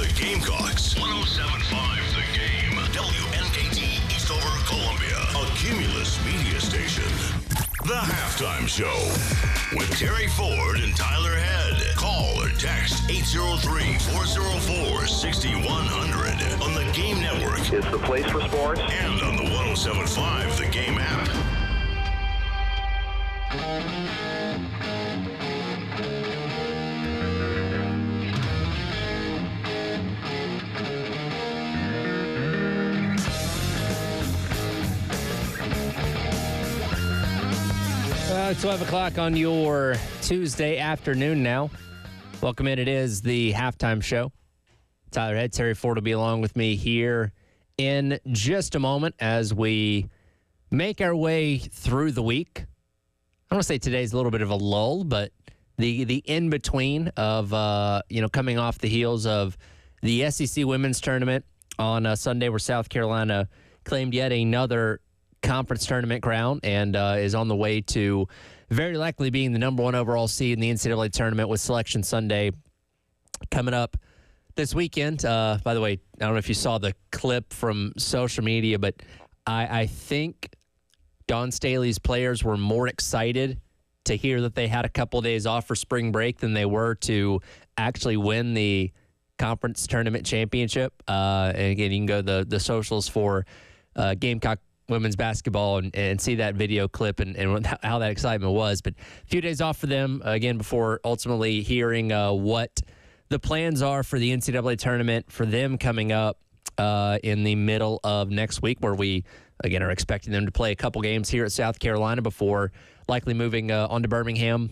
the Gamecocks. 107.5 The Game. WNKT Eastover, Columbia. A Cumulus media station. The Halftime Show with Terry Ford and Tyler Head. Call or text 803-404-6100 on the Game Network. It's the place for sports. And on the 107.5 The Game app. It's 12 o'clock on your Tuesday afternoon now. Welcome in. It is the Halftime Show. Tyler Head, Terry Ford will be along with me here in just a moment as we make our way through the week. I want to say today's a little bit of a lull, but the in-between of, coming off the heels of the SEC Women's Tournament on Sunday where South Carolina claimed yet another conference tournament crown and is on the way to very likely being the number one overall seed in the NCAA tournament with Selection Sunday coming up this weekend. By the way, I don't know if you saw the clip from social media, but I think Dawn Staley's players were more excited to hear that they had a couple of days off for spring break than they were to actually win the conference tournament championship. And again, you can go to the socials for Gamecock women's basketball and see that video clip and how that excitement was. But a few days off for them, again, before ultimately hearing what the plans are for the NCAA tournament for them coming up in the middle of next week, where we, again, are expecting them to play a couple games here at South Carolina before likely moving on to Birmingham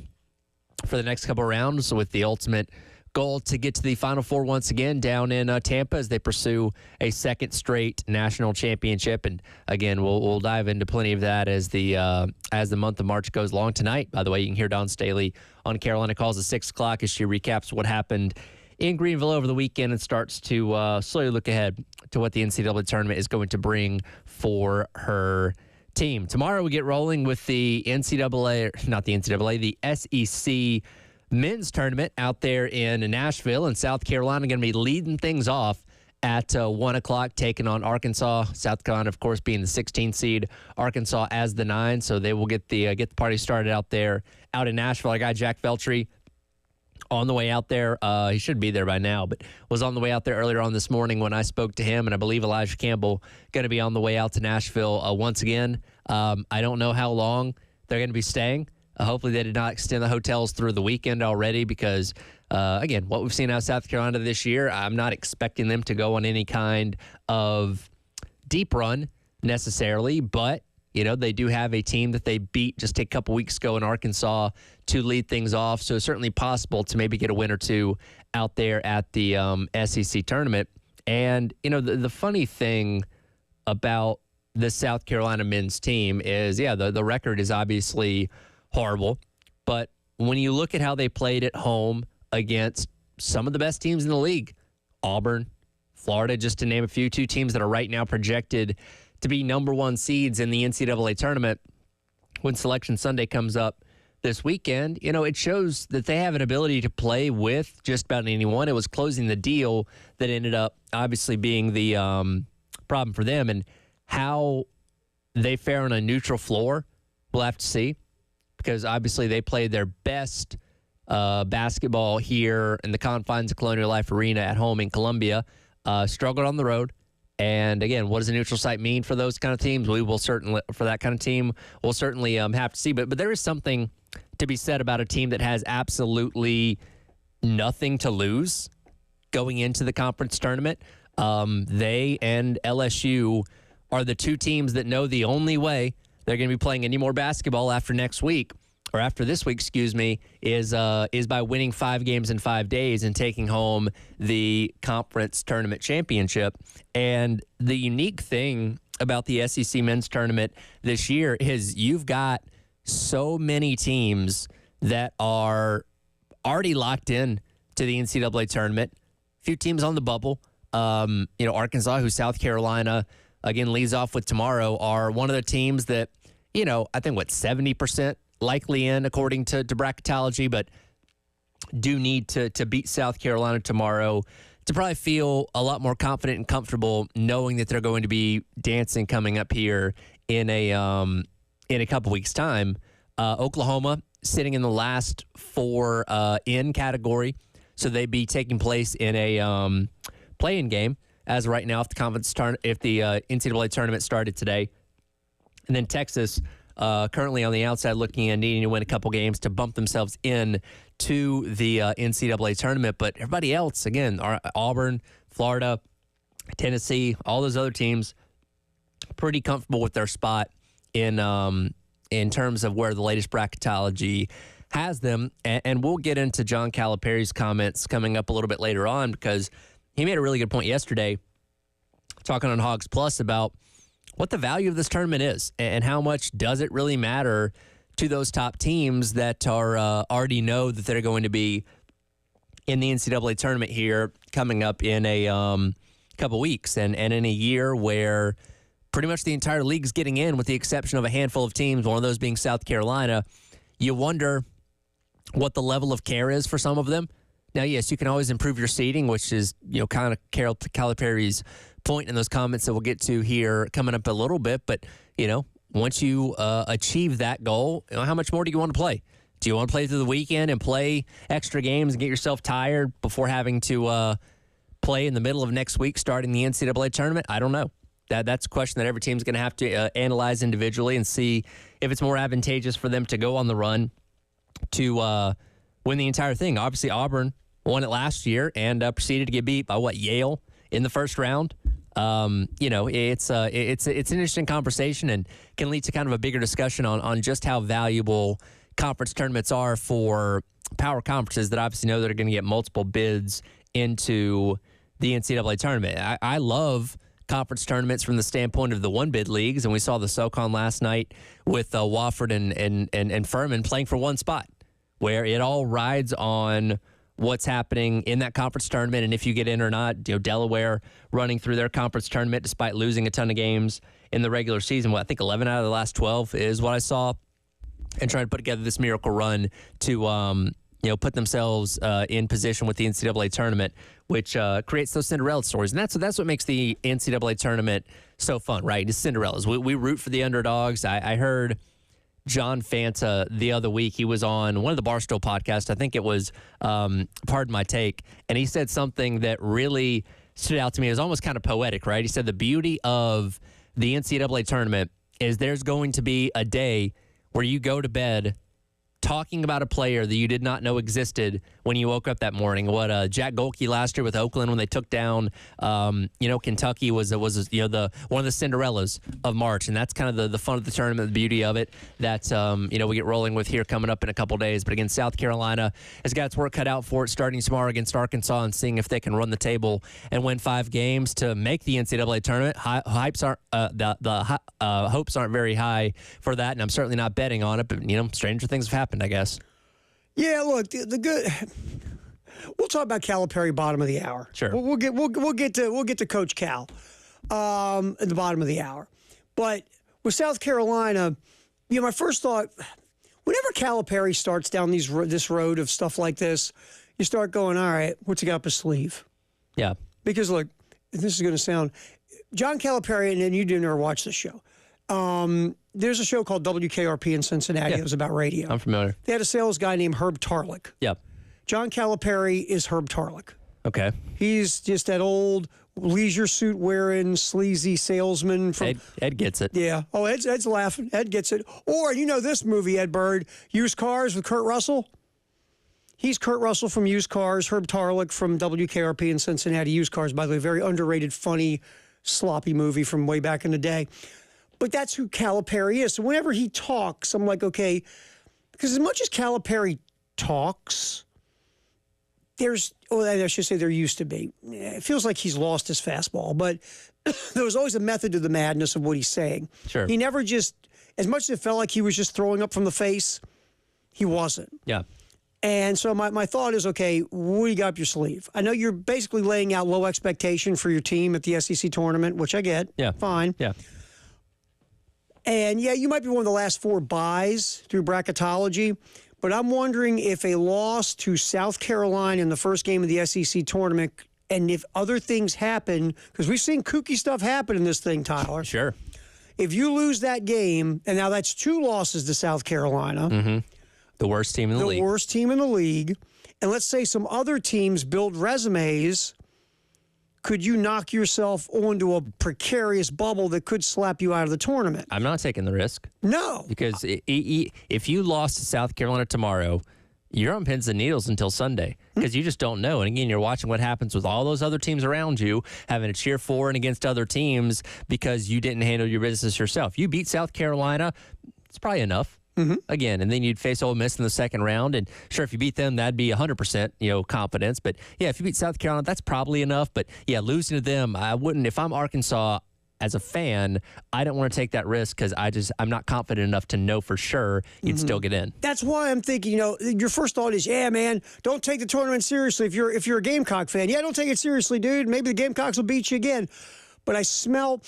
for the next couple rounds with the ultimate goal to get to the Final Four once again down in Tampa as they pursue a second straight national championship. And again, we'll dive into plenty of that as the month of March goes along. Tonight, by the way, you can hear Dawn Staley on Carolina Calls at 6 o'clock as she recaps what happened in Greenville over the weekend and starts to slowly look ahead to what the NCAA tournament is going to bring for her team. Tomorrow we get rolling with the the SEC men's tournament out there in Nashville, and South Carolina going to be leading things off at 1 o'clock, taking on Arkansas. South Carolina, of course, being the 16th seed, Arkansas as the 9. So they will get the party started out there, out in Nashville. Our guy Jack Feltry on the way out there. He should be there by now, but was on the way out there earlier on this morning when I spoke to him, and I believe Elijah Campbell going to be on the way out to Nashville once again. I don't know how long they're going to be staying. Hopefully they did not extend the hotels through the weekend already because, again, what we've seen out of South Carolina this year, I'm not expecting them to go on any kind of deep run necessarily, but, they do have a team that they beat just a couple weeks ago in Arkansas to lead things off, so it's certainly possible to maybe get a win or two out there at the SEC tournament. And, the funny thing about the South Carolina men's team is, the record is obviously horrible, but when you look at how they played at home against some of the best teams in the league, Auburn, Florida, just to name a few, two teams that are right now projected to be number one seeds in the NCAA tournament, when Selection Sunday comes up this weekend, it shows that they have an ability to play with just about anyone. It was closing the deal that ended up obviously being the problem for them, and how they fare on a neutral floor, we'll have to see. Because obviously they played their best basketball here in the confines of Colonial Life Arena at home in Columbia, struggled on the road. And again, what does a neutral site mean for those kind of teams? We will certainly, for that kind of team, we'll certainly have to see. But there is something to be said about a team that has absolutely nothing to lose going into the conference tournament. They and LSU are the two teams that know the only way they're going to be playing any more basketball after this week, is by winning 5 games in 5 days and taking home the conference tournament championship. And the unique thing about the SEC men's tournament this year is you've got so many teams that are already locked in to the NCAA tournament. A few teams on the bubble. Arkansas, who South Carolina, again, leads off with tomorrow, are one of the teams that, I think, 70% likely in according to bracketology, but do need to beat South Carolina tomorrow to probably feel a lot more confident and comfortable knowing that they're going to be dancing coming up here in a couple weeks' time. Oklahoma sitting in the last four in category, so they'd be taking place in a play-in game as of right now if the NCAA tournament started today. And then Texas currently on the outside looking in, needing to win a couple games to bump themselves in to the NCAA tournament. But everybody else, again, Auburn, Florida, Tennessee, all those other teams, pretty comfortable with their spot in terms of where the latest bracketology has them. And we'll get into John Calipari's comments coming up a little bit later on, because he made a really good point yesterday talking on Hogs Plus about what the value of this tournament is and how much does it really matter to those top teams that are already know that they're going to be in the NCAA tournament here coming up in a couple weeks, and in a year where pretty much the entire league's getting in with the exception of a handful of teams, one of those being South Carolina. You wonder what the level of care is for some of them. Now, yes, you can always improve your seeding, which is, kind of Calipari's point in those comments that we'll get to here coming up a little bit. But, once you achieve that goal, how much more do you want to play? Do you want to play through the weekend and play extra games and get yourself tired before having to play in the middle of next week starting the NCAA tournament? I don't know. That's a question that every team's going to have to analyze individually and see if it's more advantageous for them to go on the run to win the entire thing. Obviously, Auburn won it last year and proceeded to get beat by Yale in the first round. It's an interesting conversation and can lead to kind of a bigger discussion on just how valuable conference tournaments are for power conferences that obviously know that are going to get multiple bids into the NCAA tournament. I love conference tournaments from the standpoint of the one-bid leagues, and we saw the SoCon last night with Wofford and Furman playing for one spot, where it all rides on what's happening in that conference tournament and if you get in or not. Delaware running through their conference tournament despite losing a ton of games in the regular season. I think 11 out of the last 12 is what I saw, and trying to put together this miracle run to put themselves in position with the NCAA tournament, which creates those Cinderella stories. And that's what makes the NCAA tournament so fun, right? It's Cinderellas. We root for the underdogs. I heard John Fanta the other week. He was on one of the Barstool podcasts. I think it was Pardon My Take. And he said something that really stood out to me. It was almost kind of poetic, right? He said the beauty of the NCAA tournament is there's going to be a day where you go to bed talking about a player that you did not know existed when you woke up that morning. What Jack Golke last year with Oakland when they took down, Kentucky was one of the Cinderellas of March, and that's kind of the fun of the tournament, the beauty of it that we get rolling with here coming up in a couple days. But again, South Carolina has got its work cut out for it starting tomorrow against Arkansas and seeing if they can run the table and win 5 games to make the NCAA tournament. The hopes aren't very high for that, and I'm certainly not betting on it. But stranger things have happened, I guess. Yeah, look, the good. We'll talk about Calipari bottom of the hour. Sure. We'll get to Coach Cal at the bottom of the hour. But with South Carolina, my first thought, whenever Calipari starts down this road of stuff like this, you start going, all right, what's he got up his sleeve? Yeah. Because look, this is going to sound, John Calipari, and you didn't ever watch this show. There's a show called WKRP in Cincinnati. Yeah. It was about radio. I'm familiar. They had a sales guy named Herb Tarlick. Yep. John Calipari is Herb Tarlick. Okay. He's just that old leisure suit wearing sleazy salesman from Ed gets it. Yeah. Oh, Ed's laughing. Ed gets it. Or this movie, Ed Bird, Used Cars with Kurt Russell. He's Kurt Russell from Used Cars, Herb Tarlick from WKRP in Cincinnati. Used Cars, by the way, very underrated, funny, sloppy movie from way back in the day. But that's who Calipari is. So whenever he talks, I'm like, okay, because as much as Calipari talks, I should say there used to be. It feels like he's lost his fastball, but there was always a method to the madness of what he's saying. Sure. He never just, as much as it felt like he was just throwing up from the face, he wasn't. Yeah. And so my thought is, okay, what do you got up your sleeve? I know you're basically laying out low expectation for your team at the SEC tournament, which I get. Yeah. Fine. Yeah. And, yeah, you might be one of the last 4 buys through bracketology, but I'm wondering if a loss to South Carolina in the first game of the SEC tournament And if other things happen, because we've seen kooky stuff happen in this thing, Tyler. Sure. If you lose that game, and now that's 2 losses to South Carolina. Mm-hmm. The worst team in the league. The worst team in the league. And let's say some other teams build resumes. Could you knock yourself onto a precarious bubble that could slap you out of the tournament? I'm not taking the risk. No. Because if you lost to South Carolina tomorrow, you're on pins and needles until Sunday because you just don't know. And again, you're watching what happens with all those other teams around you, having to cheer for and against other teams because you didn't handle your business yourself. You beat South Carolina, it's probably enough. Again, and then you'd face Ole Miss in the second round. And sure, if you beat them, that'd be 100%, confidence. But yeah, if you beat South Carolina, that's probably enough. But yeah, losing to them, I wouldn't. If I'm Arkansas as a fan, I don't want to take that risk because I'm not confident enough to know for sure you'd still get in. That's why I'm thinking, your first thought is, yeah, man, don't take the tournament seriously. If you're a Gamecock fan, yeah, don't take it seriously, dude. Maybe the Gamecocks will beat you again. But you smell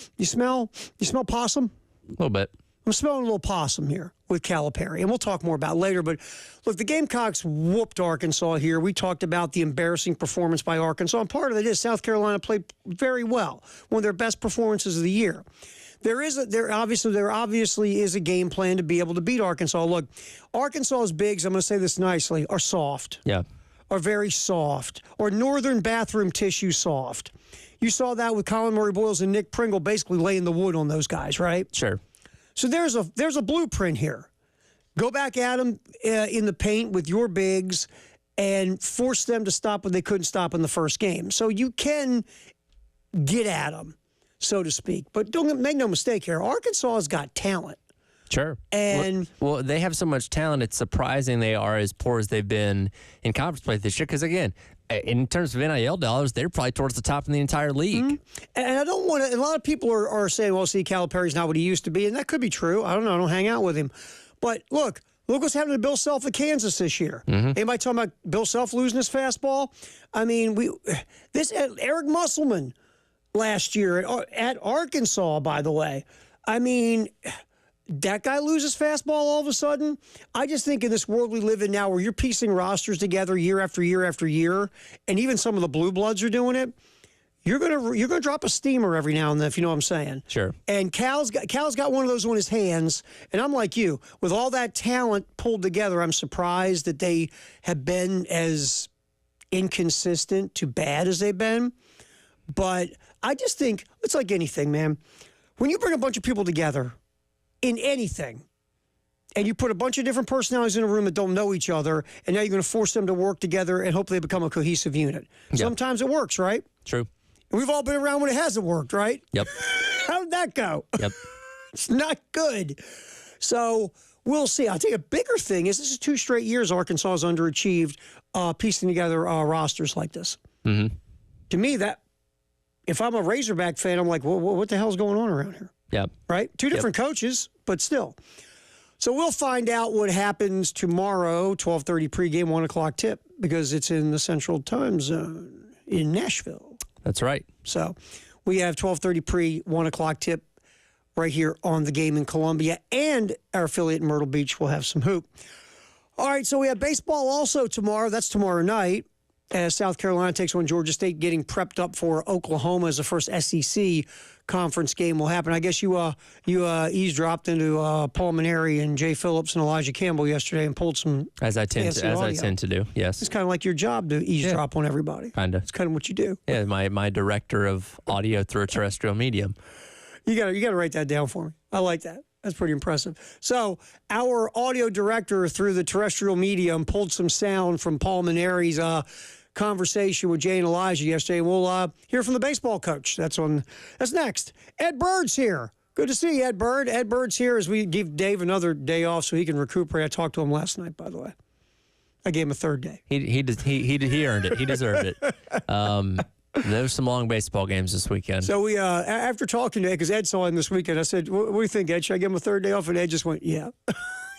possum? A little bit. I'm smelling a little possum here with Calipari, and we'll talk more about it later. But look, the Gamecocks whooped Arkansas here. We talked about the embarrassing performance by Arkansas, and part of it is South Carolina played very well, one of their best performances of the year. There obviously is a game plan to be able to beat Arkansas. Look, Arkansas's bigs, I'm going to say this nicely, are soft. Yeah. Are very soft, or northern bathroom tissue soft. You saw that with Colin Murray-Boyles and Nick Pringle basically laying the wood on those guys, right? Sure. So there's a blueprint here. Go back at them in the paint with your bigs and force them to stop what they couldn't stop in the first game. So you can get at them, so to speak. But make no mistake here, Arkansas has got talent. Sure. And well, they have so much talent. It's surprising they are as poor as they've been in conference play this year. Because again, in terms of NIL dollars, they're probably towards the top in the entire league. Mm-hmm. And I don't want to. A lot of people are saying, "Well, see, Calipari's not what he used to be," and that could be true. I don't know. I don't hang out with him, but look what's happening to Bill Self at Kansas this year. Anybody talking about Bill Self losing his fastball? I mean, Eric Musselman last year at Arkansas, by the way. I mean, that guy loses fastball all of a sudden. I just think in this world we live in now where you're piecing rosters together year after year after year, and even some of the blue bloods are doing it, you're gonna drop a steamer every now and then, if you know what I'm saying. Sure. And Cal's got one of those on his hands, and I'm like you. With all that talent pulled together, I'm surprised that they have been as inconsistent to bad as they've been. But I just think it's like anything, man. When you bring a bunch of people together in anything, and you put a bunch of different personalities in a room that don't know each other, and now you're going to force them to work together and hopefully become a cohesive unit. Yep. Sometimes it works, right? True. And we've all been around when it hasn't worked, right? Yep. How did that go? Yep. It's not good. So we'll see. I'll tell you a bigger thing is this is 2 straight years Arkansas has underachieved piecing together rosters like this. Mm-hmm. To me, if I'm a Razorback fan, I'm like, well, what the hell's going on around here? Yeah. Right? 2 different coaches, but still. So we'll find out what happens tomorrow, 12:30 pregame, 1 o'clock tip, because it's in the Central Time Zone in Nashville. That's right. So we have 12:30 pre, 1 o'clock tip right here on the game in Columbia, and our affiliate in Myrtle Beach will have some hoop. All right, so we have baseball also tomorrow. That's tomorrow night, as South Carolina takes on Georgia State, getting prepped up for Oklahoma as the first SEC conference game will happen. I guess you eavesdropped into Paul Maneri and Jay Phillips and Elijah Campbell yesterday and pulled some as I tend to do. Yes, it's kind of like your job to eavesdrop on everybody. Kind of. It's kind of what you do. Yeah, my director of audio through a terrestrial medium. You gotta write that down for me. I like that. That's pretty impressive. So our audio director through the terrestrial medium pulled some sound from Paul Maneri's conversation with Jay and Elijah yesterday. We'll hear from the baseball coach. That's next. Ed Bird's here. Good to see you, Ed Bird. Ed Bird's here as we give Dave another day off so he can recuperate. I talked to him last night, by the way. I gave him a third day. He earned it. He deserved it. There's some long baseball games this weekend. So we after talking to Ed, because Ed saw him this weekend, I said, what do you think, Ed? Should I give him a third day off? And Ed just went, yeah,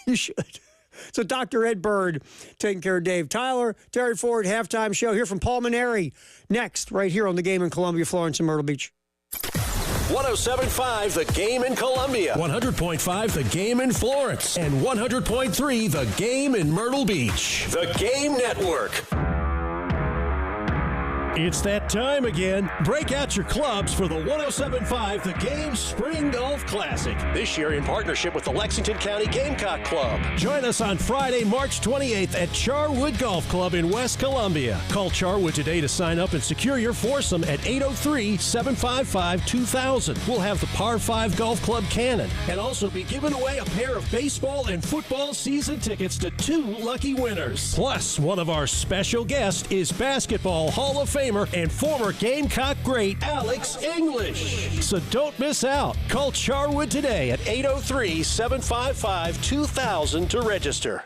you should. So Dr. Ed Bird taking care of Dave. Tyler, Terry Ford, halftime show. Here from Paul Maneri next, right here on the game in Columbia, Florence, and Myrtle Beach. 107.5 The Game in Columbia. 100.5 The Game in Florence. And 100.3 The Game in Myrtle Beach. The Game Network. It's that time again. Break out your clubs for the 107.5 The Game Spring Golf Classic. This year in partnership with the Lexington County Gamecock Club. Join us on Friday, March 28th at Charwood Golf Club in West Columbia. Call Charwood today to sign up and secure your foursome at 803-755-2000. We'll have the Par 5 Golf Club Cannon and also be giving away a pair of baseball and football season tickets to 2 lucky winners. Plus, one of our special guests is Basketball Hall of Famer and former Gamecock great Alex English. So don't miss out. Call Charwood today at 803-755-2000 to register.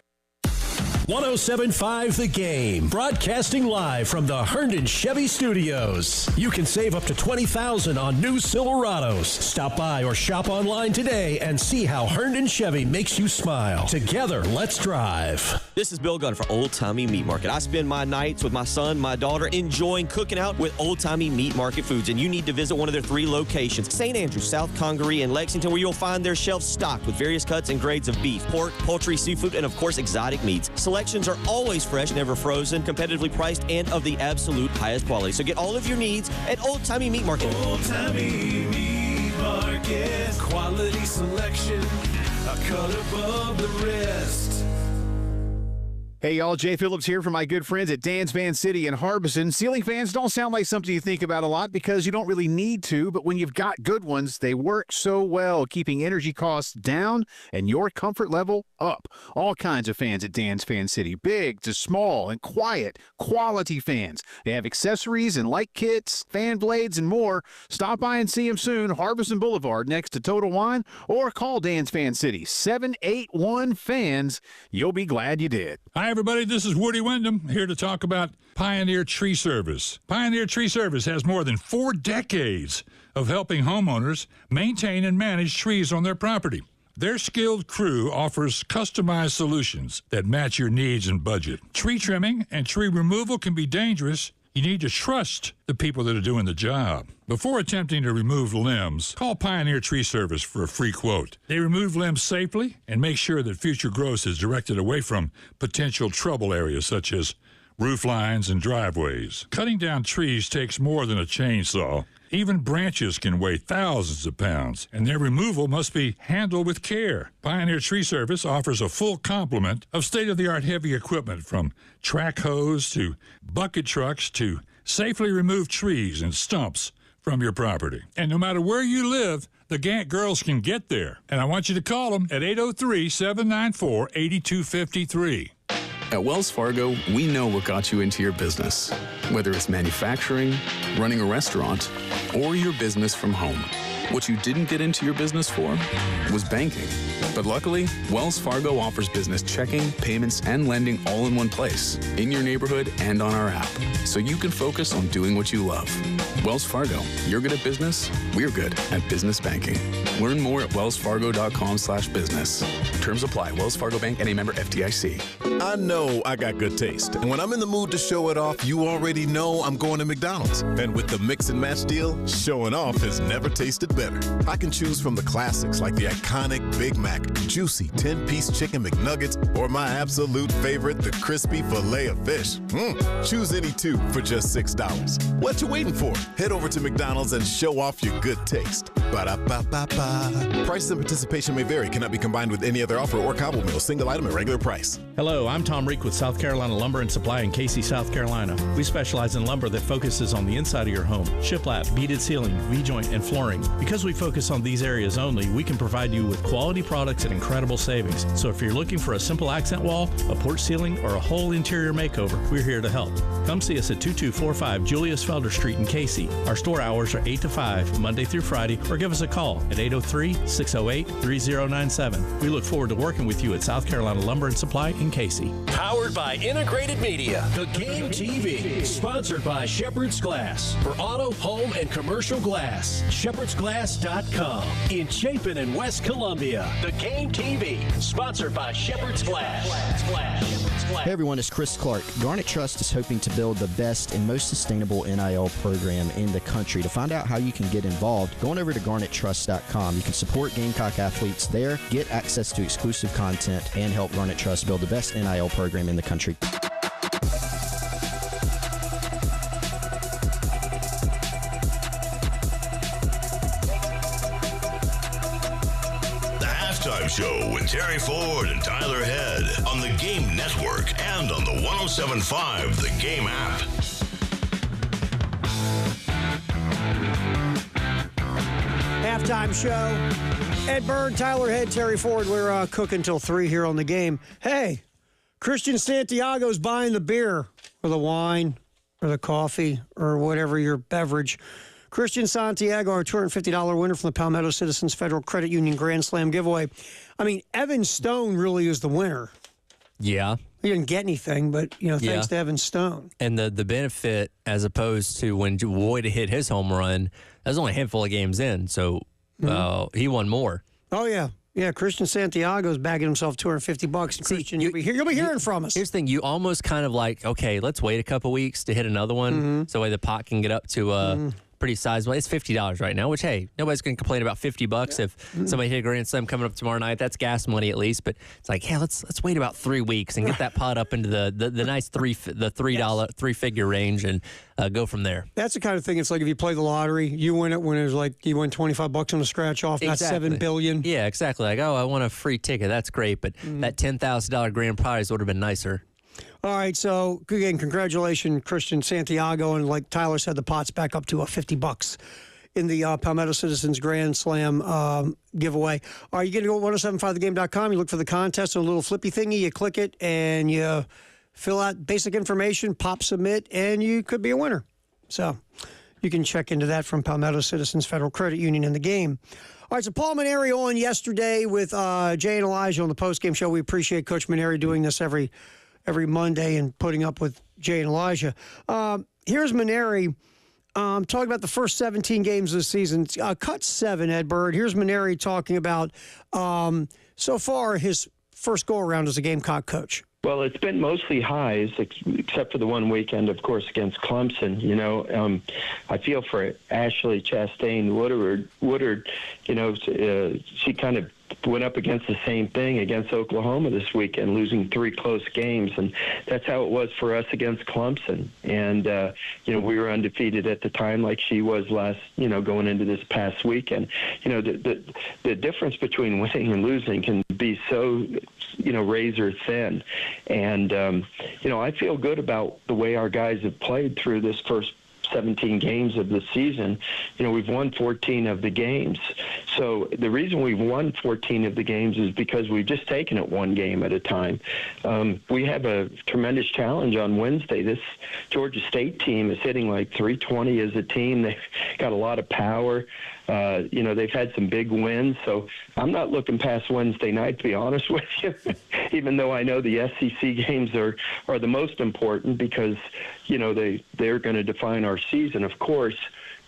107.5 The Game, broadcasting live from the Herndon Chevy Studios. You can save up to $20,000 on new Silverados. Stop by or shop online today and see how Herndon Chevy makes you smile. Together, let's drive. This is Bill Gunn for Old Timey Meat Market. I spend my nights with my son, my daughter, enjoying cooking out with Old Timey Meat Market foods, and you need to visit one of their 3 locations, St. Andrews, South Congaree, and Lexington, where you'll find their shelves stocked with various cuts and grades of beef, pork, poultry, seafood, and of course, exotic meats. Selections are always fresh, never frozen, competitively priced, and of the absolute highest quality. So get all of your needs at Old Timey Meat Market. Old Timey Meat Market. Quality selection, a cut above the rest. Hey, y'all, Jay Phillips here from my good friends at Dan's Van City in Harbison. Ceiling fans don't sound like something you think about a lot because you don't really need to, but when you've got good ones, they work so well, keeping energy costs down and your comfort level up. All kinds of fans at Dan's Fan City, big to small and quiet, quality fans. They have accessories and light kits, fan blades, and more. Stop by and see them soon, Harbison Boulevard next to Total Wine, or call Dan's Fan City, 781-FANS. You'll be glad you did. Hi, everybody. This is Woody Wyndham here to talk about Pioneer Tree Service. Pioneer Tree Service has more than 4 decades of helping homeowners maintain and manage trees on their property. Their skilled crew offers customized solutions that match your needs and budget. Tree trimming and tree removal can be dangerous. You need to trust the people that are doing the job. Before attempting to remove limbs, call Pioneer Tree Service for a free quote. They remove limbs safely and make sure that future growth is directed away from potential trouble areas such as roof lines and driveways. Cutting down trees takes more than a chainsaw. Even branches can weigh thousands of pounds, and their removal must be handled with care. Pioneer Tree Service offers a full complement of state-of-the-art heavy equipment, from track hose to bucket trucks to safely remove trees and stumps from your property. And no matter where you live, the Gantt girls can get there. And I want you to call them at 803-794-8253. At Wells Fargo, we know what got you into your business, whether it's manufacturing, running a restaurant, or your business from home. What you didn't get into your business for was banking. But luckily, Wells Fargo offers business checking, payments, and lending all in one place, in your neighborhood and on our app, so you can focus on doing what you love. Wells Fargo, you're good at business, we're good at business banking. Learn more at wellsfargo.com/business. Terms apply. Wells Fargo Bank and a member FDIC. I know I got good taste, and when I'm in the mood to show it off, you already know I'm going to McDonald's. And with the Mix and Match deal, showing off has never tasted better. I can choose from the classics like the iconic Big Mac, juicy 10-piece chicken McNuggets, or my absolute favorite, the crispy filet of fish. Choose any 2 for just $6. What you waiting for? Head over to McDonald's and show off your good taste. Ba-da-ba-ba-ba. Prices and participation may vary. Cannot be combined with any other offer or combo meal. Single item at regular price. Hello, I'm Tom Reek with South Carolina Lumber and Supply in Casey, South Carolina. We specialize in lumber that focuses on the inside of your home: shiplap, beaded ceiling, V-joint, and flooring. Because we focus on these areas only, we can provide you with quality products at incredible savings. So if you're looking for a simple accent wall, a porch ceiling, or a whole interior makeover, we're here to help. Come see us at 2245 Julius Felder Street in Casey. Our store hours are 8 to 5, Monday through Friday, or give us a call at 803-608-3097. We look forward to working with you at South Carolina Lumber and Supply in Casey. Powered by Integrated Media. The Game TV. Sponsored by Shepherd's Glass. For auto, home, and commercial glass. ShepherdsGlass.com. In Chapin and West Columbia. The Game TV. Sponsored by Shepherd's Glass. Hey everyone, it's Chris Clark. Garnet Trust is hoping to build the best and most sustainable NIL program in the country. To find out how you can get involved, go on over to GarnetTrust.com. You can support Gamecock athletes there, get access to exclusive content, and help Garnet Trust build the best NIL program in the country. Halftime Show with Terry Ford and Tyler Head on the Game Network and on the 107.5 The Game app. Halftime Show. Ed Bird, Tyler Head, Terry Ford. We're cooking till 3 here on the Game. Hey, Christian Santiago's buying the beer or the wine or the coffee or whatever your beverage. Christian Santiago, our $250 winner from the Palmetto Citizens Federal Credit Union Grand Slam giveaway. I mean, Evan Stone really is the winner. Yeah. He didn't get anything, but, thanks to Evan Stone. And the benefit, as opposed to when Void hit his home run, that was only a handful of games in, so he won more. Oh, yeah. Yeah, Christian Santiago's bagging himself $250. Christian, you'll be hearing from us. Here's the thing. You almost kind of like, okay, let's wait a couple weeks to hit another one so that way the pot can get up to pretty sizable. It's $50 right now, which, hey, nobody's going to complain about $50 if somebody hit a grand slam coming up tomorrow night. That's gas money at least. But it's like, hey, let's wait about 3 weeks and get that pot up into the nice $3 range and go from there. That's the kind of thing. It's like if you play the lottery, you win it when it was like you win $25 on a scratch off, exactly. Not $7 billion. Yeah, exactly. Like, oh, I want a free ticket. That's great, but that $10,000 grand prize would have been nicer. All right, so again, congratulations, Christian Santiago, and like Tyler said, the pot's back up to $50 in the Palmetto Citizens Grand Slam giveaway. All right, you going to go to 1075thegame.com, you look for the contest, a little flippy thingy, you click it, and you fill out basic information, pop submit, and you could be a winner. So you can check into that from Palmetto Citizens Federal Credit Union in the Game. All right, so Paul Maneri on yesterday with Jay and Elijah on the postgame show. We appreciate Coach Maneri doing this every Monday and putting up with Jay and Elijah. Here's Maneri talking about the first 17 games of the season. Cut 7, Ed Bird. Here's Maneri talking about so far his first go-around as a Gamecock coach. Well, it's been mostly highs, except for the one weekend, of course, against Clemson. I feel for Ashley Chastain Woodard. She kind of went up against the same thing against Oklahoma this weekend, losing 3 close games, and that's how it was for us against Clemson. And we were undefeated at the time, like she was last, going into this past weekend. The difference between winning and losing can be so, razor thin. And I feel good about the way our guys have played through this first 17 games of the season. We've won 14 of the games. So the reason we've won 14 of the games is because we've just taken it one game at a time. We have a tremendous challenge on Wednesday. This Georgia State team is hitting like 320 as a team. They've got a lot of power. They've had some big wins. So I'm not looking past Wednesday night, to be honest with you, even though I know the SEC games are the most important because, they're going to define our season, of course.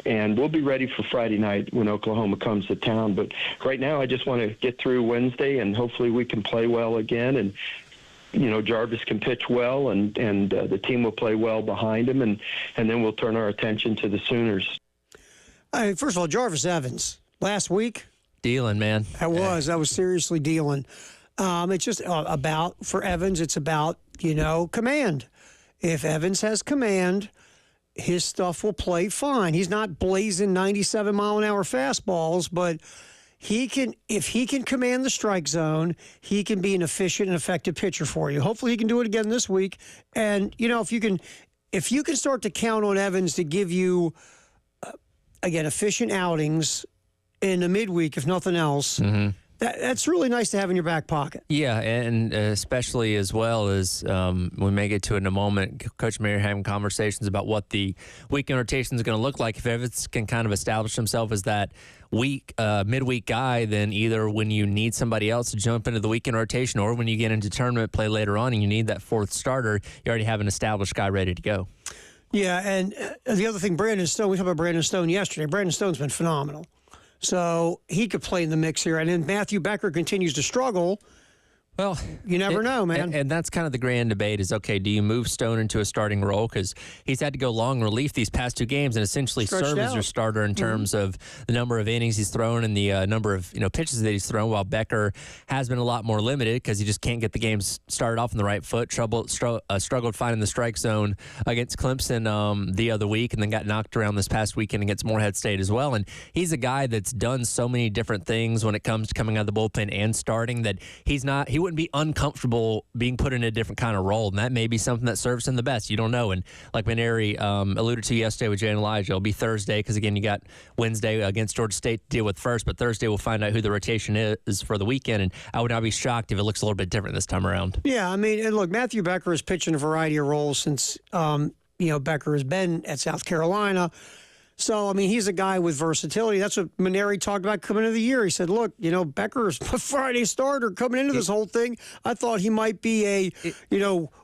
And we'll be ready for Friday night when Oklahoma comes to town. But right now I just want to get through Wednesday, and hopefully we can play well again. And, Jarvis can pitch well, and the team will play well behind him. And then we'll turn our attention to the Sooners. First of all, Jarvis Evans, last week. Dealing, man. That was seriously dealing. It's just for Evans, it's about, command. If Evans has command, his stuff will play fine. He's not blazing 97-mile-an-hour fastballs, but if he can command the strike zone, he can be an efficient and effective pitcher for you. Hopefully he can do it again this week. And, if you can start to count on Evans to give you, again, efficient outings in the midweek, if nothing else, that's really nice to have in your back pocket. Yeah, and especially as well as we may get to it in a moment, Coach Mayer having conversations about what the weekend rotation is going to look like. If Evans can kind of establish himself as that midweek guy, then either when you need somebody else to jump into the weekend rotation or when you get into tournament play later on and you need that fourth starter, you already have an established guy ready to go. Yeah, and the other thing, Brandon Stone, we talked about Brandon Stone yesterday. Brandon Stone's been phenomenal. So he could play in the mix here. And then Matthew Becker continues to struggle, Well, you never know, man. And that's kind of the grand debate is, okay, do you move Stone into a starting role? Because he's had to go long relief these past 2 games and essentially serve as your starter in terms of the number of innings he's thrown and the number of pitches that he's thrown, while Becker has been a lot more limited because he just can't get the games started off on the right foot. Struggled finding the strike zone against Clemson the other week, and then got knocked around this past weekend against Morehead State as well. And he's a guy that's done so many different things when it comes to coming out of the bullpen and starting that he wouldn't be uncomfortable being put in a different kind of role, and that may be something that serves him the best. You don't know. And like Maneri alluded to yesterday with Jay and Elijah, it'll be Thursday because, again, you got Wednesday against Georgia State to deal with first, but Thursday we'll find out who the rotation is for the weekend, and I would not be shocked if it looks a little bit different this time around. Yeah, I mean, and look, Matthew Becker has pitched in a variety of roles since, Becker has been at South Carolina. So, I mean, he's a guy with versatility. That's what Maneri talked about coming into the year. He said, look, Becker's a Friday starter coming into this whole thing. I thought he might be a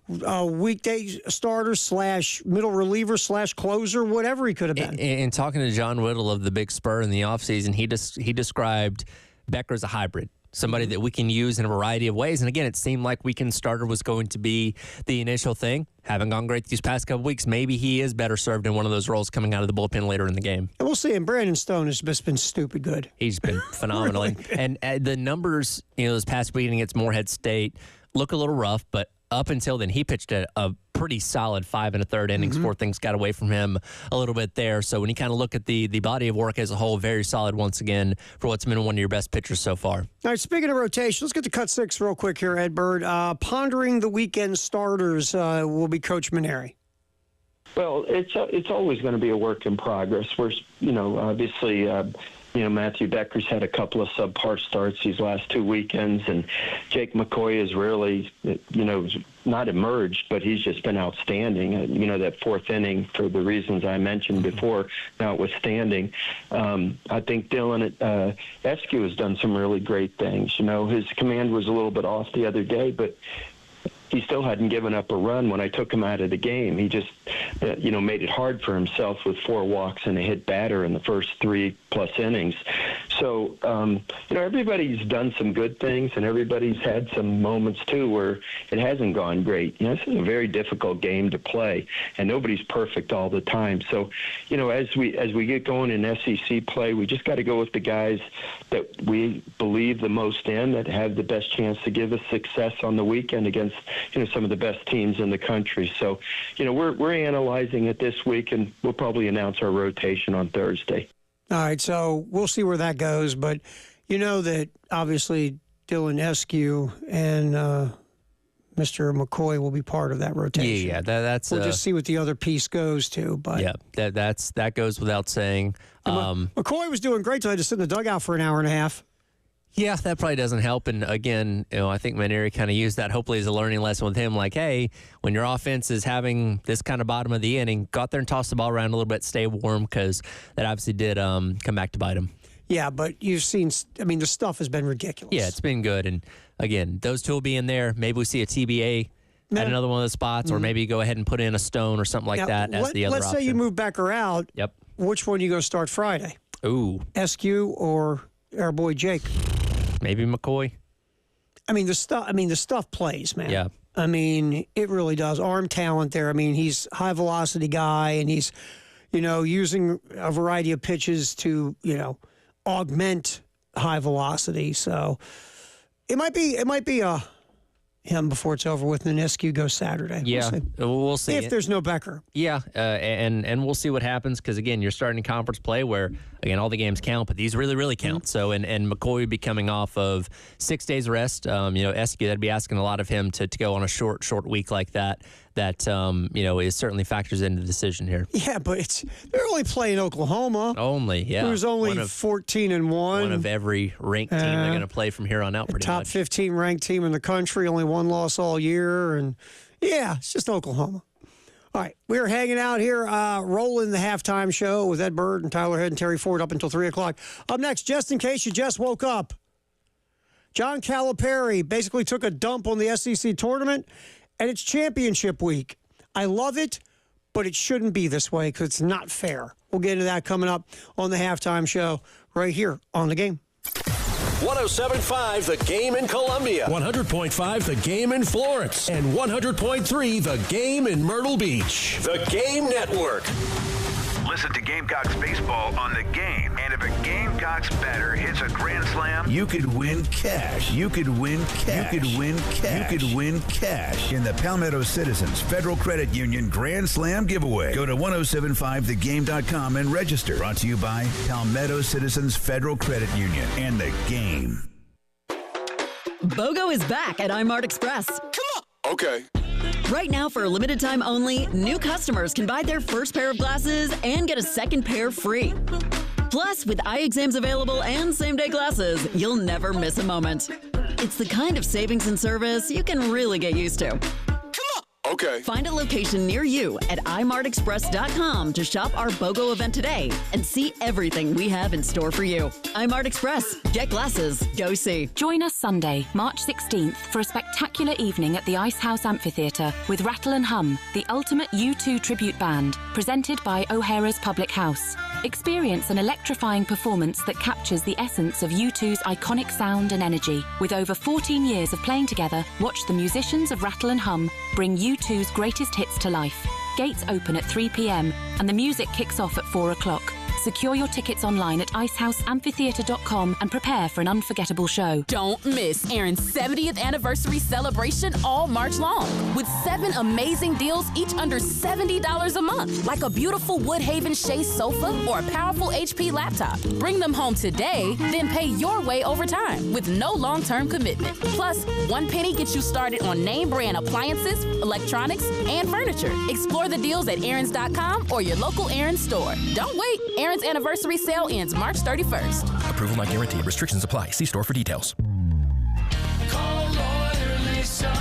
weekday starter / middle reliever / closer, whatever he could have been. And talking to John Whittle of the Big Spur in the offseason, he described Becker as a hybrid. Somebody that we can use in a variety of ways. And again, it seemed like weekend starter was going to be the initial thing. Haven't gone great these past couple weeks. Maybe he is better served in one of those roles coming out of the bullpen later in the game. And we'll see. And Brandon Stone has just been stupid good. He's been phenomenal. Really been. And the numbers, this past weekend against Morehead State look a little rough, but up until then, he pitched a pretty solid 5 1/3 innings before things got away from him a little bit there. So when you kind of look at the body of work as a whole, very solid once again for what's been one of your best pitchers so far. All right, speaking of rotation, let's get to cut 6 real quick here, Ed Bird. Pondering the weekend starters will be Coach Maneri. Well, it's always going to be a work in progress. We're, obviously, Matthew Becker's had a couple of subpar starts these last 2 weekends, and Jake McCoy has really, not emerged, but he's just been outstanding. That 4th inning, for the reasons I mentioned before, notwithstanding. I think Dylan Eskew has done some really great things. His command was a little bit off the other day, but he still hadn't given up a run when I took him out of the game. He just, made it hard for himself with 4 walks and a hit batter in the first 3+ innings. So, everybody's done some good things, and everybody's had some moments, too, where it hasn't gone great. This is a very difficult game to play, and nobody's perfect all the time. So, as we get going in SEC play, we just got to go with the guys that we believe the most in, that have the best chance to give us success on the weekend against some of the best teams in the country. So, we're analyzing it this week, and we'll probably announce our rotation on Thursday. All right, so we'll see where that goes. But that obviously Dylan Eskew and Mr. McCoy will be part of that rotation. Yeah, that's. We'll just see what the other piece goes to. But yeah, that goes without saying. McCoy was doing great till I had to sit in the dugout for an hour and a half. Yeah, that probably doesn't help. And again, I think Maneri kind of used that hopefully as a learning lesson with him. Like, hey, when your offense is having this kind of bottom of the inning, go out there and toss the ball around a little bit, stay warm, because that obviously did come back to bite him. Yeah, but you've seen, the stuff has been ridiculous. Yeah, it's been good. And again, those two will be in there. Maybe we see a TBA at another one of the spots, or maybe go ahead and put in a Stone or something like that as the other option. Let's say you move Becker out. Yep. Which one are you going to start Friday? Ooh. Eskew or our boy Jake? Maybe McCoy. The stuff plays, man. Yeah. It really does. Arm talent there. He's a high velocity guy, and he's, using a variety of pitches to, augment high velocity. So it might be him before it's over with, and then Eskew goes Saturday. Yeah, we'll see. If there's no Becker. Yeah, and we'll see what happens, because, again, you're starting conference play where, again, all the games count, but these really, really count. So, and McCoy would be coming off of 6 days rest. Eskew, that'd be asking a lot of him to go on a short week like that. That is certainly factors into the decision here. Yeah, but they're only playing Oklahoma. Only, yeah. Who's only 14-1. One of every ranked team they're going to play from here on out. Pretty top much. 15 ranked team in the country, only 1 loss all year, and yeah, it's just Oklahoma. All right, we're hanging out here, rolling the halftime show with Ed Bird and Tyler Head and Terry Ford up until 3 o'clock. Up next, just in case you just woke up, John Calipari basically took a dump on the SEC tournament. And it's championship week. I love it, but it shouldn't be this way because it's not fair. We'll get into that coming up on the halftime show right here on The Game. 107.5 The Game in Columbia, 100.5 The Game in Florence, and 100.3 The Game in Myrtle Beach. The Game Network. Listen to Gamecocks baseball on The Game. And if a Gamecocks batter hits a grand slam, you could win cash. You could win cash. You could win cash. You could win cash in the Palmetto Citizens Federal Credit Union Grand Slam giveaway. Go to 1075thegame.com and register. Brought to you by Palmetto Citizens Federal Credit Union and The Game. BOGO is back at iMart Express. Come on. Okay. Right now, for a limited time only, new customers can buy their first pair of glasses and get a second pair free. Plus, with eye exams available and same-day glasses, you'll never miss a moment. It's the kind of savings and service you can really get used to. Okay. Find a location near you at imartexpress.com to shop our BOGO event today and see everything we have in store for you. iMart Express. Get glasses. Go see. Join us Sunday, March 16th for a spectacular evening at the Ice House Amphitheatre with Rattle and Hum, the ultimate U2 tribute band, presented by O'Hara's Public House. Experience an electrifying performance that captures the essence of U2's iconic sound and energy. With over 14 years of playing together, watch the musicians of Rattle and Hum bring U2's greatest hits to life. Gates open at 3 p.m. and the music kicks off at 4 o'clock. Secure your tickets online at icehouseamphitheatre.com and prepare for an unforgettable show. Don't miss Aaron's 70th anniversary celebration all March long with 7 amazing deals, each under $70 a month, like a beautiful Woodhaven Shea sofa or a powerful HP laptop. Bring them home today, then pay your way over time with no long-term commitment. Plus, one penny gets you started on name brand appliances, electronics, and furniture. Explore the deals at Aaron's.com or your local Aaron's store. Don't wait. Aaron's anniversary sale ends March 31st. Approval not guaranteed. Restrictions apply. See store for details. Call Lawyer Lisa.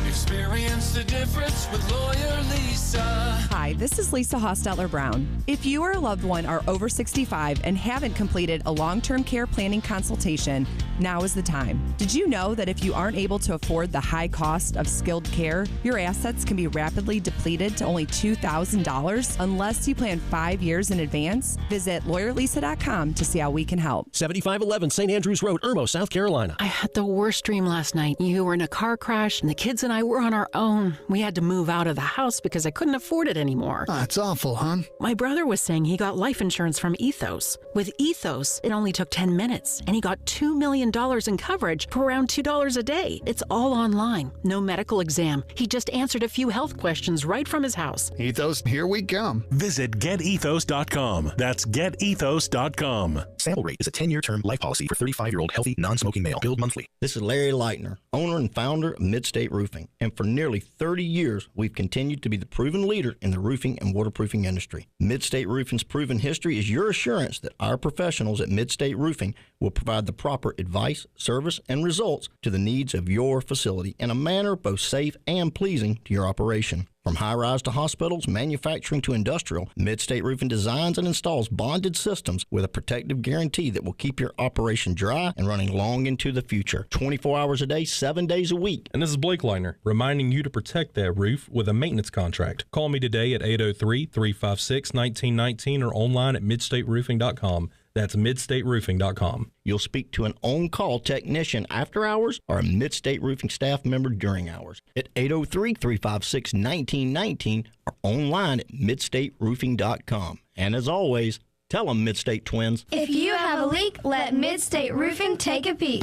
Experience the difference with Lawyer Lisa. Hi, this is Lisa Hostetler Brown. If you or a loved one are over 65 and haven't completed a long-term care planning consultation, now is the time. Did you know that if you aren't able to afford the high cost of skilled care, your assets can be rapidly depleted to only $2,000 unless you plan 5 years in advance? Visit lawyerlisa.com to see how we can help. 7511 St. Andrews Road, Irmo, South Carolina. I had the worst dream last night. You were in a car crash and the kids and I were on our own. We had to move out of the house because I couldn't afford it anymore. That's awful, hon. My brother was saying he got life insurance from Ethos. With Ethos, it only took 10 minutes and he got $2 million in coverage for around $2 a day. It's all online. No medical exam. He just answered a few health questions right from his house. Ethos, here we come. Visit getethos.com. That's getethos.com. Sample rate is a 10-year term life policy for 35-year-old healthy, non-smoking male. Billed monthly. This is Larry Leitner, owner and founder of Midstate Roofing. And for nearly 30 years, we've continued to be the proven leader in the roofing and waterproofing industry. Midstate Roofing's proven history is your assurance that our professionals at Midstate Roofing will provide the proper advice, service, and results to the needs of your facility in a manner both safe and pleasing to your operation. From high-rise to hospitals, manufacturing to industrial, Midstate Roofing designs and installs bonded systems with a protective guarantee that will keep your operation dry and running long into the future. 24 hours a day, 7 days a week. And this is Blake Leitner, reminding you to protect that roof with a maintenance contract. Call me today at 803-356-1919 or online at midstateroofing.com. That's midstateroofing.com. You'll speak to an on-call technician after hours or a Midstate Roofing staff member during hours at 803-356-1919 or online at midstateroofing.com. And as always, tell them Midstate Twins. If you have a leak, let Midstate Roofing take a peek.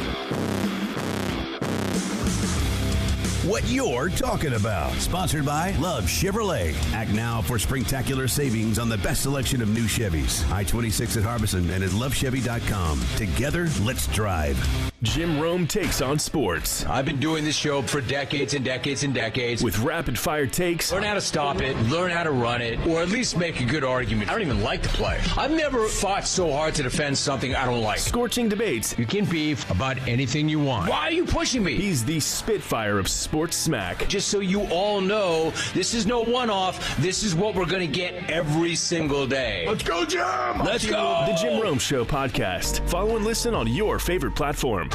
What you're talking about. Sponsored by Love Chevrolet. Act now for springtacular savings on the best selection of new Chevys. I-26 at Harbison and at lovechevy.com. Together, let's drive. Jim Rome takes on sports. I've been doing this show for decades and decades and decades. With rapid-fire takes. Learn how to stop it, learn how to run it, or at least make a good argument. I don't even like the play. I've never fought so hard to defend something I don't like. Scorching debates. You can beef about anything you want. Why are you pushing me? He's the Spitfire of sports smack. Just so you all know, this is no one-off. This is what we're going to get every single day. Let's go, Jim! Let's go! The Jim Rome Show podcast. Follow and listen on your favorite platform.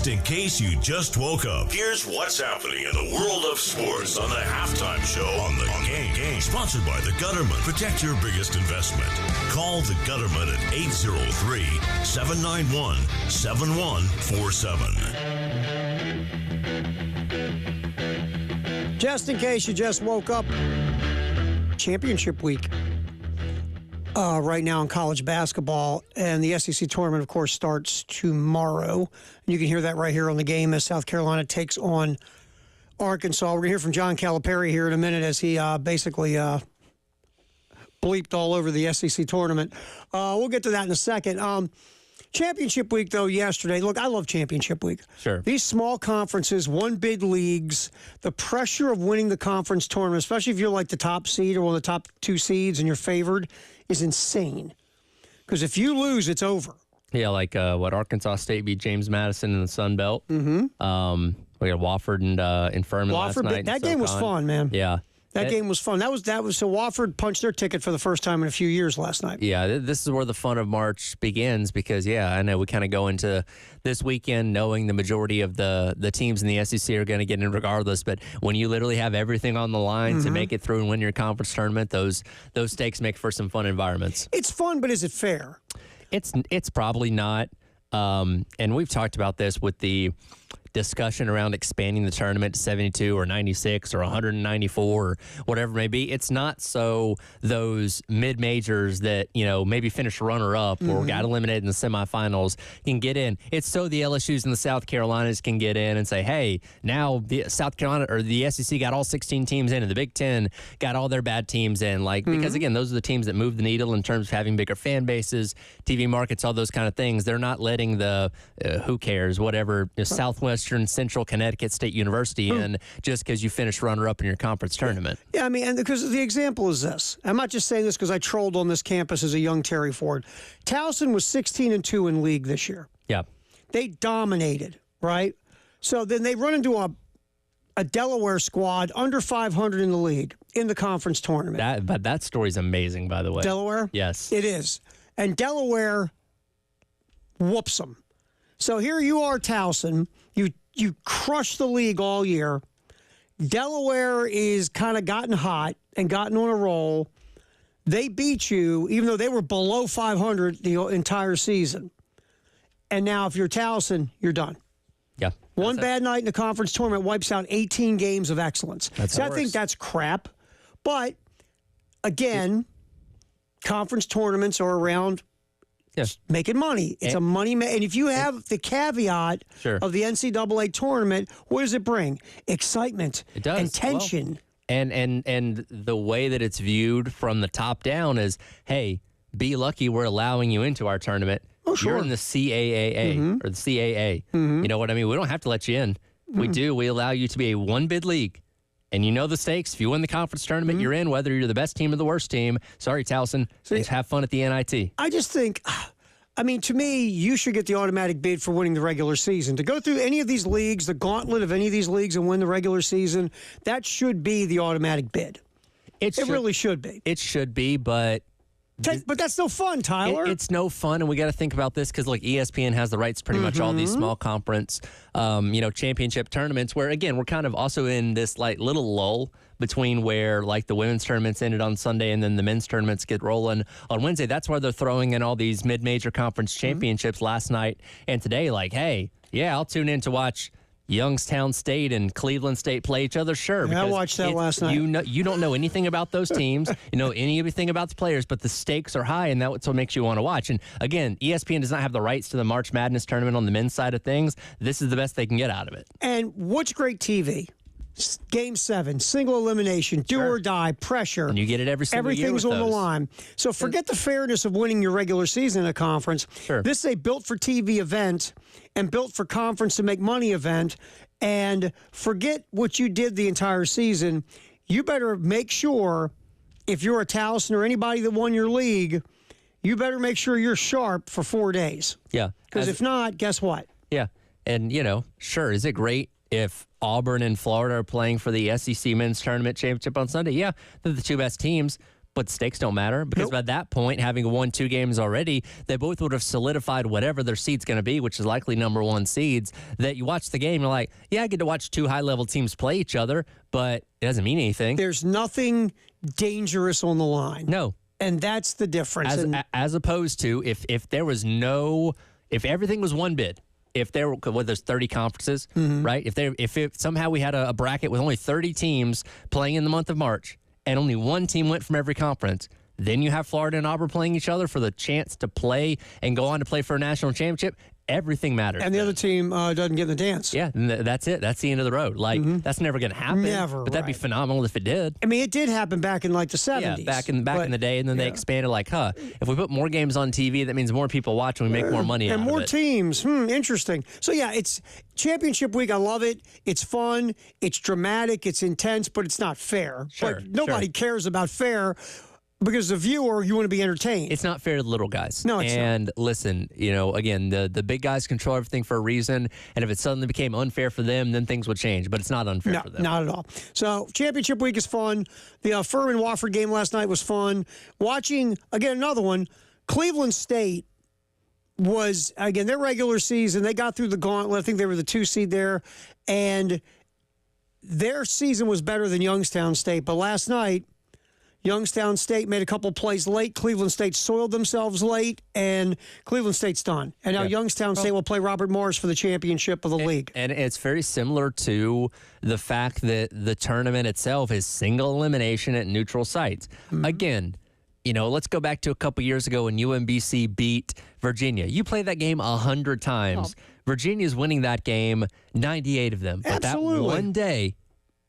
Just in case you just woke up, here's what's happening in the world of sports on the Halftime Show on the game. Sponsored by the Gutterman. Protect your biggest investment. Call the Gutterman at 803-791-7147. Just in case you just woke up, championship week right now in college basketball, and the SEC tournament, of course, starts tomorrow. And you can hear that right here on the game as South Carolina takes on Arkansas. We're going to hear from John Calipari here in a minute as he basically bleeped all over the SEC tournament. We'll get to that in a second. Championship week, though, yesterday. Look, I love championship week. Sure. These small conferences, one-bid leagues, the pressure of winning the conference tournament, especially if you're like the top seed or one of the top two seeds and you're favored, is insane. Because if you lose, it's over. Yeah, like Arkansas State beat James Madison in the Sun Belt. Mm-hmm. We got Wofford and Furman last night. That game was fun, man. Yeah. That game was fun. That was so Wofford punched their ticket for the first time in a few years last night. Yeah, this is where the fun of March begins because, I know we kind of go into this weekend knowing the majority of the teams in the SEC are going to get in regardless. But when you literally have everything on the line to make it through and win your conference tournament, those stakes make for some fun environments. It's fun, but is it fair? It's probably not. And we've talked about this with the discussion around expanding the tournament to 72 or 96 or 194 or whatever it may be. It's not so those mid-majors that, maybe finish runner-up or got eliminated in the semifinals can get in. It's so the LSUs and the South Carolinas can get in and say, hey, now the South Carolina or the SEC got all 16 teams in and the Big Ten got all their bad teams in. Because, again, those are the teams that move the needle in terms of having bigger fan bases, TV markets, all those kind of things. They're not letting the who cares, whatever, Southwestern Central Connecticut State University in just because you finished runner-up in your conference tournament. Yeah, I mean, and because the example is this. I'm not just saying this because I trolled on this campus as a young Terry Ford. Towson was 16-2 in league this year. Yeah. They dominated, right? So then they run into a Delaware squad under 500 in the league in the conference tournament. But that story's amazing, by the way. Delaware? Yes. It is. And Delaware whoops them. So here you are, Towson. You crush the league all year. Delaware is kind of gotten hot and gotten on a roll. They beat you, even though they were below 500 the entire season. And now if you're Towson, you're done. Yeah. One bad night in the conference tournament wipes out 18 games of excellence. So I think that's crap. But, again, conference tournaments are around making money. It's a money and if you have the caveat of the NCAA tournament, what does it bring? Excitement. It does. And tension. Well, and the way that it's viewed from the top down is, hey, be lucky we're allowing you into our tournament. Oh, sure. You're in the CAAA or the CAA. You know what I mean? We don't have to let you in. We do. We allow you to be a one-bid league. And you know the stakes. If you win the conference tournament, you're in, whether you're the best team or the worst team. Sorry, Towson. Just have fun at the NIT. I just think, to me, you should get the automatic bid for winning the regular season. To go through any of these leagues, the gauntlet of any of these leagues and win the regular season, that should be the automatic bid. It really should be. It should be, but that's no fun, Tyler. It's no fun, and we got to think about this because, ESPN has the rights to pretty much all these small conference, championship tournaments. Where again, we're kind of also in this little lull between where the women's tournaments ended on Sunday and then the men's tournaments get rolling on Wednesday. That's why they're throwing in all these mid-major conference championships last night and today. I'll tune in to watch Youngstown State and Cleveland State play each other, sure. Yeah, I watched that last night. You don't know anything about those teams. You know anything about the players, but the stakes are high, and that's what makes you want to watch. And again, ESPN does not have the rights to the March Madness tournament on the men's side of things. This is the best they can get out of it. And what's great TV? Game 7, single elimination, do or die, pressure. And you get it every single year Everything's with on the those. line. So forget the fairness of winning your regular season in a conference. Sure. This is a built-for-TV event and built-for-conference to make money event. And forget what you did the entire season. You better make sure, if you're a Towson or anybody that won your league, you better make sure you're sharp for 4 days. Yeah. Because if not, guess what? Yeah. And, sure, is it great if Auburn and Florida are playing for the SEC men's tournament championship on Sunday? Yeah, they're the two best teams. But stakes don't matter because by that point, having won 2 games already, they both would have solidified whatever their seed's going to be, which is likely number 1 seeds. That you watch the game, you're like, yeah, I get to watch 2 high-level teams play each other, but it doesn't mean anything. There's nothing dangerous on the line. No. And that's the difference. As opposed to if there was if everything was one bid, if there were, there's 30 conferences, right? If somehow we had a bracket with only 30 teams playing in the month of March, and only one team went from every conference, then you have Florida and Auburn playing each other for the chance to play and go on to play for a national championship. Everything matters. And the other team doesn't get in the dance. Yeah, and that's it. That's the end of the road. Like, that's never going to happen. Never, But that'd be phenomenal if it did. I mean, it did happen back in like the 70s. Yeah, back in the day, and then they expanded like, if we put more games on TV, that means more people watch and we make more money out and of more it. teams. Interesting. So, yeah, it's championship week. I love it. It's fun. It's dramatic. It's intense, but it's not fair. Sure, but nobody cares about fair. Because the viewer, you want to be entertained. It's not fair to the little guys. No, it's and not. Listen, again, the big guys control everything for a reason. And if it suddenly became unfair for them, then things would change. But it's not unfair for them. Not at all. So championship week is fun. The Furman-Wofford game last night was fun. Watching, again, another one, Cleveland State was, again, their regular season. They got through the gauntlet. I think they were the 2 seed there. And their season was better than Youngstown State. But last night, Youngstown State made a couple plays late. Cleveland State soiled themselves late, and Cleveland State's done. And now Youngstown State will play Robert Morris for the championship of the league. And it's very similar to the fact that the tournament itself is single elimination at neutral sites. Again, let's go back to a couple years ago when UMBC beat Virginia. You play that game 100 times. Virginia's winning that game 98 of them. But that one day,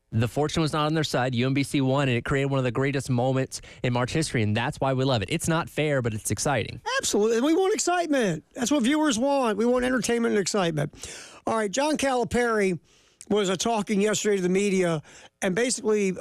the fortune was not on their side. UMBC won, and it created one of the greatest moments in March history, and that's why we love it. It's not fair, but it's exciting. Absolutely. And we want excitement. That's what viewers want. We want entertainment and excitement. All right, John Calipari was talking yesterday to the media and basically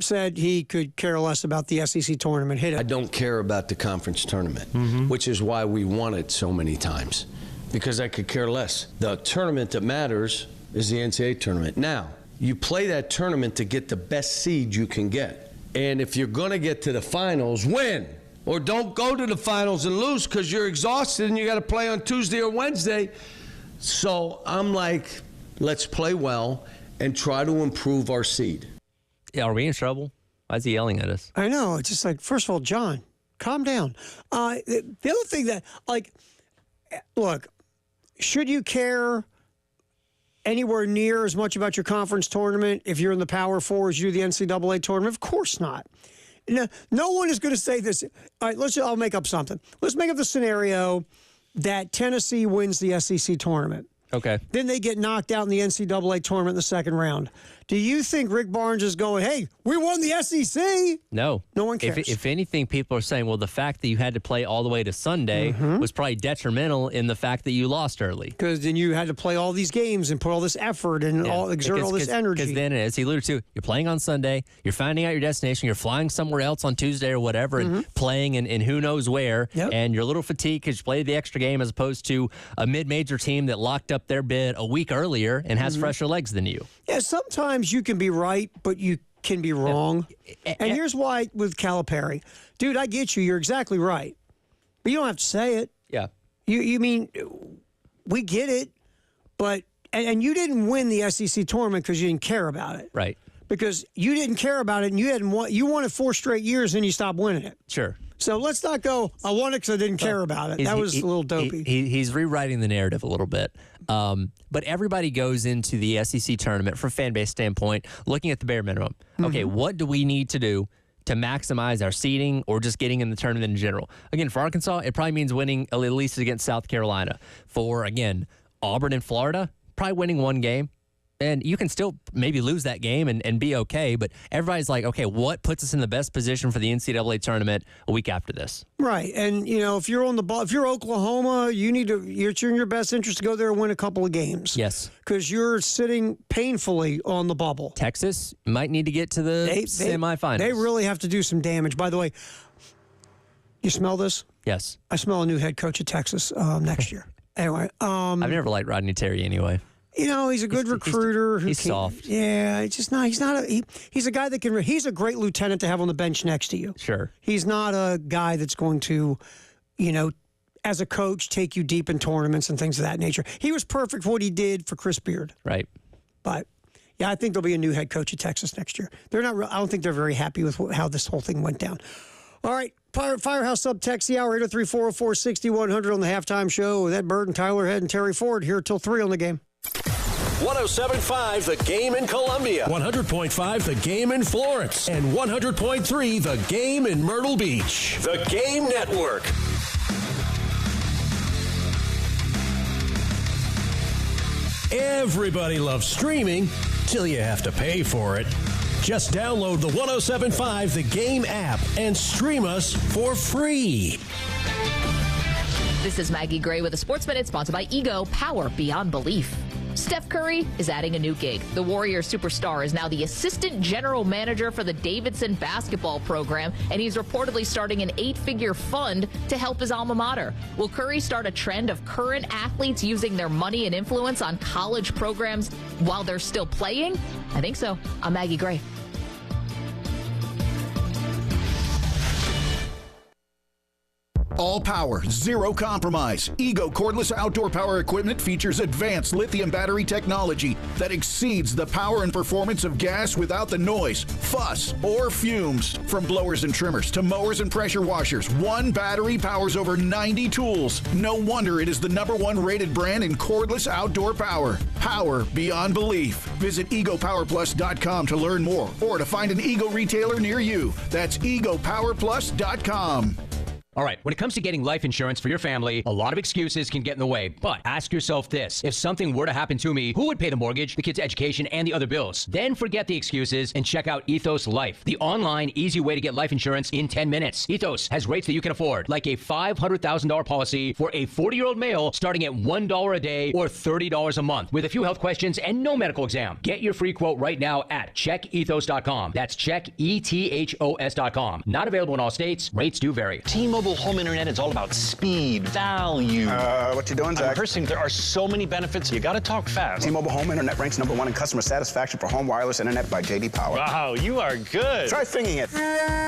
said he could care less about the SEC tournament. Hit it. I don't care about the conference tournament, which is why we won it so many times, because I could care less. The tournament that matters is the NCAA tournament. Now, you play that tournament to get the best seed you can get. And if you're going to get to the finals, win. Or don't go to the finals and lose because you're exhausted and you got to play on Tuesday or Wednesday. So I'm like, let's play well and try to improve our seed. Yeah, are we in trouble? Why is he yelling at us? I know. It's just like, first of all, John, calm down. The other thing that, look, should you care anywhere near as much about your conference tournament if you're in the Power Four as you do the NCAA tournament? Of course not. No one is going to say this. All right, I'll make up something. Let's make up the scenario that Tennessee wins the SEC tournament. Okay. Then they get knocked out in the NCAA tournament in the second round. Do you think Rick Barnes is going, hey, we won the SEC? No. No one cares. If anything, people are saying, well, the fact that you had to play all the way to Sunday was probably detrimental in the fact that you lost early. Because then you had to play all these games and put all this effort and exert all this energy. Because then, as he alluded to, you're playing on Sunday, you're finding out your destination, you're flying somewhere else on Tuesday or whatever and playing in who knows where, and you're a little fatigued because you played the extra game as opposed to a mid-major team that locked up their bid a week earlier and has fresher legs than you. Yeah, sometimes you can be right, but you can be wrong. And here's why with Calipari. Dude, I get you. You're exactly right. But you don't have to say it. Yeah. You mean, we get it, but, and you didn't win the SEC tournament because you didn't care about it. Right. Because you didn't care about it and you won it 4 straight years and you stopped winning it. Sure. So let's not go, I won it because I didn't care about it. That was a little dopey. He's rewriting the narrative a little bit. But everybody goes into the SEC tournament from a fan base standpoint looking at the bare minimum. Okay, what do we need to do to maximize our seeding or just getting in the tournament in general? Again, for Arkansas, it probably means winning at least against South Carolina. For, again, Auburn and Florida, probably winning 1 game. And you can still maybe lose that game and be okay, but everybody's like, okay, what puts us in the best position for the NCAA tournament a week after this? Right, and if you're on the ball, if you're Oklahoma, it's in your best interest to go there and win a couple of games. Yes, because you're sitting painfully on the bubble. Texas might need to get to the semifinals. They really have to do some damage. By the way, you smell this? Yes, I smell a new head coach at Texas next year. Anyway, I've never liked Rodney Terry anyway. He's a good recruiter. He's soft. Yeah, it's just not. He's not a. He's a guy that can. He's a great lieutenant to have on the bench next to you. Sure. He's not a guy that's going to, as a coach, take you deep in tournaments and things of that nature. He was perfect for what he did for Chris Beard. Right. But yeah, I think there'll be a new head coach at Texas next year. They're not. I don't think they're very happy with how this whole thing went down. All right, Firehouse Subtext the hour 803-404-6100 on the halftime show with Ed Bird and Tyler Head and Terry Ford here till 3 on the game. 107.5 The Game in Columbia, 100.5 The Game in Florence, and 100.3 The Game in Myrtle Beach. The Game Network. Everybody loves streaming till you have to pay for it. Just download the 107.5 The Game app and stream us for free. This is Maggie Gray with a Sports Minute sponsored by Ego, power beyond belief. Steph Curry is adding a new gig. The Warriors superstar is now the assistant general manager for the Davidson basketball program, and he's reportedly starting an 8-figure fund to help his alma mater. Will Curry start a trend of current athletes using their money and influence on college programs while they're still playing? I think so. I'm Maggie Gray. All power, zero compromise. Ego cordless outdoor power equipment features advanced lithium battery technology that exceeds the power and performance of gas without the noise, fuss, or fumes. From blowers and trimmers to mowers and pressure washers, one battery powers over 90 tools. No wonder it is the #1 rated brand in cordless outdoor power. Power beyond belief. Visit egopowerplus.com to learn more or to find an Ego retailer near you. That's egopowerplus.com. All right, when it comes to getting life insurance for your family, a lot of excuses can get in the way. But ask yourself this. If something were to happen to me, who would pay the mortgage, the kids' education, and the other bills? Then forget the excuses and check out Ethos Life, the online, easy way to get life insurance in 10 minutes. Ethos has rates that you can afford, like a $500,000 policy for a 40-year-old male starting at $1 a day or $30 a month with a few health questions and no medical exam. Get your free quote right now at checkethos.com. That's checkethos.com. Not available in all states. Rates do vary. T-Mobile Home Internet is all about speed, value. What you doing, Zach? Rehearsing, there are so many benefits. You got to talk fast. T-Mobile Home Internet ranks #1 in customer satisfaction for home wireless internet by J.D. Power. Wow, you are good. Try singing it.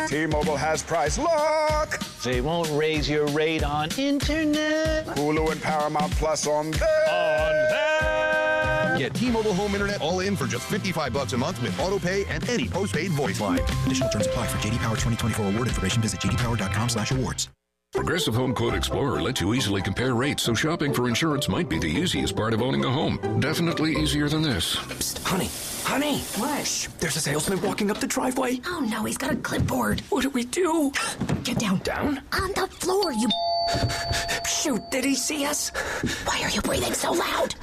T-Mobile has price lock. They won't raise your rate on internet. Hulu and Paramount Plus on them. Get T-Mobile Home Internet all in for just $55 a month with auto pay and any postpaid voice line. Additional terms apply. For JD Power 2024 award information, visit jdpower.com/awards. Progressive Home Quote Explorer lets you easily compare rates, so shopping for insurance might be the easiest part of owning a home. Definitely easier than this. Psst, honey. What? Shh, there's a salesman walking up the driveway. Oh no, he's got a clipboard. What do we do? Get down. Down? On the floor, you... Shoot, did he see us? Why are you breathing so loud?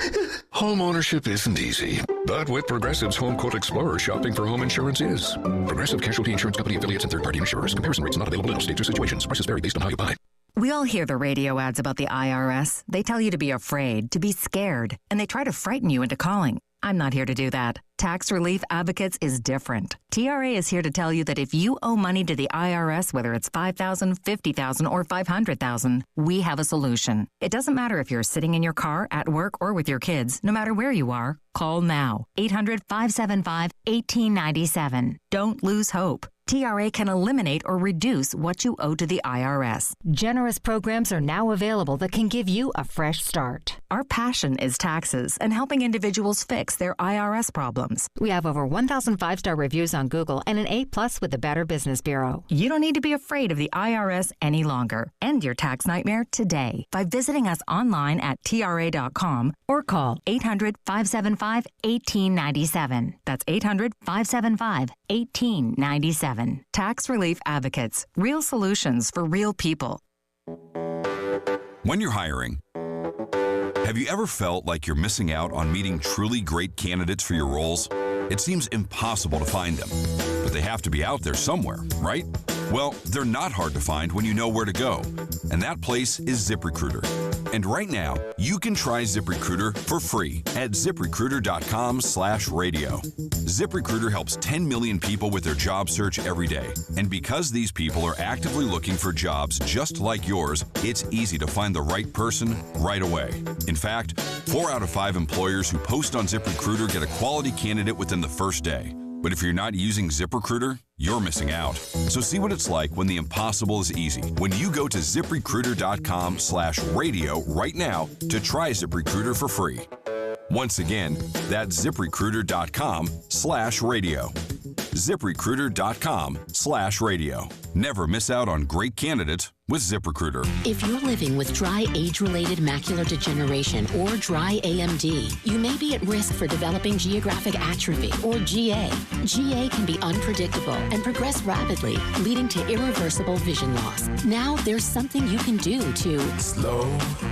Home ownership isn't easy, but with Progressive's Home Quote Explorer, shopping for home insurance is. Progressive Casualty Insurance Company affiliates and third-party insurers. Comparison rates not available in all states or situations. Prices vary based on how you buy. We all hear the radio ads about the IRS. They tell you to be afraid, to be scared, and they try to frighten you into calling. I'm not here to do that. Tax Relief Advocates is different. TRA is here to tell you that if you owe money to the IRS, whether it's $5,000, $50,000, or $500,000, we have a solution. It doesn't matter if you're sitting in your car, at work, or with your kids. No matter where you are, call now. 800-575-1897. Don't lose hope. TRA can eliminate or reduce what you owe to the IRS. Generous programs are now available that can give you a fresh start. Our passion is taxes and helping individuals fix their IRS problems. We have over 1,000 5-star reviews on Google and an A+ with the Better Business Bureau. You don't need to be afraid of the IRS any longer. End your tax nightmare today by visiting us online at TRA.com or call 800-575-1897. That's 800-575-1897. Tax Relief Advocates. Real solutions for real people. When you're hiring, have you ever felt like you're missing out on meeting truly great candidates for your roles? It seems impossible to find them, but they have to be out there somewhere, right? Well, they're not hard to find when you know where to go, and that place is ZipRecruiter. And right now, you can try ZipRecruiter for free at ZipRecruiter.com/radio. ZipRecruiter helps 10 million people with their job search every day. And because these people are actively looking for jobs just like yours, it's easy to find the right person right away. In fact, 4 out of 5 employers who post on ZipRecruiter get a quality candidate within the first day. But if you're not using ZipRecruiter, you're missing out. So see what it's like when the impossible is easy. When you go to ZipRecruiter.com/radio right now to try ZipRecruiter for free. Once again, that's ZipRecruiter.com/radio. ZipRecruiter.com/radio. Never miss out on great candidates with ZipRecruiter. If you're living with dry age-related macular degeneration or dry AMD, you may be at risk for developing geographic atrophy or GA. GA can be unpredictable and progress rapidly, leading to irreversible vision loss. Now there's something you can do to slow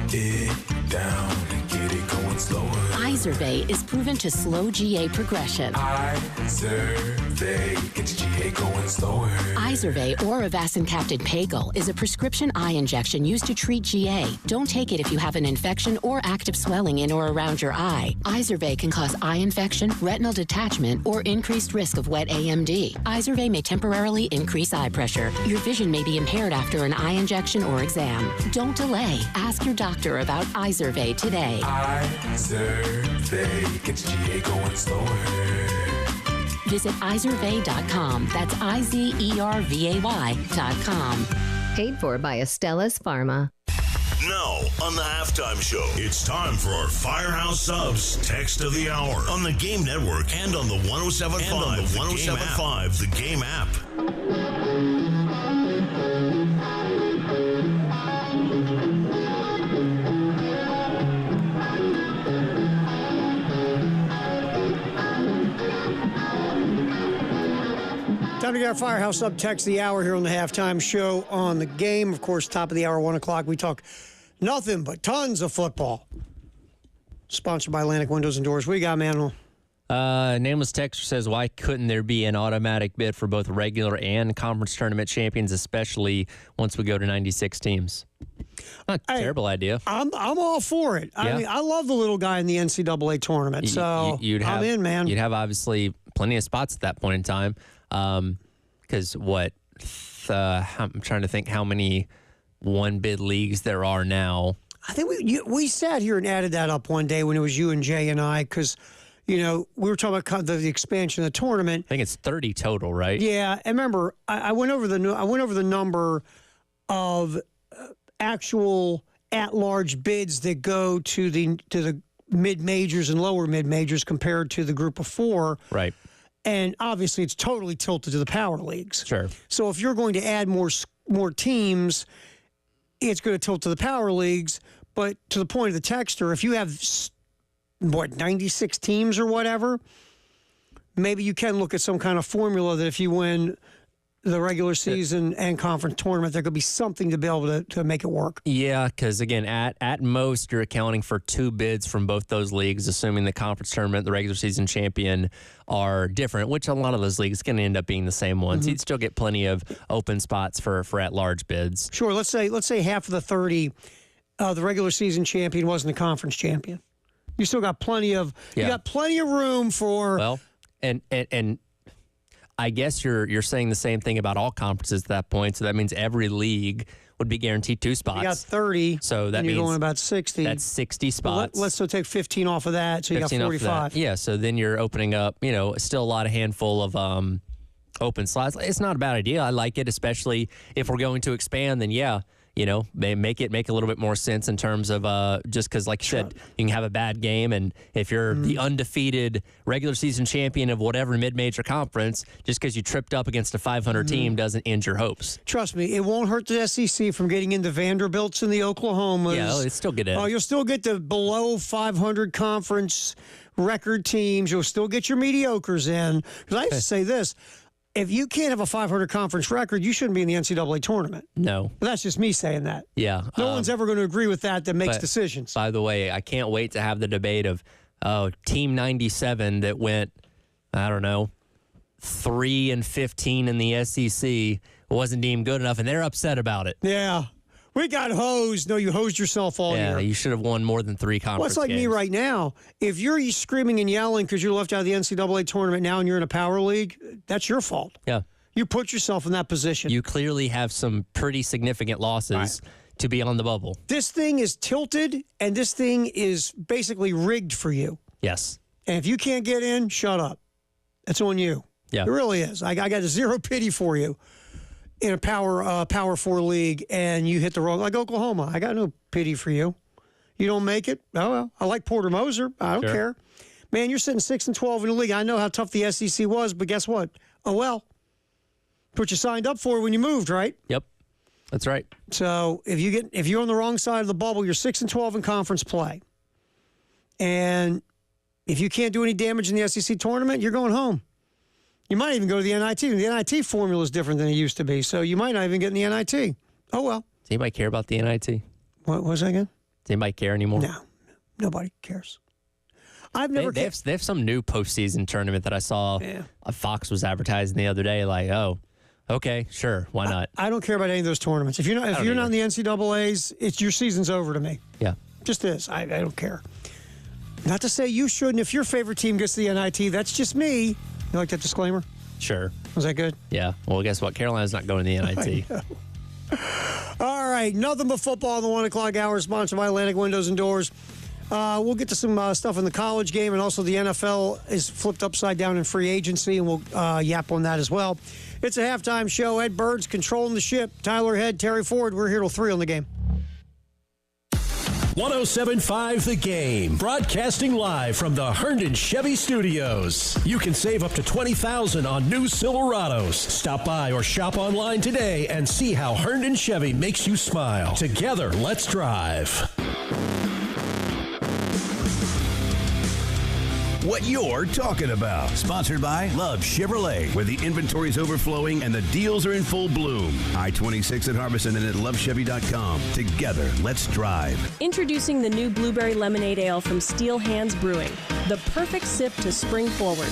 it down and get it going slower. Izervay is proven to slow GA progression. Izervay gets GA going slower. Izervay or avacincaptad pegol is a prescription eye injection used to treat GA. Don't take it if you have an infection or active swelling in or around your eye. Izervay can cause eye infection, retinal detachment, or increased risk of wet AMD. Izervay may temporarily increase eye pressure. Your vision may be impaired after an eye injection or exam. Don't delay. Ask your doctor about Izervay today. Izervay gets GA going slower. Visit Izervay.com. That's IZERVAY.com. Paid for by Astellas Pharma. Now, on the halftime show, it's time for our Firehouse Subs Text of the Hour on the Game Network and on the 107.5 The Game app. Time to get our Firehouse Up Text of the Hour here on the halftime show on the Game. Of course, top of the hour, 1 o'clock, we talk nothing but tons of football. Sponsored by Atlantic Windows and Doors. What do you got, man? Nameless texter says, why couldn't there be an automatic bid for both regular and conference tournament champions, especially once we go to 96 teams? Not a terrible idea. I'm all for it. I mean, I love the little guy in the NCAA tournament, so I'm in, man. You'd have, obviously, plenty of spots at that point in time. Because I'm trying to think how many one-bid leagues there are now. I think we sat here and added that up one day when it was you and Jay and I, because we were talking about the expansion of the tournament. I think it's 30 total, right? Yeah, and remember, I went over the number of actual at-large bids that go to the mid-majors and lower mid-majors compared to the group of 4. Right. And obviously, it's totally tilted to the power leagues. Sure. So if you're going to add more teams, it's going to tilt to the power leagues. But to the point of the texter, if you have 96 teams or whatever, maybe you can look at some kind of formula that if you win the regular season and conference tournament, there could be something to be able to make it work. Yeah, because again, at most, you're accounting for 2 bids from both those leagues, assuming the conference tournament, the regular season champion are different, which a lot of those leagues can end up being the same ones. Mm-hmm. You'd still get plenty of open spots for at-large bids. Sure. Let's say half of the 30, the regular season champion wasn't the conference champion. You still got plenty of room for. Well, and I guess you're saying the same thing about all conferences at that point. So that means every league would be guaranteed 2 spots. You got 30. So that and means you're going about 60. That's 60 spots. Well, let's still take 15 off of that. So you got 45. Yeah. So then you're opening up, still a lot of handful of open slots. It's not a bad idea. I like it, especially if we're going to expand. Then make a little bit more sense in terms of just because, like you said, you can have a bad game, and if you're the undefeated regular season champion of whatever mid-major conference, just because you tripped up against a 500 team doesn't end your hopes. Trust me, it won't hurt the SEC from getting into Vanderbilts and the Oklahomas. Yeah, it's still good. You'll still get the below 500 conference record teams. You'll still get your mediocres in. Because I used to say this. If you can't have a 500 conference record, you shouldn't be in the NCAA tournament. No. But that's just me saying that. Yeah. No one's ever going to agree with that makes decisions. By the way, I can't wait to have the debate of, Team 97 that went, 3-15 in the SEC wasn't deemed good enough, and they're upset about it. Yeah. We got hosed. No, you hosed yourself all year. Yeah, you should have won more than 3 conference Well, it's like games. me right now. If you're screaming and yelling because you're left out of the NCAA tournament now and you're in a power league, that's your fault. Yeah. You put yourself in that position. You clearly have some pretty significant losses to be on the bubble. This thing is tilted, and this thing is basically rigged for you. Yes. And if you can't get in, shut up. It's on you. Yeah. It really is. I got zero pity for you in a Power 4 league, and you hit the wrong, like Oklahoma. I got no pity for you. You don't make it? Oh, well. I like Porter Moser. I don't care. Man, you're sitting 6-12 in the league. I know how tough the SEC was, but guess what? Oh, well. What you signed up for when you moved, right? Yep. That's right. So if you're on the wrong side of the bubble, you're 6-12 in conference play. And if you can't do any damage in the SEC tournament, you're going home. You might even go to the NIT. The NIT formula is different than it used to be, so you might not even get in the NIT. Oh, well. Does anybody care about the NIT? What was that again? Does anybody care anymore? No. Nobody cares. I've never they have some new postseason tournament that I saw Fox was advertising the other day, like, oh, okay, sure, why not? I don't care about any of those tournaments. If you're not in the NCAAs, it's your season's over to me. Yeah. Just is. I don't care. Not to say you shouldn't. If your favorite team gets to the NIT, that's just me. You like that disclaimer? Sure. Was that good? Yeah. Well, guess what? Carolina's not going to the NIT. All right. Nothing but football in the 1 o'clock hour, sponsored by Atlantic Windows and Doors. We'll get to some stuff in the college game, and also the NFL is flipped upside down in free agency, and we'll yap on that as well. It's a halftime show. Ed Bird's controlling the ship. Tyler Head, Terry Ford. We're here till 3 on the game. 107.5 The Game, broadcasting live from the Herndon Chevy Studios. You can save up to $20,000 on new Silverados. Stop by or shop online today and see how Herndon Chevy makes you smile. Together, let's drive. What you're talking about. Sponsored by Love Chevrolet, where the inventory is overflowing and the deals are in full bloom. I-26 at Harbison and at lovechevy.com. Together, let's drive. Introducing the new Blueberry Lemonade Ale from Steel Hands Brewing. The perfect sip to spring forward.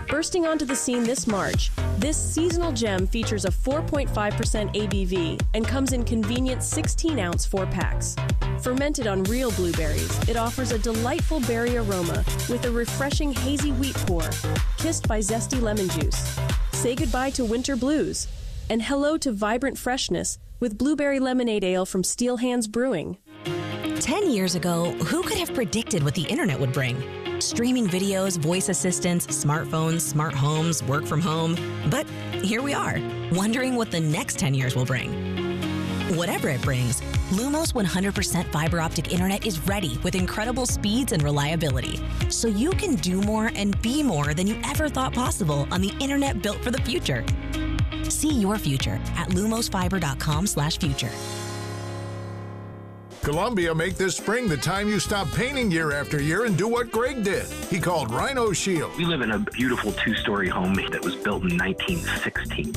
Bursting onto the scene this March, this seasonal gem features a 4.5% ABV and comes in convenient 16-ounce 4-packs. Fermented on real blueberries, it offers a delightful berry aroma with a refreshing hazy wheat pour, kissed by zesty lemon juice. Say goodbye to winter blues, and hello to vibrant freshness with Blueberry Lemonade Ale from Steel Hands Brewing. 10 years ago, who could have predicted what the internet would bring? Streaming videos, voice assistants, smartphones, smart homes, work from home. But here we are, wondering what the next 10 years will bring. Whatever it brings, Lumos 100% fiber optic internet is ready with incredible speeds and reliability. So you can do more and be more than you ever thought possible on the internet built for the future. See your future at lumosfiber.com/future. Columbia, make this spring the time you stop painting year after year and do what Greg did. He called Rhino Shield. We live in a beautiful 2-story home that was built in 1916.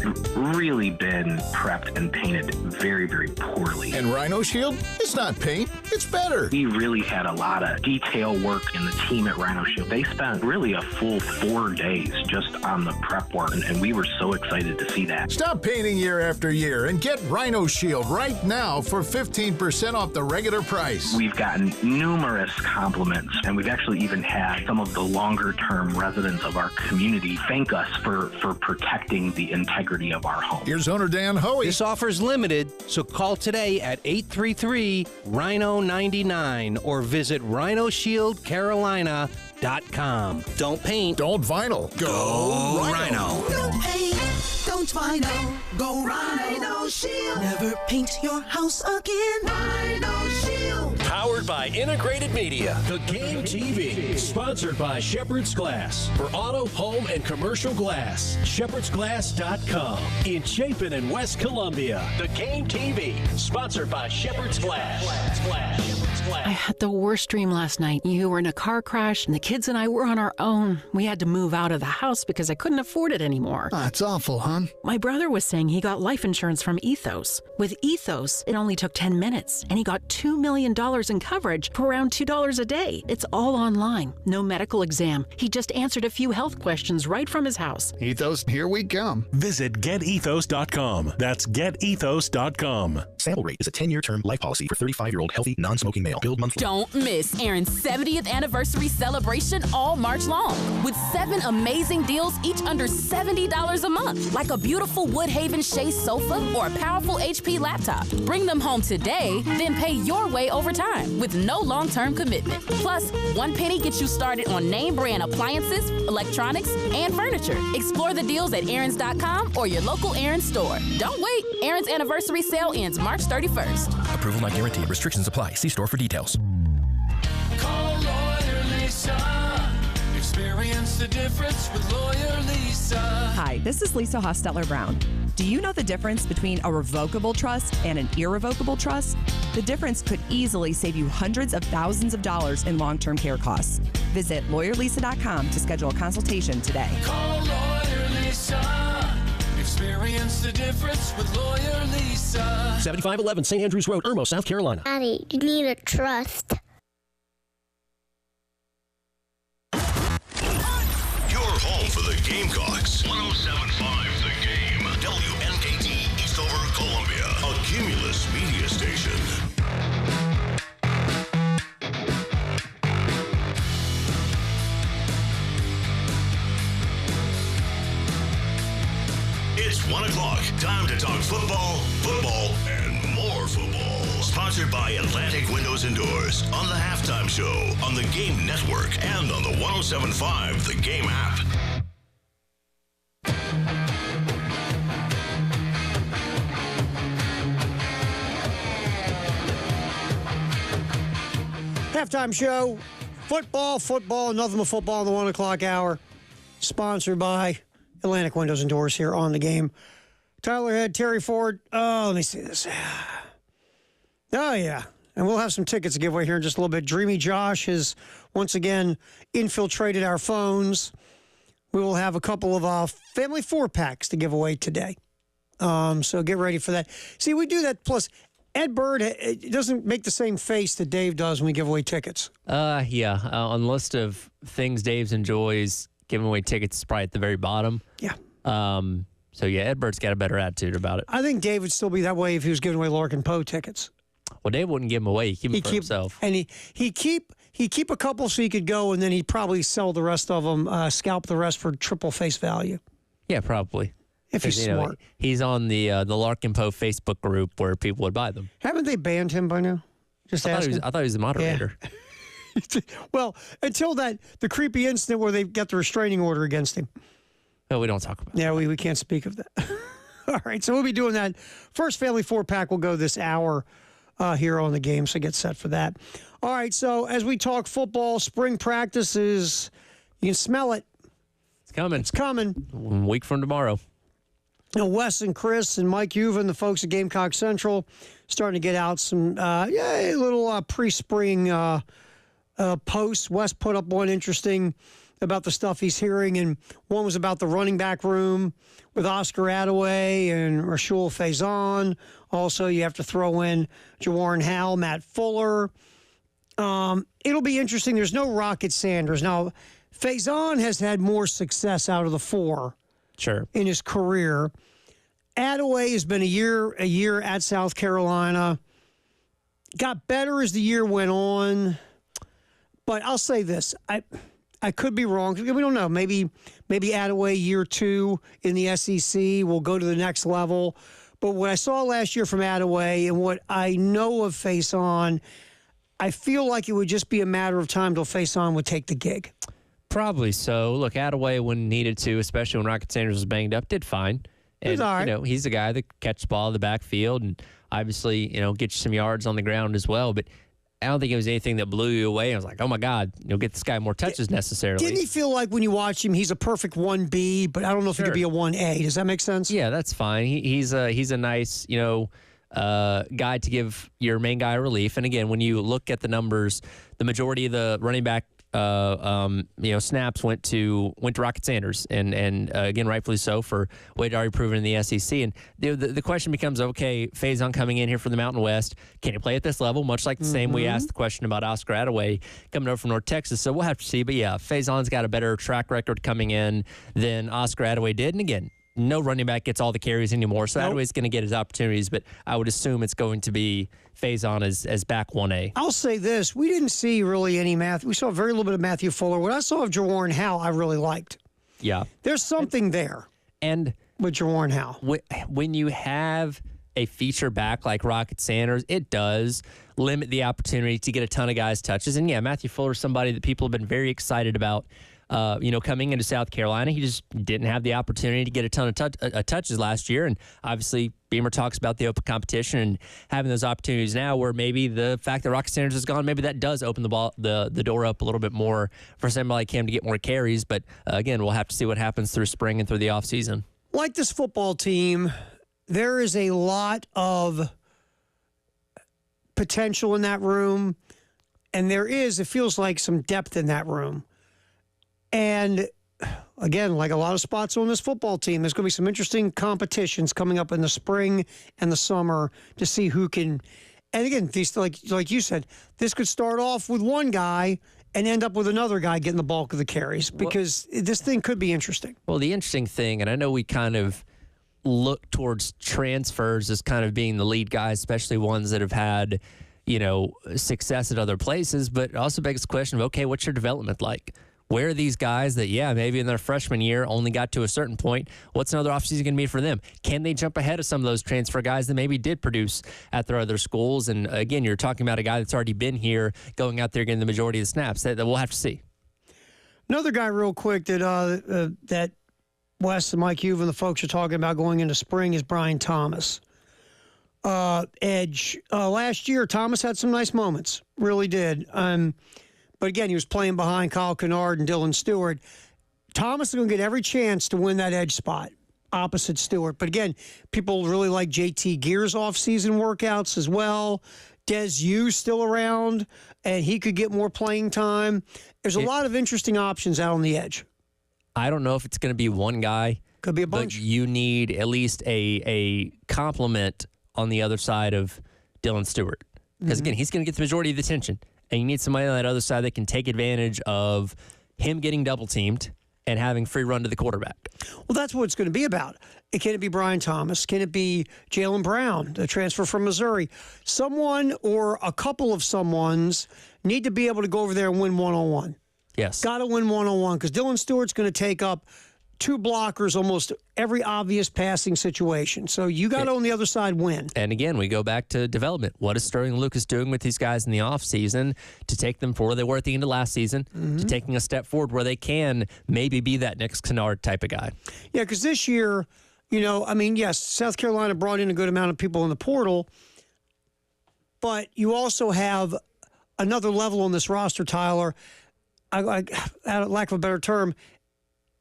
Really been prepped and painted very, very poorly. And Rhino Shield? It's not paint, it's better. We really had a lot of detail work in the team at Rhino Shield. They spent really a full 4 days just on the prep work, and we were so excited to see that. Stop painting year after year and get Rhino Shield right now for 15% off the regular price. We've gotten numerous compliments, and we've actually even had some of the longer-term residents of our community thank us for protecting the integrity of our home. Here's owner Dan Hoey. This offer is limited, so call today at 833-RHINO-99 or visit rhinoshieldcarolina.com. Don't paint. Don't vinyl. Go Rhino. Don't paint. Don't vinyl. Go Rhino Shield. Never paint your house again. Rhino Shield. Powered by Integrated Media. The Game TV. Sponsored by Shepherd's Glass. For auto, home, and commercial glass. ShepherdsGlass.com. In Chapin and West Columbia. The Game TV. Sponsored by Shepherd's Glass. plan. I had the worst dream last night. You were in a car crash, and the kids and I were on our own. We had to move out of the house because I couldn't afford it anymore. That's awful, hon. My brother was saying he got life insurance from Ethos. With Ethos, it only took 10 minutes, and he got $2 million in coverage for around $2 a day. It's all online. No medical exam. He just answered a few health questions right from his house. Ethos, here we come. Visit getethos.com. That's getethos.com. Sample rate is a 10-year term life policy for 35-year-old healthy, non-smoking male. Billed monthly. Don't miss Aaron's 70th anniversary celebration all March long with 7 amazing deals, each under $70 a month, like a beautiful Woodhaven Shea sofa or a powerful HP laptop. Bring them home today, then pay your way over time with no long-term commitment. Plus, one penny gets you started on name brand appliances, electronics, and furniture. Explore the deals at Aaron's.com or your local Aaron's store. Don't wait. Aaron's anniversary sale ends March 31st. Approval not guaranteed. Restrictions apply. See store for details. Call Lawyer Lisa. Experience the difference with Lawyer Lisa. Hi, this is Lisa Hostetler Brown. Do you know the difference between a revocable trust and an irrevocable trust? The difference could easily save you hundreds of thousands of dollars in long-term care costs. Visit lawyerlisa.com to schedule a consultation today. Call Lawyer Lisa. Experience the difference with Lawyer Lisa. 7511 St. Andrews Road, Irmo, South Carolina. Daddy, you need a trust. You're home for the Gamecocks. 107.5 The Game. WNKT Eastover, Columbia. A Cumulus media station. It's 1 o'clock. Time to talk football, and more football. Sponsored by Atlantic Windows and Doors on the Halftime Show, on the Game Network, and on the 107.5 The Game app. Halftime show, football, nothing but football in the 1 o'clock hour. Sponsored by Atlantic Windows and Doors here on the Game. Tyler Head, Terry Ford. Oh, let me see this. Oh, yeah. And we'll have some tickets to give away here in just a little bit. Dreamy Josh has once again infiltrated our phones. We will have a couple of family 4-packs to give away today. So get ready for that. See, we do that. Plus, Ed Bird doesn't make the same face that Dave does when we give away tickets. Yeah. On the list of things Dave enjoys, giving away tickets is probably at the very bottom. Yeah. So, yeah, Ed Bird's got a better attitude about it. I think Dave would still be that way if he was giving away Larkin Poe tickets. Well, Dave wouldn't give them away. He'd keep them for himself. And he'd keep a couple so he could go, and then he'd probably sell the rest of them, scalp the rest for triple face value. Yeah, probably. If he's smart. He's on the Larkin Poe Facebook group where people would buy them. Haven't they banned him by now? I thought he was the moderator. Yeah. Well, until the creepy incident where they got the restraining order against him. No, we don't talk about that. Yeah, we can't speak of that. All right, so we'll be doing that. First family 4-pack will go this hour here on the Game, so get set for that. All right, so as we talk football, spring practices, you can smell it. It's coming. It's coming. 1 week from tomorrow. Wes and Chris and Mike Uven, the folks at Gamecock Central, starting to get out some little pre-spring posts. Wes put up one interesting about the stuff he's hearing, and one was about the running back room with Oscar Attaway and Rashul Faison. Also, you have to throw in Jawarren Howell, Matt Fuller. It'll be interesting. There's no Rocket Sanders. Now, Faison has had more success out of the 4 in his career. Attaway has been a year at South Carolina. Got better as the year went on. But I'll say this. I could be wrong. We don't know. Maybe Attaway year 2 in the SEC will go to the next level. But what I saw last year from Attaway and what I know of Faison, I feel like it would just be a matter of time till Faison would take the gig. Probably so. Look, Attaway, when needed to, especially when Rocket Sanders was banged up, did fine. And, he's all right. He's the guy that catches the ball in the backfield and obviously, gets you some yards on the ground as well. But I don't think it was anything that blew you away. I was like, oh, my God, get this guy more touches necessarily. Didn't he feel like when you watch him, he's a perfect 1B, but I don't know if he could be a 1A. Does that make sense? Yeah, that's fine. He's a nice, guy to give your main guy relief. And again, when you look at the numbers, the majority of the running back snaps went to Rocket Sanders, and again, rightfully so for what he'd already proven in the SEC. And the question becomes, okay, Faison coming in here for the Mountain West, can he play at this level? Much like the same we asked the question about Oscar Attaway coming over from North Texas. So we'll have to see. But yeah, Faison's got a better track record coming in than Oscar Attaway did. And again, no running back gets all the carries anymore, so Attaway's going to get his opportunities, but I would assume it's going to be Faison as back 1A. I'll say this. We didn't see really any Matthew. We saw very little bit of Matthew Fuller. What I saw of Jawarn Howe, I really liked. Yeah. There's something there. And with Jawarn Howe. When you have a feature back like Rocket Sanders, it does limit the opportunity to get a ton of guys touches. And yeah, Matthew Fuller is somebody that people have been very excited about. Coming into South Carolina, he just didn't have the opportunity to get a ton of touches last year. And obviously, Beamer talks about the open competition and having those opportunities now where maybe the fact that Rocket Sanders is gone, maybe that does open the door up a little bit more for somebody like him to get more carries. But again, we'll have to see what happens through spring and through the offseason. Like this football team, there is a lot of potential in that room. And it feels like some depth in that room. And again, like a lot of spots on this football team, there's going to be some interesting competitions coming up in the spring and the summer to see who can. And again, these like you said, this could start off with one guy and end up with another guy getting the bulk of the carries because this thing could be interesting. Well, the interesting thing, and I know we kind of look towards transfers as kind of being the lead guys, especially ones that have had, success at other places, but it also begs the question of, okay, what's your development like? Where are these guys that, maybe in their freshman year only got to a certain point? What's another offseason going to be for them? Can they jump ahead of some of those transfer guys that maybe did produce at their other schools? And again, you're talking about a guy that's already been here, going out there getting the majority of the snaps. That we'll have to see. Another guy real quick that Wes and Mike Hugh and the folks are talking about going into spring is Brian Thomas. Edge. Last year, Thomas had some nice moments. Really did. But again, he was playing behind Kyle Kennard and Dylan Stewart. Thomas is going to get every chance to win that edge spot opposite Stewart. But again, people really like JT Gear's off-season workouts as well. Des U's still around, and he could get more playing time. There's a lot of interesting options out on the edge. I don't know if it's going to be one guy. Could be a bunch. But you need at least a complement on the other side of Dylan Stewart. Because, again, he's going to get the majority of the attention. And you need somebody on that other side that can take advantage of him getting double-teamed and having free run to the quarterback. Well, that's what it's going to be about. Can it be Brian Thomas? Can it be Jalen Brown, the transfer from Missouri? Someone or a couple of someones need to be able to go over there and win one-on-one. Yes. Got to win one-on-one because Dylan Stewart's going to take up two blockers almost every obvious passing situation. So you got to, on the other side, win. And again, we go back to development. What is Sterling Lucas doing with these guys in the offseason to take them from where they were at the end of last season to taking a step forward where they can maybe be that next Kennard type of guy? Yeah, because this year, yes, South Carolina brought in a good amount of people in the portal, but you also have another level on this roster, Tyler. I lack of a better term,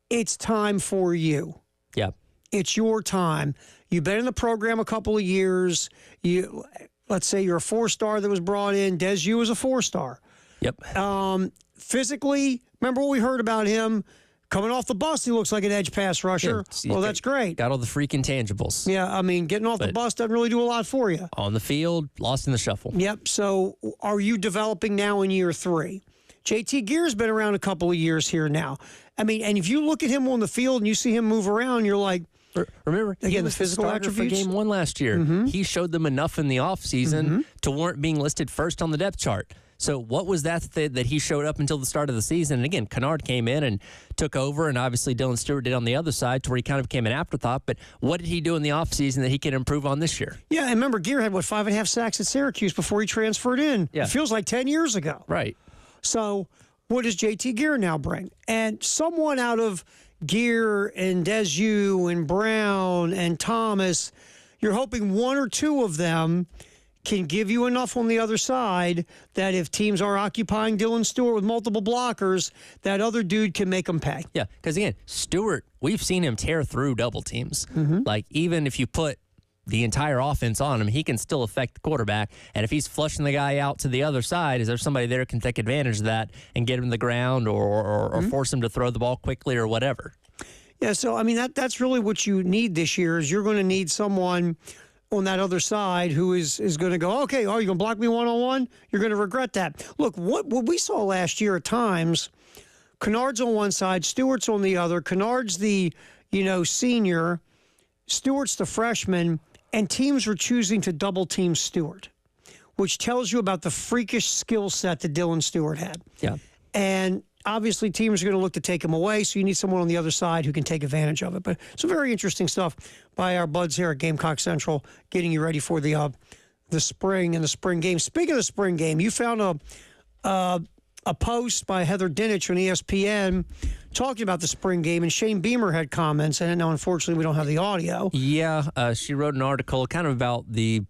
it's time for you. Yeah. It's your time. You've been in the program a couple of years. Let's say you're a 4-star that was brought in. Des U was a 4-star. Yep. Physically, remember what we heard about him? Coming off the bus, he looks like an edge pass rusher. Yeah, well, that's great. Got all the freak intangibles. Yeah, getting off the bus doesn't really do a lot for you. On the field, lost in the shuffle. Yep. So are you developing now in year 3? JT Gear's been around a couple of years here now. And if you look at him on the field and you see him move around, you're like, remember, again, the physical attributes. For game 1 last year, he showed them enough in the offseason to warrant being listed first on the depth chart. So what was that he showed up until the start of the season? And again, Kennard came in and took over, and obviously Dylan Stewart did on the other side to where he kind of became an afterthought. But what did he do in the offseason that he can improve on this year? Yeah, and remember, Gear had, 5.5 sacks at Syracuse before he transferred in? Yeah. It feels like 10 years ago. Right. So what does JT Gear now bring? And someone out of Gear and Des U and Brown and Thomas, you're hoping one or two of them can give you enough on the other side that if teams are occupying Dylan Stewart with multiple blockers, that other dude can make them pay. Yeah, because again, Stewart, we've seen him tear through double teams. Like even if you put the entire offense on him, he can still affect the quarterback. And if he's flushing the guy out to the other side, is there somebody there who can take advantage of that and get him to the ground or force him to throw the ball quickly or whatever? Yeah, so, I mean, that's really what you need this year is you're going to need someone on that other side who is going to go, okay, you're going to block me one-on-one? You're going to regret that. Look, what we saw last year at times, Kennard's on one side, Stewart's on the other. Kennard's the, senior. Stewart's the freshman. And teams were choosing to double-team Stewart, which tells you about the freakish skill set that Dylan Stewart had. Yeah. And obviously teams are going to look to take him away, so you need someone on the other side who can take advantage of it. But some very interesting stuff by our buds here at Gamecock Central, getting you ready for the spring and the spring game. Speaking of the spring game, you found a post by Heather Dinich on ESPN talking about the spring game, and Shane Beamer had comments, and now unfortunately we don't have the audio. Yeah, she wrote an article kind of about the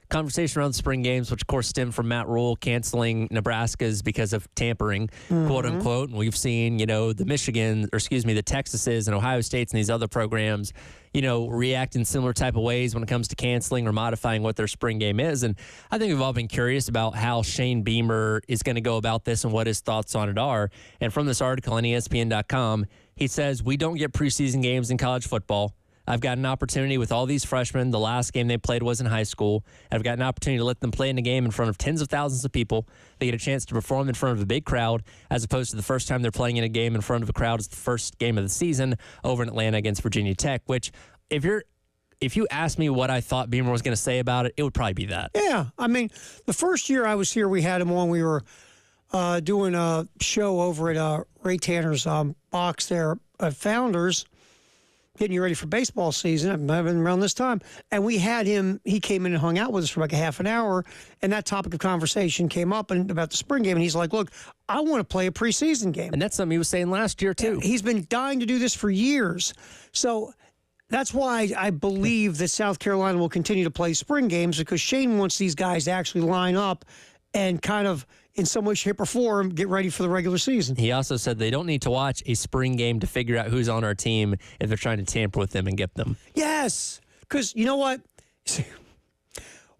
conversation around the spring games, which of course stemmed from Matt Rule canceling Nebraska's because of tampering, quote unquote. And we've seen, the the Texases and Ohio States and these other programs, react in similar type of ways when it comes to canceling or modifying what their spring game is. And I think we've all been curious about how Shane Beamer is going to go about this and what his thoughts on it are. And from this article on ESPN.com, he says, we don't get preseason games in college football. I've got an opportunity with all these freshmen. The last game they played was in high school. I've got an opportunity to let them play in a game in front of tens of thousands of people. They get a chance to perform in front of a big crowd, as opposed to the first time they're playing in a game in front of a crowd is the first game of the season over in Atlanta against Virginia Tech, which if you asked me what I thought Beamer was going to say about it, it would probably be that. Yeah. I mean, the first year I was here, we had him on. We were doing a show over at Ray Tanner's box there at Founders, getting you ready for baseball season. I've been around this time. And we had him, he came in and hung out with us for like a half an hour, and that topic of conversation came up about the spring game, and he's like, look, I want to play a preseason game. And that's something he was saying last year, too. He's been dying to do this for years. So that's why I believe that South Carolina will continue to play spring games, because Shane wants these guys to actually line up and kind of, in some way, shape, or form, get ready for the regular season. He also said they don't need to watch a spring game to figure out who's on our team if they're trying to tamper with them and get them. Yes, because you know what?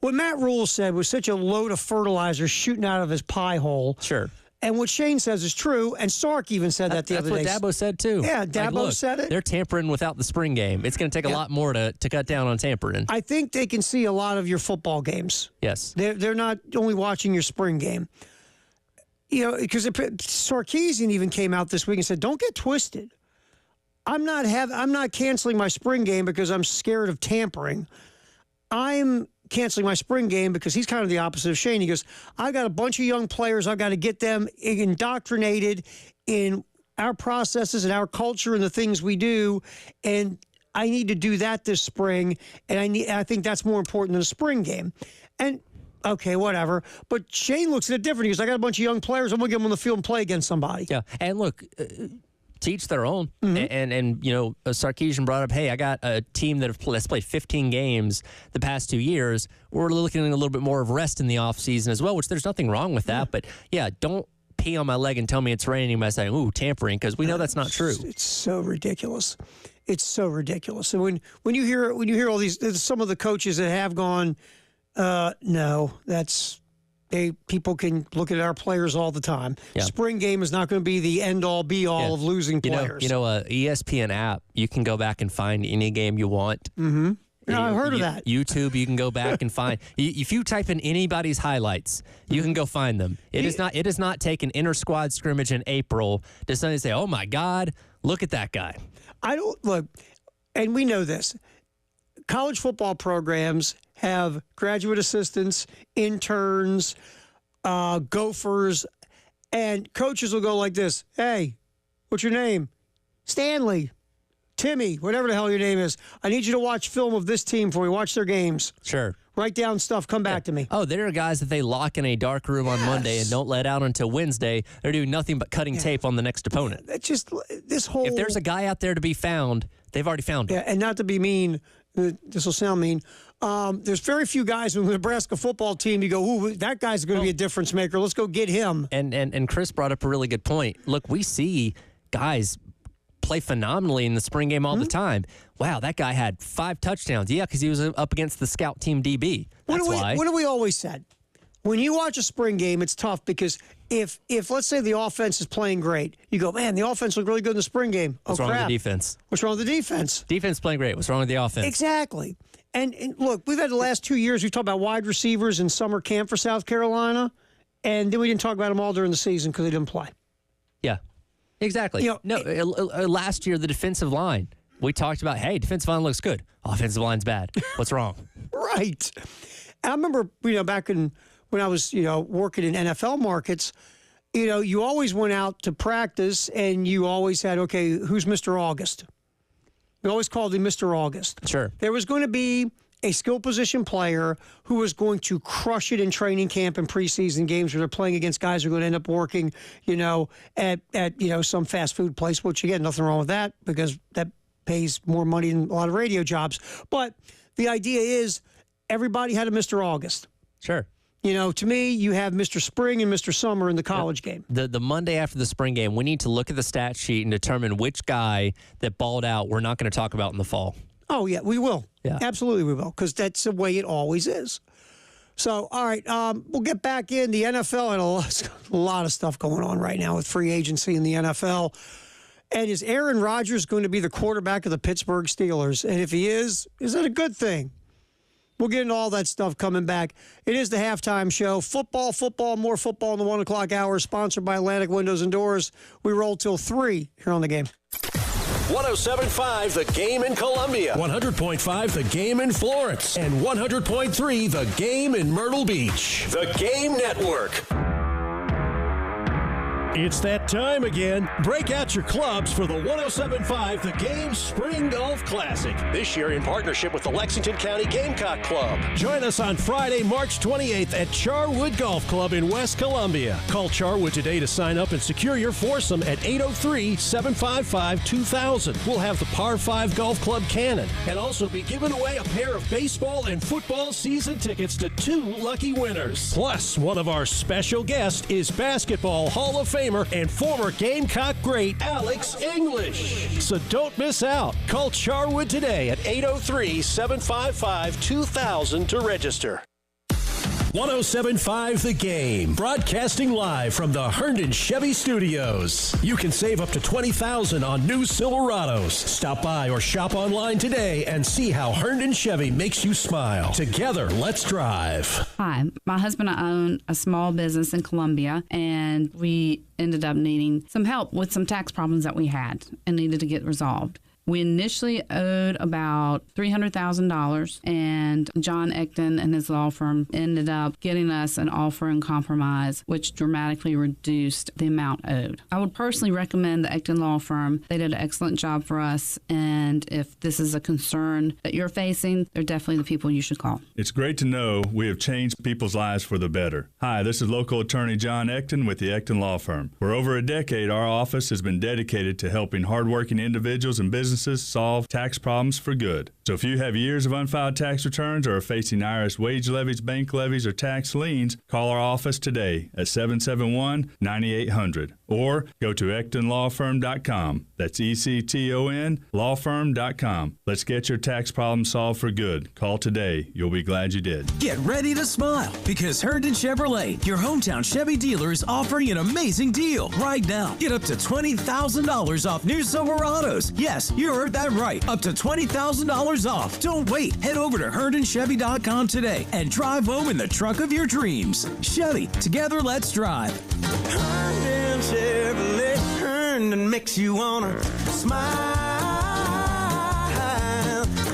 What Matt Rule said was such a load of fertilizer shooting out of his pie hole. Sure. And what Shane says is true, and Sark even said that the other day. That's what Dabo said, too. Yeah, Dabo said it. They're tampering without the spring game. It's going to take a lot more to cut down on tampering. I think they can see a lot of your football games. Yes. They're not only watching your spring game. Because Sarkisian even came out this week and said, don't get twisted. I'm not canceling my spring game because I'm scared of tampering. I'm canceling my spring game because he's kind of the opposite of Shane. He goes, I got a bunch of young players. I've got to get them indoctrinated in our processes and our culture and the things we do. And I need to do that this spring. And I think that's more important than a spring game. And okay, whatever. But Shane looks at it different. He goes, I got a bunch of young players. I'm going to get them on the field and play against somebody. Yeah. And look, teach their own. And Sarkisian brought up, hey, I got a team that's played 15 games the past 2 years. We're looking at a little bit more of rest in the offseason as well, which there's nothing wrong with that. But, yeah, don't pee on my leg and tell me it's raining by saying, ooh, tampering, because we know that's not true. It's so ridiculous. It's so ridiculous. And when you hear all these, some of the coaches that have gone, no, people can look at our players all the time. Yeah. Spring game is not going to be the end-all, be-all of losing players. ESPN app, you can go back and find any game you want. Mm-hmm. I've heard of that. YouTube, you can go back and find. If you type in anybody's highlights, you can go find them. It is not take an inter-squad scrimmage in April to suddenly say, oh, my God, look at that guy. And we know this. College football programs have graduate assistants, interns, gophers, and coaches will go like this. Hey, what's your name? Stanley, Timmy, whatever the hell your name is. I need you to watch film of this team before we watch their games. Sure. Write down stuff. Come back to me. Oh, there are guys that they lock in a dark room on Monday and don't let out until Wednesday. They're doing nothing but cutting tape on the next opponent. It's just this whole... If there's a guy out there to be found, they've already found him. Yeah, and not to be mean, this will sound mean. There's very few guys in the Nebraska football team you go, ooh, that guy's going to be a difference maker. Let's go get him. And Chris brought up a really good point. Look, we see guys play phenomenally in the spring game all the time. Wow, that guy had 5 touchdowns. Yeah, because he was up against the scout team DB. That's why. What have we always said? When you watch a spring game, it's tough because if let's say the offense is playing great, you go, man, the offense looked really good in the spring game. What's wrong with the defense? What's wrong with the defense? Defense playing great. What's wrong with the offense? Exactly. And look, we've had the last 2 years, we've talked about wide receivers in summer camp for South Carolina, and then we didn't talk about them all during the season because they didn't play. Yeah, exactly. Last year, the defensive line, we talked about, hey, defensive line looks good. Offensive line's bad. What's wrong? Right. I remember, back when I was, working in NFL markets, you always went out to practice and you always had, okay, who's Mr. August? We always called him Mr. August. Sure. There was going to be a skill position player who was going to crush it in training camp and preseason games where they're playing against guys who are going to end up working, at some fast food place, which, again, nothing wrong with that because that pays more money than a lot of radio jobs. But the idea is everybody had a Mr. August. Sure. To me, you have Mr. Spring and Mr. Summer in the college game. The Monday after the spring game, we need to look at the stat sheet and determine which guy that balled out we're not going to talk about in the fall. Oh, yeah, we will. Yeah. Absolutely we will, because that's the way it always is. So, all right, we'll get back in. The NFL and a lot of stuff going on right now with free agency in the NFL. And is Aaron Rodgers going to be the quarterback of the Pittsburgh Steelers? And if he is that a good thing? We'll get into all that stuff coming back. It is the halftime show. Football, more football in the 1 o'clock hour, sponsored by Atlantic Windows and Doors. We roll till 3 here on The Game. 107.5 The Game in Columbia, 100.5 The Game in Florence, and 100.3 The Game in Myrtle Beach. The Game Network. It's that time again. Break out your clubs for the 107.5 The Game Spring Golf Classic. This year in partnership with the Lexington County Gamecock Club. Join us on Friday, March 28th at Charwood Golf Club in West Columbia. Call Charwood today to sign up and secure your foursome at 803-755-2000. We'll have the Par 5 Golf Club Cannon and also be giving away a pair of baseball and football season tickets to 2 lucky winners. Plus, one of our special guests is Basketball Hall of Famer and former Gamecock great Alex English. So don't miss out. Call Charwood today at 803-755-2000 to register. 107.5 The Game, broadcasting live from the Herndon Chevy Studios. You can save up to $20,000 on new Silverados. Stop by or shop online today and see how Herndon Chevy makes you smile. Together, let's drive. Hi, my husband and I own a small business in Columbia, and we ended up needing some help with some tax problems that we had and needed to get resolved. We initially owed about $300,000, and John Ecton and his law firm ended up getting us an offer in compromise, which dramatically reduced the amount owed. I would personally recommend the Ecton law firm. They did an excellent job for us, and if this is a concern that you're facing, they're definitely the people you should call. It's great to know we have changed people's lives for the better. Hi, this is local attorney John Ecton with the Ecton Law Firm. For over a decade, our office has been dedicated to helping hardworking individuals and businesses solve tax problems for good. So if you have years of unfiled tax returns or are facing IRS wage levies, bank levies, or tax liens, call our office today at 771-9800 or go to EctonLawFirm.com. That's ECTON lawfirm.com. Let's get your tax problem solved for good. Call today. You'll be glad you did. Get ready to smile because Herndon Chevrolet, your hometown Chevy dealer, is offering an amazing deal right now. Get up to $20,000 off new Silverados. Yes, you heard that right. Up to $20,000 off. Don't wait. Head over to HerndonChevy.com today and drive home in the truck of your dreams. Chevy, together let's drive. Herndon Chevrolet, Herndon makes you wanna smile.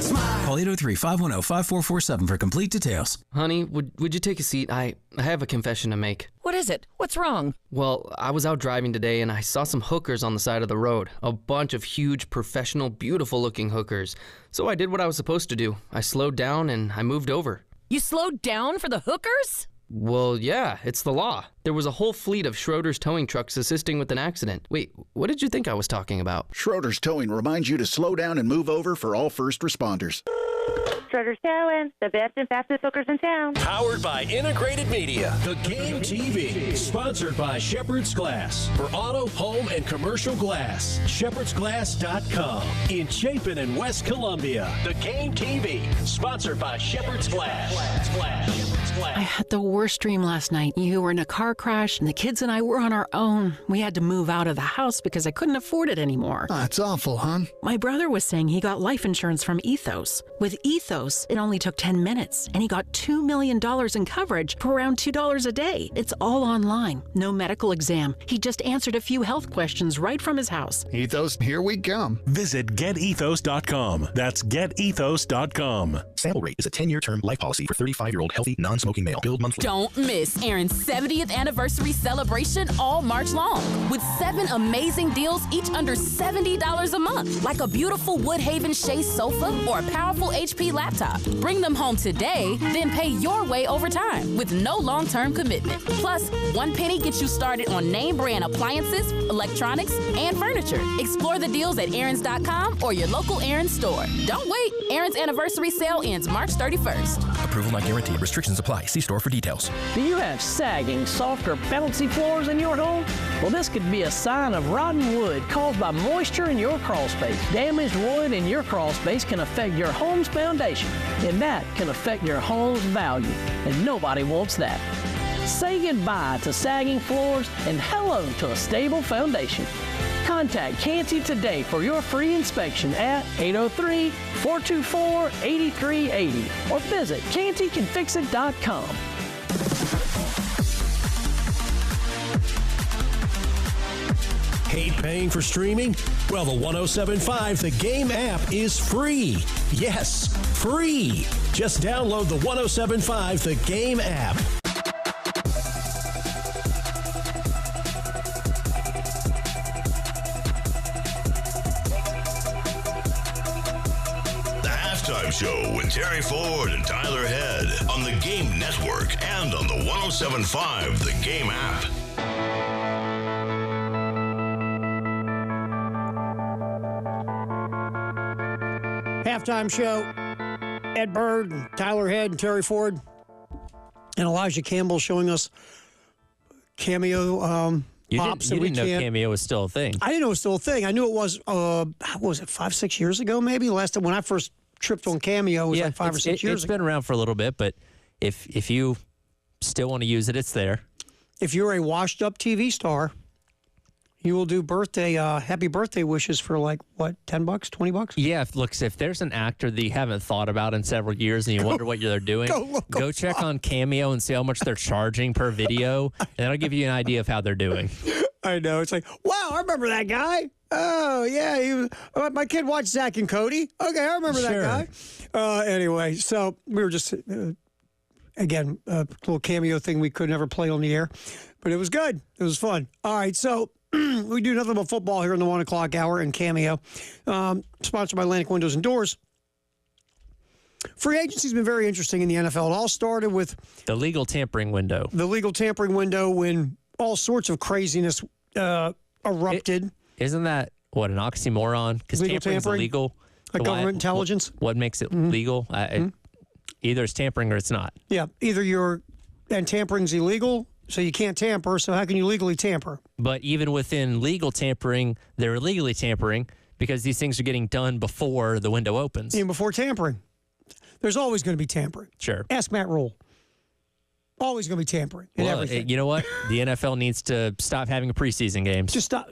Smile. Call 803-510-5447 for complete details. Honey, would you take a seat? I have a confession to make. What is it? What's wrong? Well, I was out driving today and I saw some hookers on the side of the road. A bunch of huge, professional, beautiful-looking hookers. So I did what I was supposed to do. I slowed down and I moved over. You slowed down for the hookers? Well, yeah, it's the law. There was a whole fleet of Schroeder's towing trucks assisting with an accident. Wait, what did you think I was talking about? Schroeder's Towing reminds you to slow down and move over for all first responders. Schroeder Showing, the best and fastest hookers in town. Powered by Integrated Media. The Game TV. Sponsored by Shepherd's Glass. For auto, home, and commercial glass. ShepherdsGlass.com. In Chapin and West Columbia. The Game TV. Sponsored by Shepherd's Glass. I had the worst dream last night. You were in a car crash, and the kids and I were on our own. We had to move out of the house because I couldn't afford it anymore. That's awful, hon. My brother was saying he got life insurance from Ethos. With Ethos, it only took 10 minutes, and he got $2 million in coverage for around $2 a day. It's all online. No medical exam. He just answered a few health questions right from his house. Ethos, here we come. Visit GetEthos.com. That's GetEthos.com. Sample rate is a 10-year term life policy for 35-year-old healthy, non-smoking male. Billed monthly. Don't miss Aaron's 70th anniversary celebration all March long with 7 amazing deals, each under $70 a month, like a beautiful Woodhaven Shea sofa or a powerful HP laptop. Bring them home today, then pay your way over time with no long-term commitment. Plus, one penny gets you started on name brand appliances, electronics, and furniture. Explore the deals at Aaron's.com or your local Aaron's store. Don't wait. Aaron's anniversary sale ends March 31st. Approval not guaranteed. Restrictions apply. See store for details. Do you have sagging, soft, or bouncy floors in your home? Well, this could be a sign of rotten wood caused by moisture in your crawl space. Damaged wood in your crawl space can affect your home's foundation, and that can affect your home's value, and nobody wants that. Say goodbye to sagging floors and hello to a stable foundation. Contact Canty today for your free inspection at 803-424-8380 or visit cantycanfixit.com. Hate paying for streaming? Well, the 107.5 The Game app is free. Yes, free. Just download the 107.5 The Game app. Halftime Show with Terry Ford and Tyler Head on the Game Network and on the 107.5 The Game app. Halftime Show. Ed Bird, and Tyler Head, and Terry Ford, and Elijah Campbell showing us cameo You pops. didn't know Cameo was still a thing. I didn't know it was still a thing. I knew it was, what was it, 5-6 years ago maybe? Last time when I first tripped on Cameo, it was like 5 or 6 years It's ago. been around for a little bit, but if you still want to use it, it's there. If you're a washed-up TV star, you will do happy birthday wishes for like, what, $10, $20? Yeah, if there's an actor that you haven't thought about in several years and you wonder what they're doing, go check on Cameo and see how much they're charging per video, and that'll give you an idea of how they're doing. I know. It's like, wow, I remember that guy. Oh, yeah. My kid watched Zach and Cody. Okay, I remember that guy. Anyway, so we were just, again, a little Cameo thing we could never play on the air, but it was good. It was fun. All right, so we do nothing but football here in the 1 o'clock hour and Cameo, sponsored by Atlantic Windows and Doors. Free agency's been very interesting in the NFL. It all started with the legal tampering window. The legal tampering window when all sorts of craziness erupted. Isn't that, an oxymoron? Because tampering's illegal. Like government intelligence? What makes it legal? Either it's tampering or it's not. Yeah, and tampering's illegal, so you can't tamper, so how can you legally tamper? But even within legal tampering, they're illegally tampering because these things are getting done before the window opens. Even before tampering. There's always going to be tampering. Sure. Ask Matt Rule. Always going to be tampering in everything. You know what? The NFL needs to stop having preseason games. Just stop.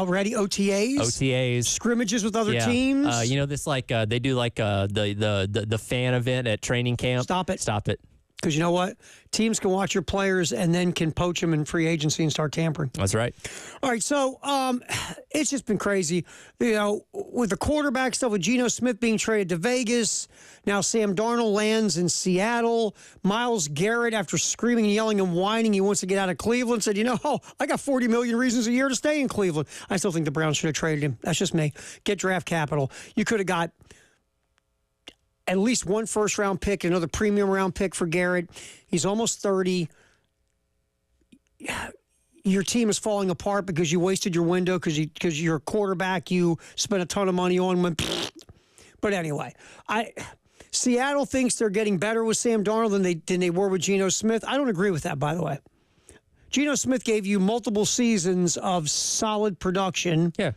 Ready? OTAs? Scrimmages with other teams? This they do the fan event at training camp. Stop it. Stop it. Because you know what? Teams can watch your players and then can poach them in free agency and start tampering. That's right. All right, so it's just been crazy. With the quarterback stuff, with Geno Smith being traded to Vegas, now Sam Darnold lands in Seattle. Myles Garrett, after screaming and yelling and whining, he wants to get out of Cleveland, said, I got 40 million reasons a year to stay in Cleveland. I still think the Browns should have traded him. That's just me. Get draft capital. You could have got at least one first-round pick, another premium round pick for Garrett. He's almost 30. Your team is falling apart because you wasted your window because you're a quarterback you spent a ton of money on. But anyway, Seattle thinks they're getting better with Sam Darnold than they were with Geno Smith. I don't agree with that, by the way. Geno Smith gave you multiple seasons of solid production. Yeah.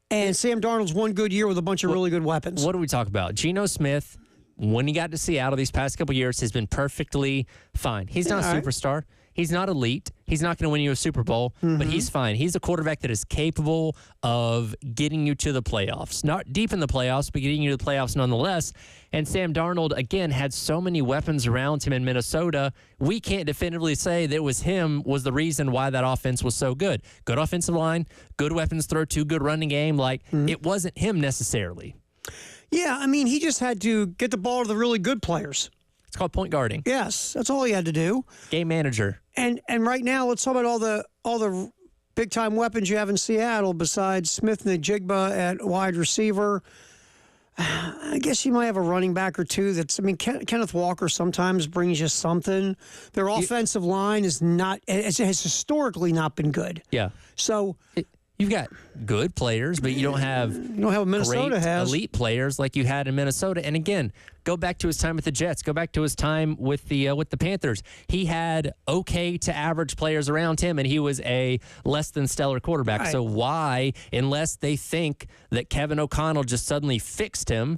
And Sam Darnold's one good year with a bunch of really good weapons. What do we talk about? Geno Smith, when he got to Seattle these past couple years, has been perfectly fine. He's not a superstar. He's not elite. He's not going to win you a Super Bowl, but he's fine. He's a quarterback that is capable of getting you to the playoffs. Not deep in the playoffs, but getting you to the playoffs nonetheless. And Sam Darnold, again, had so many weapons around him in Minnesota. We can't definitively say that it was him was the reason why that offense was so good. Good offensive line, good weapons throw, good running game. It wasn't him necessarily. Yeah, I mean, he just had to get the ball to the really good players. It's called point guarding. Yes, that's all he had to do. Game manager. And right now, let's talk about all the big time weapons you have in Seattle besides Smith and Njigba at wide receiver. I guess you might have a running back or two. Kenneth Walker sometimes brings you something. Their offensive line has historically not been good. Yeah. So you've got good players, but you don't have what Minnesota great has. Elite players like you had in Minnesota. And again, go back to his time with the Jets. Go back to his time with the Panthers. He had okay to average players around him, and he was a less than stellar quarterback. Right. So why, unless they think that Kevin O'Connell just suddenly fixed him,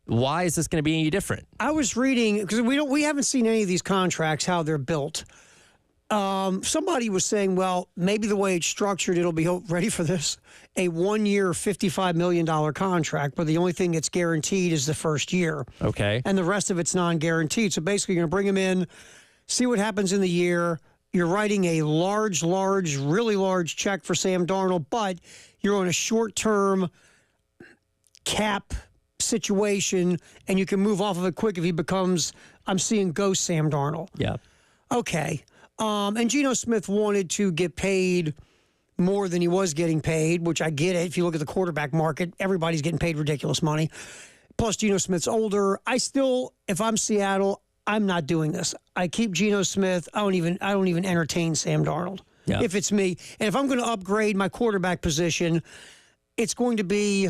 why is this going to be any different? I was reading because we haven't seen any of these contracts how they're built. Somebody was saying, well, maybe the way it's structured, it'll be, ready for this, a 1-year, $55 million contract, but the only thing that's guaranteed is the first year. Okay. And the rest of it's non-guaranteed. So basically, you're going to bring him in, see what happens in the year. You're writing a really large check for Sam Darnold, but you're on a short-term cap situation, and you can move off of it quick if he becomes, I'm seeing ghost Sam Darnold. Yeah. Okay. And Geno Smith wanted to get paid more than he was getting paid, which I get it. If you look at the quarterback market, everybody's getting paid ridiculous money. Plus, Geno Smith's older. If I'm Seattle, I'm not doing this. I keep Geno Smith. I don't even entertain Sam Darnold. Yeah. If it's me. And if I'm going to upgrade my quarterback position, it's going to be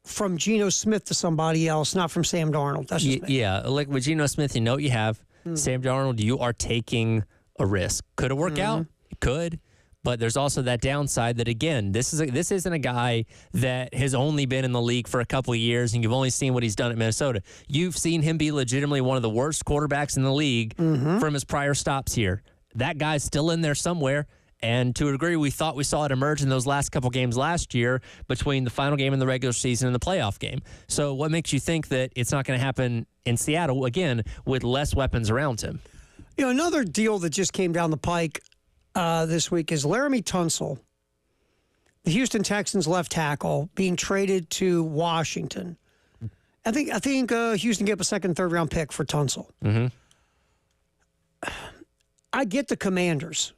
from Geno Smith to somebody else, not from Sam Darnold. That's just me. Yeah, like with Geno Smith, you know what you have. Sam Darnold, you are taking a risk. Could it work out? It could. But there's also that downside that, again, this isn't a guy that has only been in the league for a couple of years, and you've only seen what he's done at Minnesota. You've seen him be legitimately one of the worst quarterbacks in the league from his prior stops here. That guy's still in there somewhere. And to a degree, we thought we saw it emerge in those last couple games last year between the final game in the regular season and the playoff game. So what makes you think that it's not going to happen in Seattle, again, with less weapons around him? Another deal that just came down the pike this week is Laramie Tunsil, the Houston Texans left tackle, being traded to Washington. I think Houston gave up a second, third round pick for Tunsil. I get the Commanders.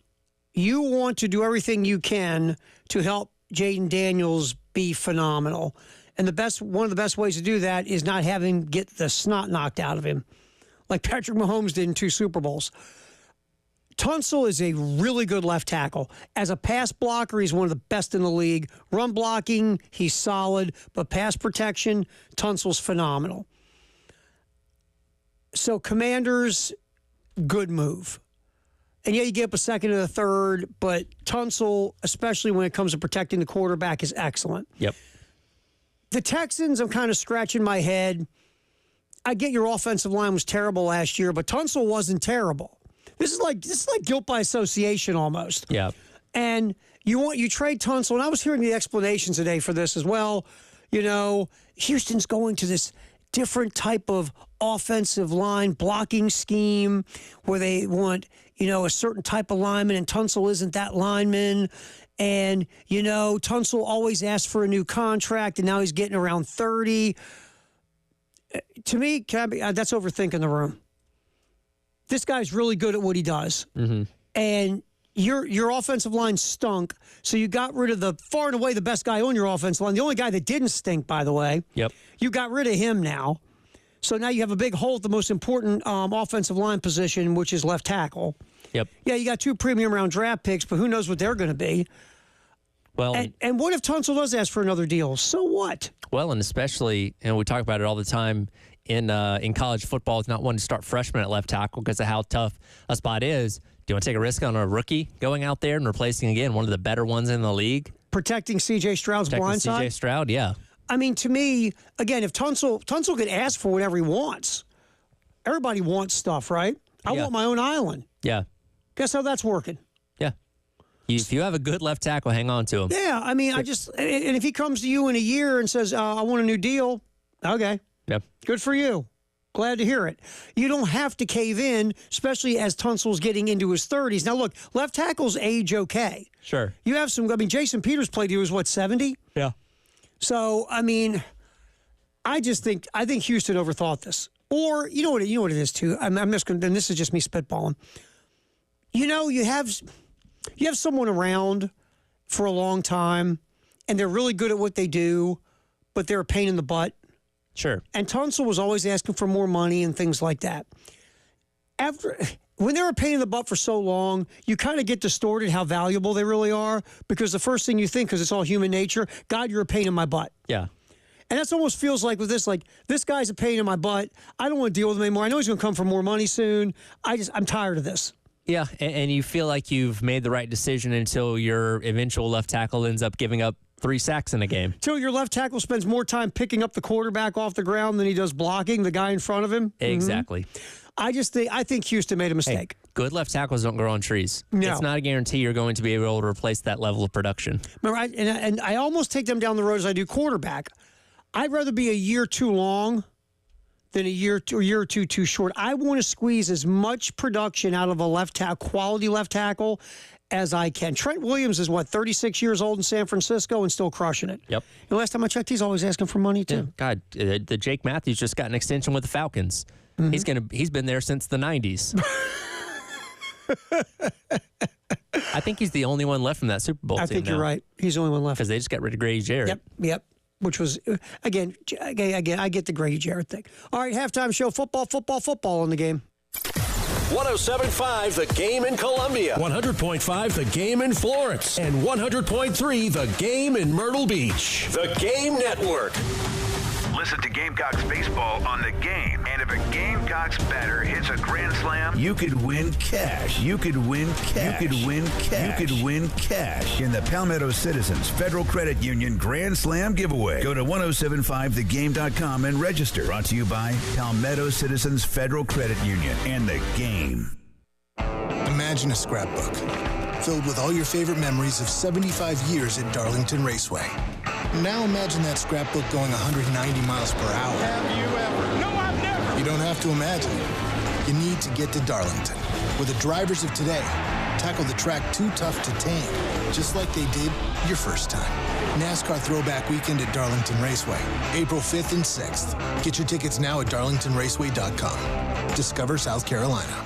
You want to do everything you can to help Jaden Daniels be phenomenal. And one of the best ways to do that is not have him get the snot knocked out of him, like Patrick Mahomes did in 2 Super Bowls. Tunsil is a really good left tackle. As a pass blocker, he's one of the best in the league. Run blocking, he's solid. But pass protection, Tunsil's phenomenal. So Commanders, good move. And yeah, you get up a second and a third, but Tunsil, especially when it comes to protecting the quarterback, is excellent. Yep. The Texans, I'm kind of scratching my head. I get your offensive line was terrible last year, but Tunsil wasn't terrible. This is like guilt by association almost. Yeah. And you trade Tunsil, and I was hearing the explanations today for this as well. Houston's going to this different type of offensive line blocking scheme where they want, a certain type of lineman, and Tunsil isn't that lineman. And, Tunsil always asks for a new contract, and now he's getting around 30. To me, that's overthinking the room. This guy's really good at what he does. And your offensive line stunk, so you got rid of the far and away the best guy on your offensive line. The only guy that didn't stink, by the way. Yep. You got rid of him now. So now you have a big hole at the most important offensive line position, which is left tackle. Yep. Yeah, you got 2 premium round draft picks, but who knows what they're going to be. Well, and what if Tunsil does ask for another deal? So what? Well, and especially, and we talk about it all the time in college football is not wanting to start freshmen at left tackle because of how tough a spot is. Do you want to take a risk on a rookie going out there and replacing, again, one of the better ones in the league? Protecting C.J. Stroud's blind side? C.J. Stroud, yeah. I mean, to me, again, if Tunsil could ask for whatever he wants. Everybody wants stuff, right? I want my own island. Yeah. Guess how that's working? Yeah. If you have a good left tackle, hang on to him. Yeah, I mean, and if he comes to you in a year and says, I want a new deal, okay. Yep. Good for you. Glad to hear it. You don't have to cave in, especially as Tunsil's getting into his 30s. Now, look, left tackles age okay. Sure. You have some, I mean, Jason Peters played, he was, 70? Yeah. So, I mean, I think Houston overthought this. Or, you know what it is, too? I'm just going to, and this is just me spitballing. You have someone around for a long time, and they're really good at what they do, but they're a pain in the butt. Sure. And Tunsil was always asking for more money and things like that. When they're a pain in the butt for so long, you kind of get distorted how valuable they really are, because the first thing you think, because it's all human nature, God, you're a pain in my butt. Yeah. And that's almost feels like with this, like, this guy's a pain in my butt. I don't want to deal with him anymore. I know he's going to come for more money soon. I'm tired of this. Yeah, and you feel like you've made the right decision until your eventual left tackle ends up giving up 3 sacks in a game. Until your left tackle spends more time picking up the quarterback off the ground than he does blocking the guy in front of him. Exactly. Mm-hmm. I think Houston made a mistake. Hey, good left tackles don't grow on trees. No. It's not a guarantee you're going to be able to replace that level of production. Remember, and I almost take them down the road as I do quarterback. I'd rather be a year too long than a year or two too short. I want to squeeze as much production out of a left tackle, quality left tackle, as I can. Trent Williams is, 36 years old in San Francisco and still crushing it. Yep. The last time I checked, he's always asking for money, too. Yeah. God, the Jake Matthews just got an extension with the Falcons. Mm-hmm. He's been there since the 90s. I think he's the only one left from that Super Bowl team. I think now. you're right. He's the only one left. Because they just got rid of Grady Jarrett. Yep. Which was, again, I get the Grady Jarrett thing. All right, halftime show, football in the game. 107.5 The Game in Columbia, 100.5 The Game in Florence, and 100.3 The Game in Myrtle Beach. The Game Network. Listen to Gamecocks baseball on The Game. And if a Gamecocks batter hits a grand slam, you could win cash. You could win cash. You could win cash. You could win cash in the Palmetto Citizens Federal Credit Union Grand Slam giveaway. Go to 1075thegame.com and register. Brought to you by Palmetto Citizens Federal Credit Union and The Game. Imagine a scrapbook filled with all your favorite memories of 75 years at Darlington Raceway. Now imagine that scrapbook going 190 miles per hour. Have you ever? No, I've never. You don't have to imagine it. You need to get to Darlington, where the drivers of today tackle the track too tough to tame, just like they did your first time. NASCAR Throwback Weekend at Darlington Raceway, April 5th and 6th. Get your tickets now at darlingtonraceway.com. Discover South Carolina.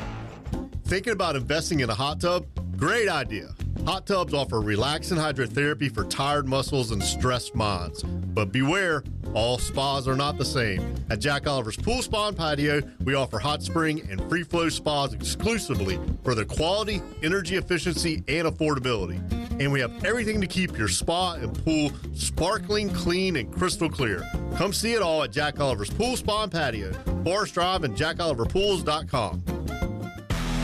Thinking about investing in a hot tub? Great idea. Hot tubs offer relaxing hydrotherapy for tired muscles and stressed minds. But beware, all spas are not the same. At Jack Oliver's Pool Spa and Patio, we offer hot spring and free flow spas exclusively for their quality, energy efficiency, and affordability. And we have everything to keep your spa and pool sparkling, clean, and crystal clear. Come see it all at Jack Oliver's Pool Spa and Patio, Forest Drive, and jackoliverpools.com.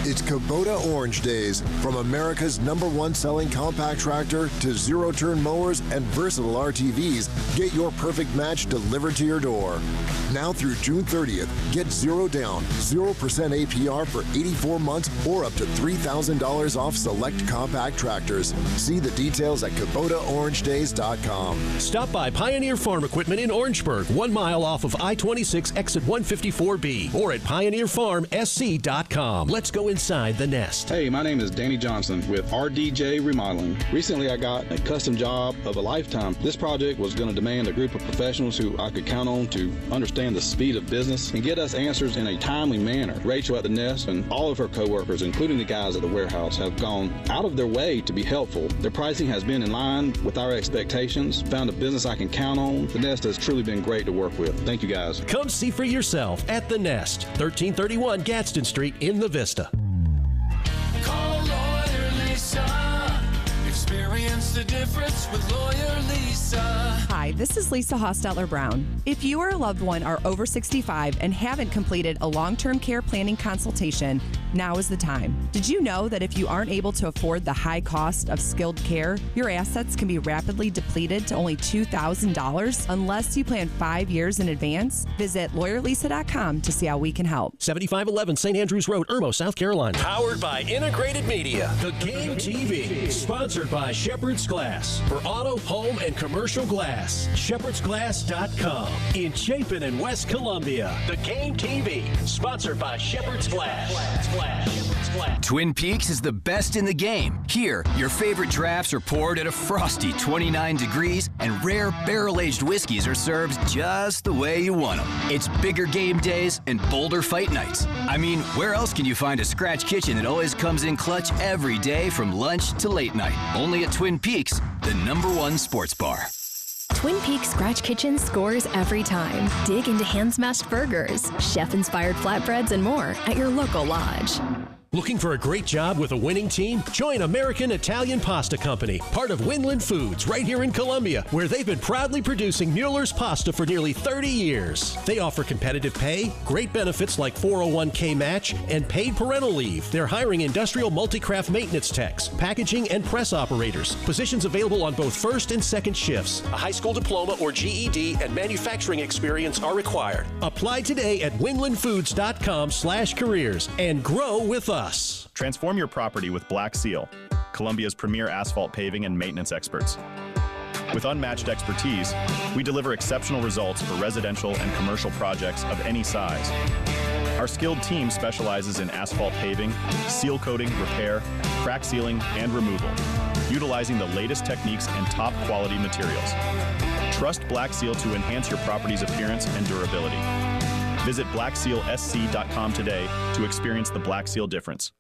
It's Kubota Orange Days. From America's #1 selling compact tractor to zero-turn mowers and versatile RTVs, get your perfect match delivered to your door. Now through June 30th, get 0 down, 0% APR for 84 months or up to $3,000 off select compact tractors. See the details at KubotaOrangeDays.com. Stop by Pioneer Farm Equipment in Orangeburg, 1 mile off of I-26 exit 154B, or at PioneerFarmSC.com. Let's go inside the nest. Hey, my name is Danny Johnson with RDJ Remodeling. Recently, I got a custom job of a lifetime. This project was going to demand a group of professionals who I could count on to understand the speed of business and get us answers in a timely manner. Rachel at the Nest and all of her coworkers, including the guys at the warehouse, have gone out of their way to be helpful. Their pricing has been in line with our expectations. Found a business I can count on. The Nest has truly been great to work with. Thank you, guys. Come see for yourself at the Nest, 1331 Gadsden Street in the Vista. Call Lawyer Lisa. Experience the difference with Lawyer Lisa. Hi, this is Lisa Hostetler Brown. If you or a loved one are over 65 and haven't completed a long-term care planning consultation, now is the time. Did you know that if you aren't able to afford the high cost of skilled care, your assets can be rapidly depleted to only $2,000 unless you plan 5 years in advance? Visit lawyerlisa.com to see how we can help. 7511 St. Andrews Road, Irmo, South Carolina. Powered by Integrated Media. The Game TV. Sponsored by Shepherd's Glass. For auto, home, and commercial glass. ShepherdsGlass.com. In Chapin and West Columbia. The Game TV. Sponsored by Shepherd's Glass. Twin Peaks is the best in the game. Here, your favorite drafts are poured at a frosty 29 degrees, and rare barrel-aged whiskeys are served just the way you want them. It's bigger game days and bolder fight nights. I mean, where else can you find a scratch kitchen that always comes in clutch every day from lunch to late night? Only at Twin Peaks, the #1 sports bar. Twin Peaks Scratch Kitchen scores every time. Dig into hand-smashed burgers, chef-inspired flatbreads, and more at your local lodge. Looking for a great job with a winning team? Join American Italian Pasta Company, part of Winland Foods, right here in Columbia, where they've been proudly producing Mueller's pasta for nearly 30 years. They offer competitive pay, great benefits like 401k match, and paid parental leave. They're hiring industrial multi-craft maintenance techs, packaging, and press operators. Positions available on both first and second shifts. A high school diploma or GED and manufacturing experience are required. Apply today at winlandfoods.com/careers and grow with us. Transform your property with Black Seal, Columbia's premier asphalt paving and maintenance experts. With unmatched expertise, we deliver exceptional results for residential and commercial projects of any size. Our skilled team specializes in asphalt paving, seal coating, repair, crack sealing, and removal, utilizing the latest techniques and top quality materials. Trust Black Seal to enhance your property's appearance and durability. Visit blacksealsc.com today to experience the Black Seal difference.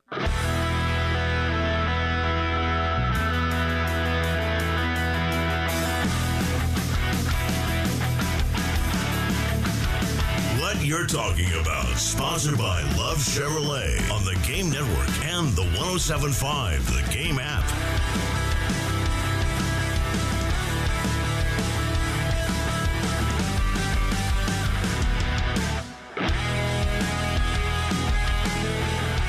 What you're talking about. Sponsored by Love Chevrolet on the Game Network and the 107.5 The Game app.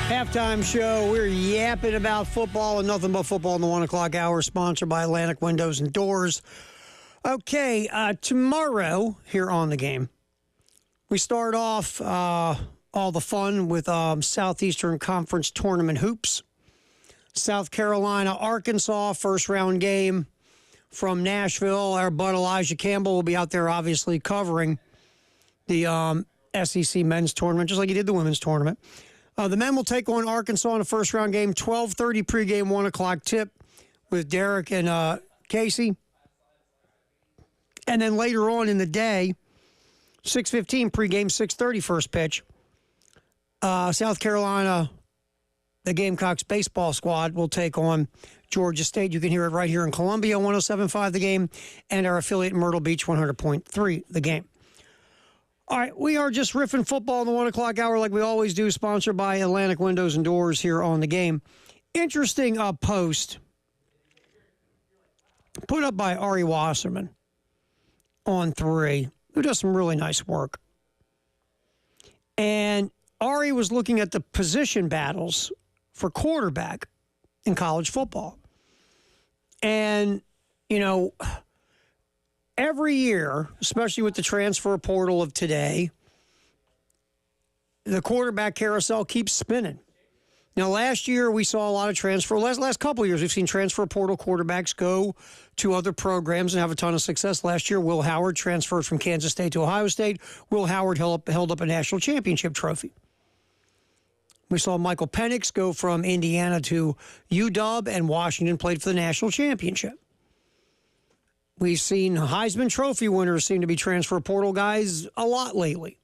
Halftime show. We're yapping about football and nothing but football in the 1 o'clock hour, sponsored by Atlantic Windows and Doors. Okay, tomorrow here on the Game, we start off all the fun with Southeastern Conference Tournament hoops. South Carolina, Arkansas, first round game from Nashville. Our bud Elijah Campbell will be out there obviously covering the SEC men's tournament, just like he did the women's tournament. The men will take on Arkansas in a first-round game, 12:30 pregame, 1 o'clock tip with Derek and Casey. And then later on in the day, 6:15 pregame, 6:30 first pitch. South Carolina, the Gamecocks baseball squad will take on Georgia State. You can hear it right here in Columbia, 107.5 The Game, and our affiliate in Myrtle Beach, 100.3 The Game. All right, we are just riffing football in the 1 o'clock hour like we always do, sponsored by Atlantic Windows and Doors here on the Game. Interesting post put up by Ari Wasserman on 3, who does some really nice work. And Ari was looking at the position battles for quarterback in college football. And, you know, every year, especially with the transfer portal of today, the quarterback carousel keeps spinning. Now, last year we saw a lot of transfer. Last couple of years we've seen transfer portal quarterbacks go to other programs and have a ton of success. Last year, Will Howard transferred from Kansas State to Ohio State. Will Howard held up a national championship trophy. We saw Michael Penix go from Indiana to UW, and Washington played for the national championship. We've seen Heisman Trophy winners seem to be transfer portal guys a lot lately.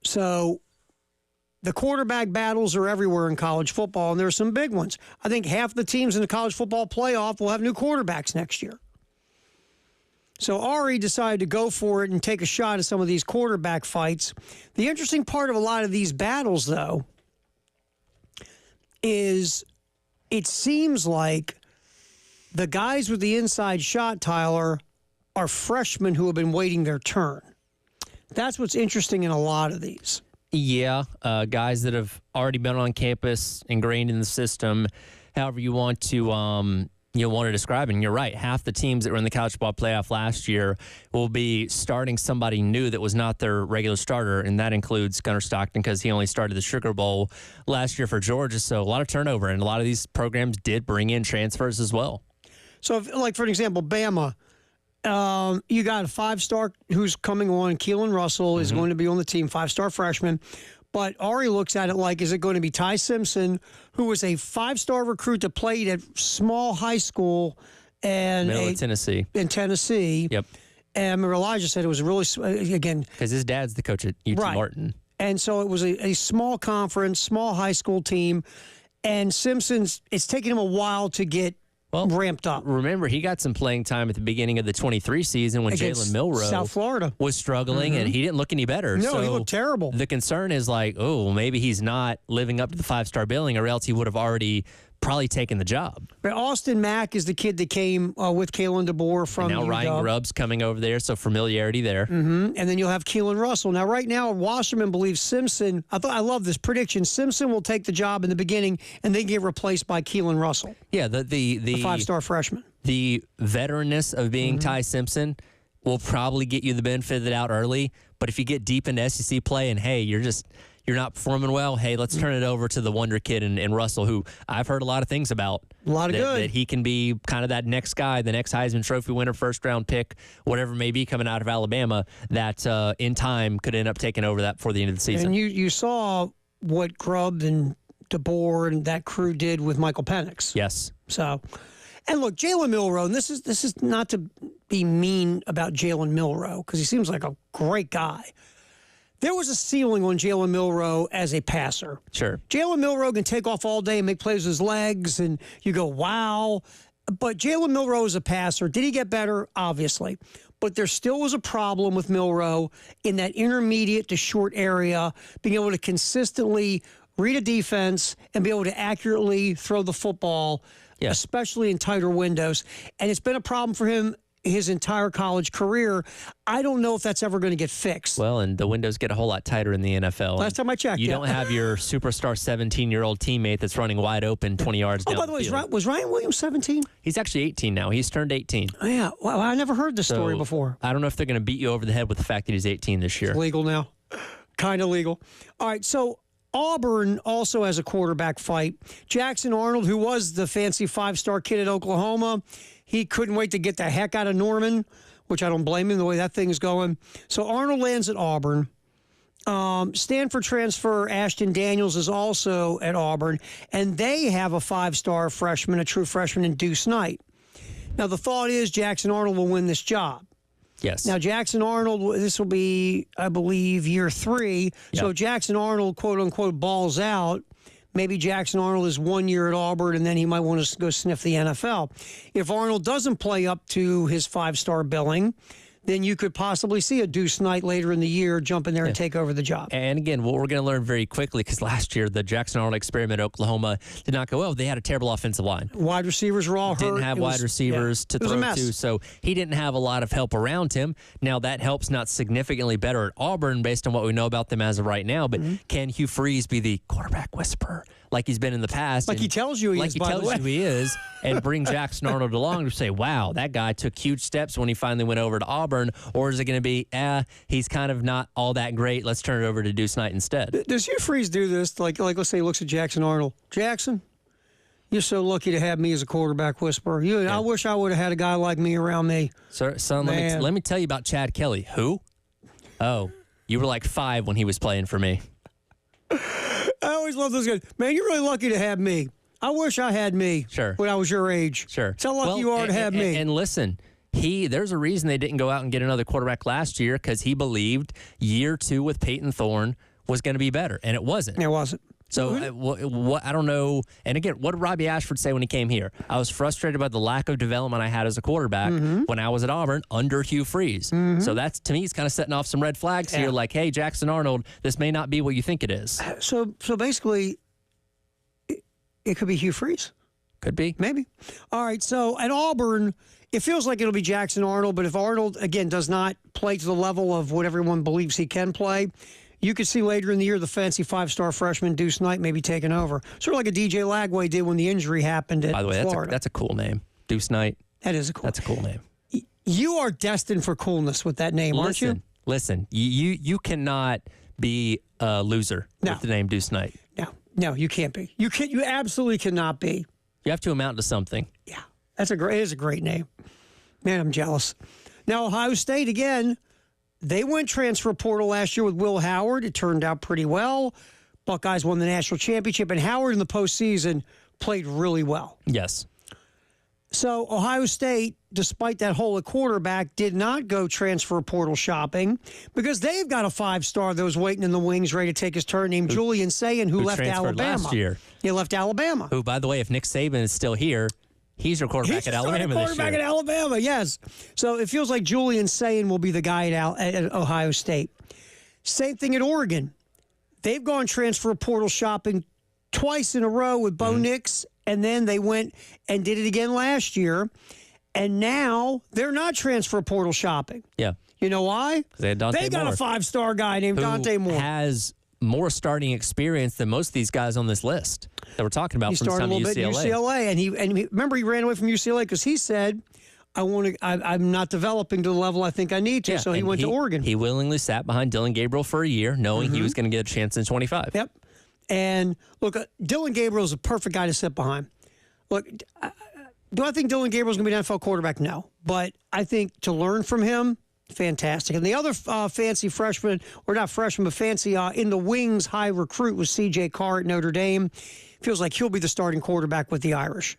So the quarterback battles are everywhere in college football, and there are some big ones. I think half the teams in the college football playoff will have new quarterbacks next year. So Ari decided to go for it and take a shot at some of these quarterback fights. The interesting part of a lot of these battles, though, is it seems like The guys with the inside shot, Tyler, are freshmen who have been waiting their turn. That's what's interesting in a lot of these. Yeah, guys that have already been on campus, ingrained in the system, however you want to describe it. And you're right, half the teams that were in the college football playoff last year will be starting somebody new that was not their regular starter, and that includes Gunnar Stockton because he only started the Sugar Bowl last year for Georgia. So a lot of turnover, and a lot of these programs did bring in transfers as well. So, like, for example, Bama, you got a 5-star who's coming on. Keelan Russell is going to be on the team, 5-star freshman. But Ari looks at it like, is it going to be Ty Simpson, who was a 5-star recruit that played at small high school and Middle of Tennessee. In Tennessee. Yep. And I remember Elijah said it was really, again. Because his dad's the coach at UT Martin. And so it was a small conference, small high school team. And Simpson's, it's taken him a while to get ramped up. Remember, he got some playing time at the beginning of the 23 season when Jalen Milroe South Florida was struggling, and he didn't look any better. No, so he looked terrible. The concern is like, oh, maybe he's not living up to the 5-star billing, or else he would have already probably taken the job. But Austin Mack is the kid that came with Kalen DeBoer from and now UW. Ryan Grubb's coming over there, so familiarity there. And then you'll have Keelan Russell. Now, right now, Wasserman believes Simpson. I love this prediction. Simpson will take the job in the beginning and then get replaced by Keelan Russell. Yeah, the 5-star freshman. The veteranness of being Ty Simpson will probably get you the benefit of it out early. But if you get deep into SEC play and hey, you're not performing well, hey, let's turn it over to the wonder kid and Russell, who I've heard a lot of things about. A lot of good. That he can be kind of that next guy, the next Heisman Trophy winner, first-round pick, whatever it may be coming out of Alabama, that in time could end up taking over that before the end of the season. And you saw what Grubb and DeBoer and that crew did with Michael Penix. Yes. So, and look, Jalen Milroe, and this is not to be mean about Jalen Milroe because he seems like a great guy. There was a ceiling on Jalen Milroe as a passer. Sure. Jalen Milroe can take off all day and make plays with his legs, and you go, wow. But Jalen Milroe is a passer. Did he get better? Obviously. But there still was a problem with Milroe in that intermediate to short area, being able to consistently read a defense and be able to accurately throw the football, especially in tighter windows. And it's been a problem for him his entire college career. I don't know if that's ever going to get fixed. Well, and the windows get a whole lot tighter in the NFL. Last time I checked, you don't have your superstar 17-year-old teammate that's running wide open 20 yards down by the way, was Ryan Williams 17? He's actually 18 now. He's turned 18. Oh, yeah. Well, I never heard this story before. I don't know if they're going to beat you over the head with the fact that he's 18 this year. It's legal now. Kind of legal. All right, so Auburn also has a quarterback fight. Jackson Arnold, who was the fancy 5-star kid at Oklahoma, he couldn't wait to get the heck out of Norman, which I don't blame him the way that thing is going. So Arnold lands at Auburn. Stanford transfer Ashton Daniels is also at Auburn, and they have a 5-star freshman, a true freshman in Deuce Knight. Now, the thought is Jackson Arnold will win this job. Yes. Now, Jackson Arnold, this will be, I believe, year 3. Yep. So if Jackson Arnold, quote unquote, balls out, maybe Jackson Arnold is 1 year at Auburn, and then he might want to go sniff the NFL. If Arnold doesn't play up to his 5-star billing, then you could possibly see a Deuce Knight later in the year jump in there and take over the job. And again, what we're going to learn very quickly, because last year the Jackson Arnold experiment at Oklahoma did not go well. They had a terrible offensive line. Wide receivers were all hurt. Didn't have wide receivers to throw to, so he didn't have a lot of help around him. Now that helps not significantly better at Auburn based on what we know about them as of right now, but can Hugh Freeze be the quarterback whisperer like he's been in the past? Like he tells you he is, by the way. Like he tells you he is, and bring Jackson Arnold along to say, wow, that guy took huge steps when he finally went over to Auburn, or is it going to be, he's kind of not all that great, let's turn it over to Deuce Knight instead? Does Hugh Freeze do this? Like let's say he looks at Jackson Arnold. Jackson, you're so lucky to have me as a quarterback whisperer. I wish I would have had a guy like me around me. Son, let me tell you about Chad Kelly. Who? Oh, you were like 5 when he was playing for me. I always love those guys. Man, you're really lucky to have me. I wish I had me when I was your age. Sure. That's how lucky you are to have me. And listen, there's a reason they didn't go out and get another quarterback last year, because he believed year 2 with Peyton Thorne was going to be better, and it wasn't. It wasn't. So I don't know. And again, what did Robbie Ashford say when he came here? I was frustrated by the lack of development I had as a quarterback when I was at Auburn under Hugh Freeze. So that's, to me, it's kind of setting off some red flags here. Like, hey, Jackson Arnold, this may not be what you think it is. So basically, it could be Hugh Freeze. Could be. Maybe. All right, so at Auburn, it feels like it'll be Jackson Arnold, but if Arnold, again, does not play to the level of what everyone believes he can play, you could see later in the year the fancy 5-star freshman Deuce Knight maybe taking over. Sort of like a DJ Lagway did when the injury happened at Florida. By the way, that's a cool name. Deuce Knight. That is a cool That's a cool name. You are destined for coolness with that name, aren't you? Listen, you cannot be a loser with the name Deuce Knight. No, you can't be. You absolutely cannot be. You have to amount to something. Yeah, it is a great name. Man, I'm jealous. Now, Ohio State, again, they went transfer portal last year with Will Howard. It turned out pretty well. Buckeyes won the national championship, and Howard in the postseason played really well. Yes. So Ohio State, despite that hole at quarterback, did not go transfer portal shopping because they've got a 5-star that was waiting in the wings ready to take his turn named Julian Sayin, who left Alabama. Last year. He left Alabama. Who, by the way, if Nick Saban is still here, he's your quarterback at Alabama this year. Quarterback at Alabama, yes. So it feels like Julian Sayin will be the guy at Ohio State. Same thing at Oregon. They've gone transfer portal shopping twice in a row with Bo Nix, and then they went and did it again last year. And now they're not transfer portal shopping. Yeah. You know why? They got a 5-star guy named Dante Moore. Has more starting experience than most of these guys on this list that we're talking about. He from started a little bit at UCLA, and he remember he ran away from UCLA because he said, I'm not developing to the level I think I need to, so he went to Oregon. He willingly sat behind Dylan Gabriel for a year, knowing he was going to get a chance in 25. Yep. And look, Dylan Gabriel is a perfect guy to sit behind. Look, do I think Dylan Gabriel is going to be an NFL quarterback? No. But I think to learn from him, fantastic. And the other fancy freshman, or not freshman, but fancy in the wings high recruit was C.J. Carr at Notre Dame. Feels like he'll be the starting quarterback with the Irish.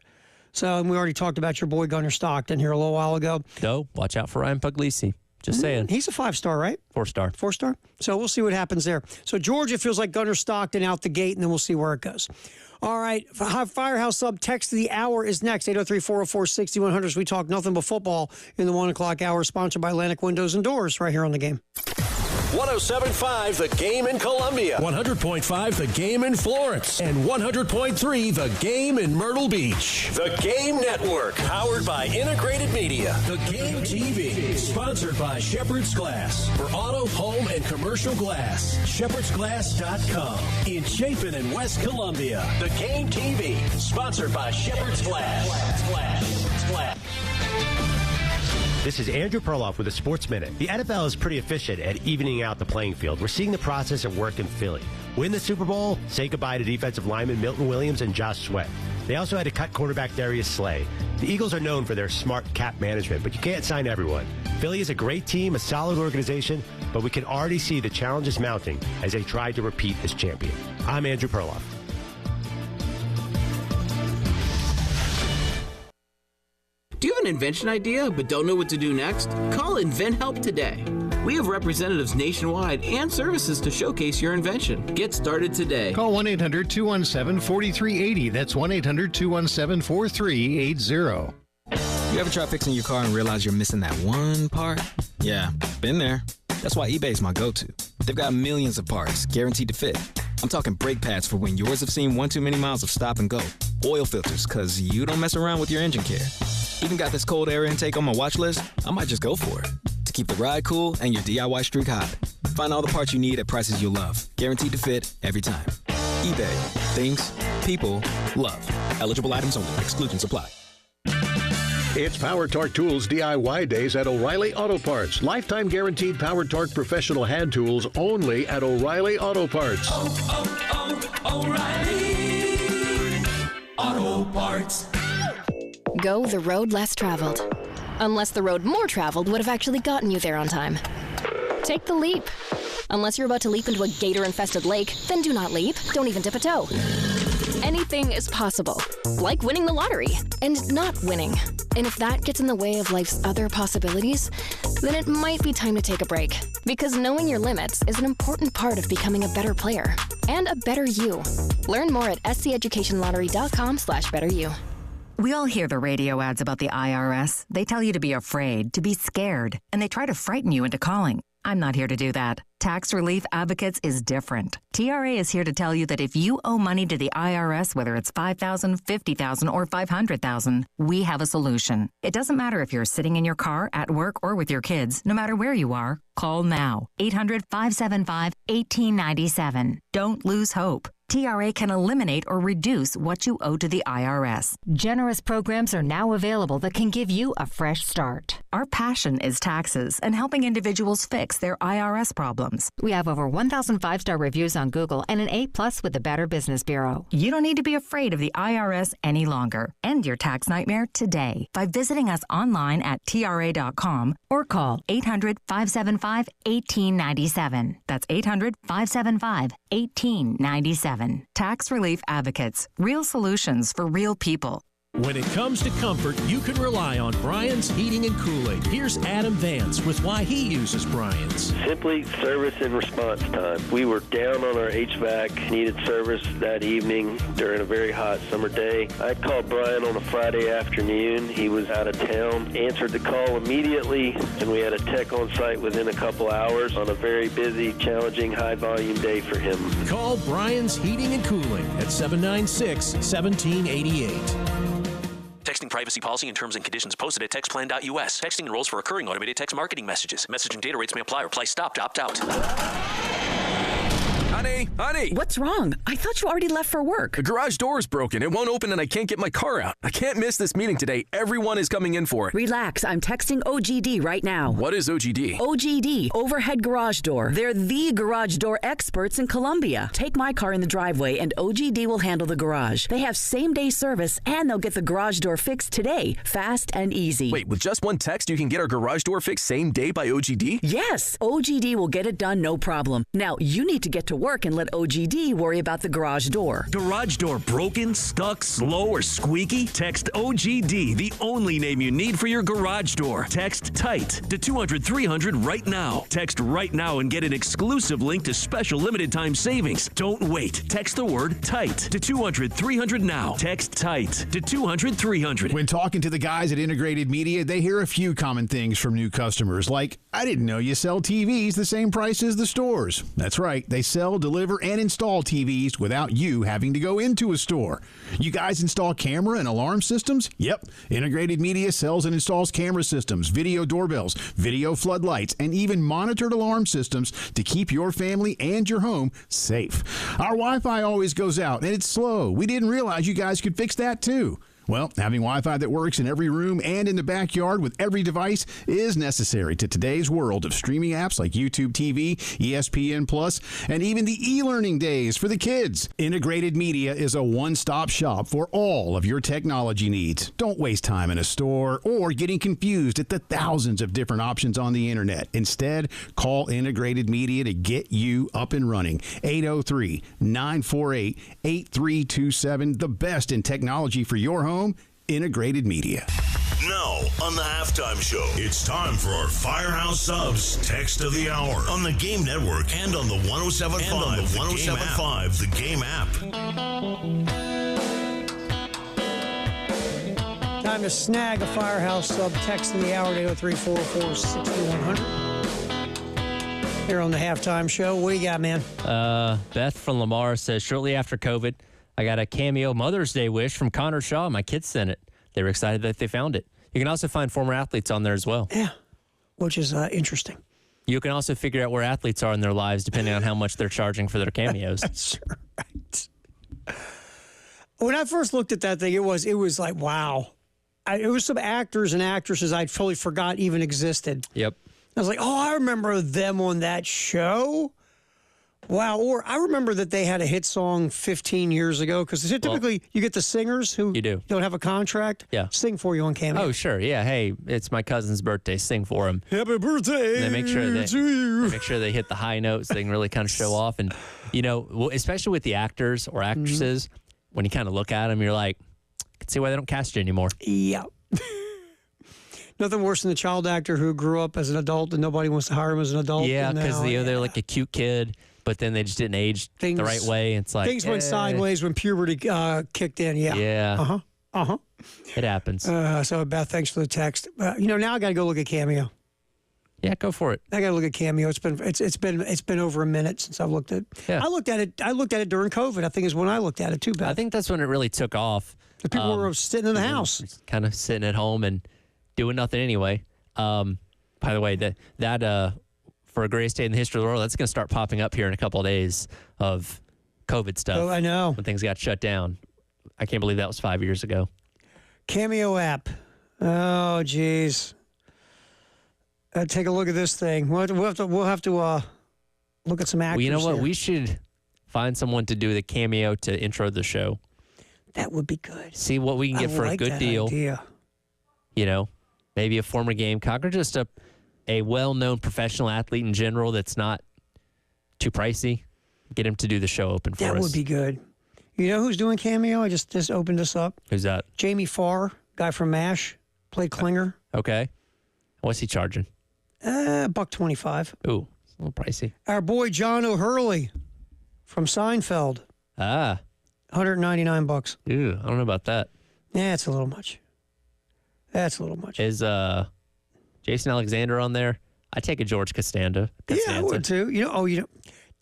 So, and we already talked about your boy Gunnar Stockton here a little while ago. No, watch out for Ryan Puglisi. Just saying. He's a 5-star, right? 4-star. 4-star? So we'll see what happens there. So Georgia feels like Gunnar Stockton out the gate, and then we'll see where it goes. All right, Firehouse Sub text of the hour is next, 803-404-6100. So we talk nothing but football in the 1 o'clock hour, sponsored by Atlantic Windows and Doors right here on The Game. 107.5 The Game in Columbia, 100.5 The Game in Florence, and 100.3 The Game in Myrtle Beach. The Game Network, powered by Integrated Media. The Game TV, sponsored by Shepherd's Glass. For auto, home, and commercial glass, shepherdsglass.com. In Chapin and West Columbia. The Game TV, sponsored by Shepherd's Glass. This is Andrew Perloff with a Sports Minute. The NFL is pretty efficient at evening out the playing field. We're seeing the process at work in Philly. Win the Super Bowl, say goodbye to defensive lineman Milton Williams and Josh Sweat. They also had to cut quarterback Darius Slay. The Eagles are known for their smart cap management, but you can't sign everyone. Philly is a great team, a solid organization, but we can already see the challenges mounting as they try to repeat as champion. I'm Andrew Perloff. Do you have an invention idea but don't know what to do next? Call InventHelp today. We have representatives nationwide and services to showcase your invention. Get started today. Call 1-800-217-4380. That's 1-800-217-4380. You ever try fixing your car and realize you're missing that one part? Yeah, been there. That's why eBay's my go-to. They've got millions of parts, guaranteed to fit. I'm talking brake pads for when yours have seen one too many miles of stop and go. Oil filters, because you don't mess around with your engine care. Even got this cold air intake on my watch list. I might just go for it. To keep the ride cool and your DIY streak hot. Find all the parts you need at prices you'll love. Guaranteed to fit every time. eBay. Things. People. Love. Eligible items only. Exclusions apply. It's Power Torque Tools DIY days at O'Reilly Auto Parts. Lifetime guaranteed Power Torque professional hand tools only at O'Reilly Auto Parts. O'Reilly Auto Parts. Go the road less traveled. Unless the road more traveled would have actually gotten you there on time. Take the leap. Unless you're about to leap into a gator-infested lake, then do not leap. Don't even dip a toe. Anything is possible, like winning the lottery and not winning. And if that gets in the way of life's other possibilities, then it might be time to take a break. Because knowing your limits is an important part of becoming a better player and a better you. Learn more at scEducationLottery.com/betteryou. We all hear the radio ads about the IRS. They tell you to be afraid, to be scared, and they try to frighten you into calling. I'm not here to do that. Tax Relief Advocates is different. TRA is here to tell you that if you owe money to the IRS, whether it's $5,000, $50,000, or $500,000, we have a solution. It doesn't matter if you're sitting in your car, at work, or with your kids. No matter where you are, call now. 800-575-1897. Don't lose hope. TRA can eliminate or reduce what you owe to the IRS. Generous programs are now available that can give you a fresh start. Our passion is taxes and helping individuals fix their IRS problems. We have over 1,000 5-star reviews on Google and an A+ with the Better Business Bureau. You don't need to be afraid of the IRS any longer. End your tax nightmare today by visiting us online at TRA.com or call 800-575-1897. That's 800-575-1897. Tax Relief Advocates. Real solutions for real people. When it comes to comfort, you can rely on Brian's Heating and Cooling. Here's Adam Vance with why he uses Brian's. Simply service and response time. We were down on our HVAC, needed service that evening during a very hot summer day. I called Brian on a Friday afternoon. He was out of town, answered the call immediately, and we had a tech on site within a couple hours on a very busy, challenging, high-volume day for him. Call Brian's Heating and Cooling at 796-1788. Texting privacy policy and terms and conditions posted at textplan.us. Texting enrolls for recurring automated text marketing messages. Message and data rates may apply. Reply stop to opt out. Honey! What's wrong? I thought you already left for work. The garage door is broken. It won't open and I can't get my car out. I can't miss this meeting today. Everyone is coming in for it. Relax. I'm texting OGD right now. What is OGD? OGD, Overhead Garage Door. They're the garage door experts in Columbia. Take my car in the driveway and OGD will handle the garage. They have same-day service and they'll get the garage door fixed today. Fast and easy. Wait, with just one text you can get our garage door fixed same day by OGD? Yes, OGD will get it done no problem. Now, you need to get to work and let OGD worry about the garage door. Garage door broken, stuck, slow, or squeaky? Text OGD, the only name you need for your garage door. Text TIGHT to 200-300 right now. Text right now and get an exclusive link to special limited time savings. Don't wait. Text the word TIGHT to 200-300 now. Text TIGHT to 200-300. When talking to the guys at Integrated Media, they hear a few common things from new customers, like, I didn't know you sell TVs the same price as the stores. That's right. They sell, deliver, and install TVs without you having to go into a store. You guys install camera and alarm systems? Yep. Integrated Media sells and installs camera systems, video doorbells, video floodlights, and even monitored alarm systems to keep your family and your home safe. Our Wi-Fi always goes out, and it's slow. We didn't realize you guys could fix that, too. Well, having Wi-Fi that works in every room and in the backyard with every device is necessary to today's world of streaming apps like YouTube TV, ESPN Plus, and even the e-learning days for the kids. Integrated Media is a one-stop shop for all of your technology needs. Don't waste time in a store or getting confused at the thousands of different options on the internet. Instead, call Integrated Media to get you up and running. 803-948-8327, the best in technology for your home. Integrated Media. Now on the Halftime Show, it's time for our Firehouse Subs Text of the Hour on the Game Network and on the 107.5 The Game app. Time to snag a Firehouse Sub Text of the Hour at 803-446-2100. Here on the Halftime Show. What do you got, man? Beth from Lamar says, shortly after COVID, I got a cameo Mother's Day wish from Connor Shaw. My kids sent it. They were excited that they found it. You can also find former athletes on there as well. Yeah, which is interesting. You can also figure out where athletes are in their lives depending on how much they're charging for their cameos. That's right. When I first looked at that thing, it was like, wow. It was some actors and actresses I totally forgot even existed. Yep. I was like, oh, I remember them on that show. Wow. Or I remember that they had a hit song 15 years ago because typically you get the singers who don't have a contract sing for you on Cameo. Oh, sure. Yeah. Hey, it's my cousin's birthday. Sing for him. Happy birthday and they make sure to you. They make sure they hit the high notes. So they can really kind of show off. And, you know, especially with the actors or actresses, when you kind of look at them, you're like, I can see why they don't cast you anymore. Yeah. Nothing worse than the child actor who grew up as an adult and nobody wants to hire him as an adult. Yeah, because they're like a cute kid. But then they just didn't age the right way. It's like things went sideways when puberty kicked in. Yeah. Yeah. It happens. So Beth, thanks for the text. Now I got to go look at Cameo. Yeah, go for it. I got to look at Cameo. It's been over a minute since I've looked at. Yeah. I looked at it during COVID. I think is when I looked at it too. Beth. I think that's when it really took off. The people were sitting in the house, kind of sitting at home and doing nothing anyway. By the way, that for a greatest day in the history of the world, that's going to start popping up here in a couple of days of COVID stuff. Oh, I know. When things got shut down. I can't believe that was 5 years ago. Cameo app. Oh, geez. Take a look at this thing. We'll have to look at some actors. Well, you know what? here. We should find someone to do the Cameo to intro the show. That would be good. See what we can get for a good deal. Idea. You know, maybe a former Gamecock or just a well-known professional athlete in general that's not too pricey. Get him to do the show open for us. That would be good. You know who's doing Cameo? I just opened this up. Who's that? Jamie Farr, guy from MASH, played Klinger. Okay. What's he charging? $125. Ooh, it's a little pricey. Our boy John O'Hurley from Seinfeld. Ah. $199. Ooh, I don't know about that. Yeah, it's a little much. That's a little much. Is Jason Alexander on there? I take a George Costanza. Yeah, I would too. You know,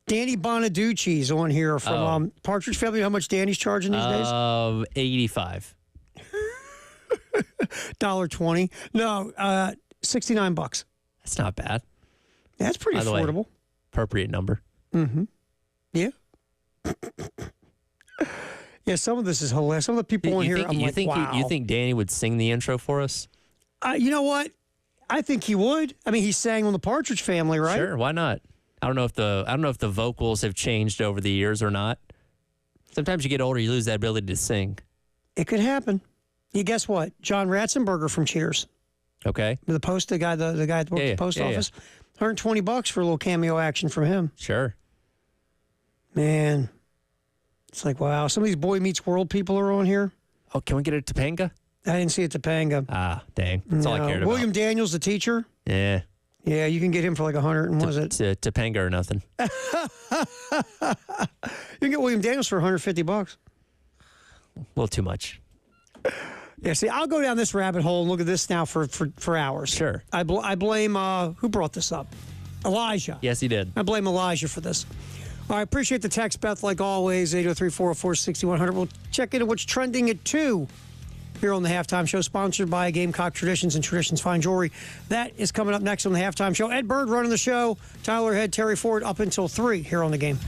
Danny Bonaducci's on here from Partridge Family. How much Danny's charging these days? $85. $1.20. No, $69. That's not bad. That's pretty By the affordable. Way, appropriate number. Mm-hmm. Yeah. Yeah, some of this is hilarious. Some of the people on here, I'm like, wow. You think Danny would sing the intro for us? You know what? I think he would. I mean, he sang on the Partridge Family, right? Sure, why not? I don't know if the vocals have changed over the years or not. Sometimes you get older, you lose that ability to sing. It could happen. You guess what? John Ratzenberger from Cheers. Okay. The guy that worked at the post office. $120 for a little cameo action from him. Sure. Man. It's like, wow. Some of these Boy Meets World people are on here. Oh, can we get a Topanga? I didn't see a Topanga. Ah, dang. That's all I cared about. William Daniels, the teacher. Yeah. Yeah, you can get him for like 100 and was it? Topanga or nothing. You can get William Daniels for $150. A little too much. Yeah, see, I'll go down this rabbit hole and look at this now for hours. Sure. I blame, who brought this up? Elijah. Yes, he did. I blame Elijah for this. All right, appreciate the text, Beth, like always, 803-404-6100. We'll check into what's trending at 2 here on the Halftime Show, sponsored by Gamecock Traditions and Traditions Fine Jewelry. That is coming up next on the Halftime Show. Ed Bird running the show, Tyler Head, Terry Ford up until 3 here on The Game.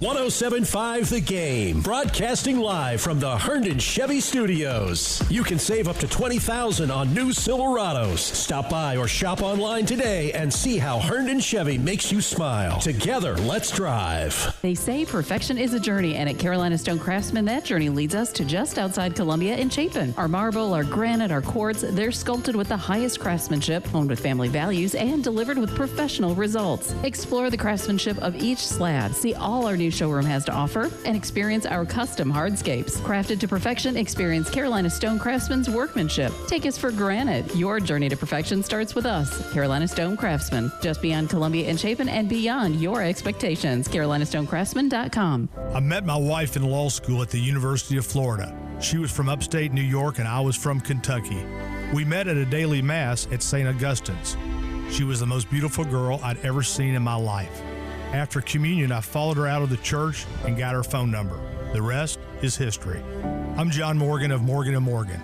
.1075 The Game, broadcasting live from the Herndon Chevy Studios. You can save up to $20,000 on new Silverados. Stop by or shop online today and see how Herndon Chevy makes you smile. Together, let's drive. They say perfection is a journey, and at Carolina Stone Craftsman, that journey leads us to just outside Columbia in Chapin. Our marble, our granite, our quartz, they're sculpted with the highest craftsmanship, honed with family values, and delivered with professional results. Explore the craftsmanship of each slab. See all our new showroom has to offer and experience our custom hardscapes. Crafted to perfection, experience Carolina Stone Craftsman's workmanship. Take us for granted. Your journey to perfection starts with us. Carolina Stone Craftsman, just beyond Columbia and Chapin and beyond your expectations. CarolinaStoneCraftsman.com. I met my wife in law school at the University of Florida. She was from upstate New York and I was from Kentucky. We met at a daily mass at St. Augustine's. She was the most beautiful girl I'd ever seen in my life. After communion, I followed her out of the church and got her phone number. The rest is history. I'm John Morgan of Morgan & Morgan.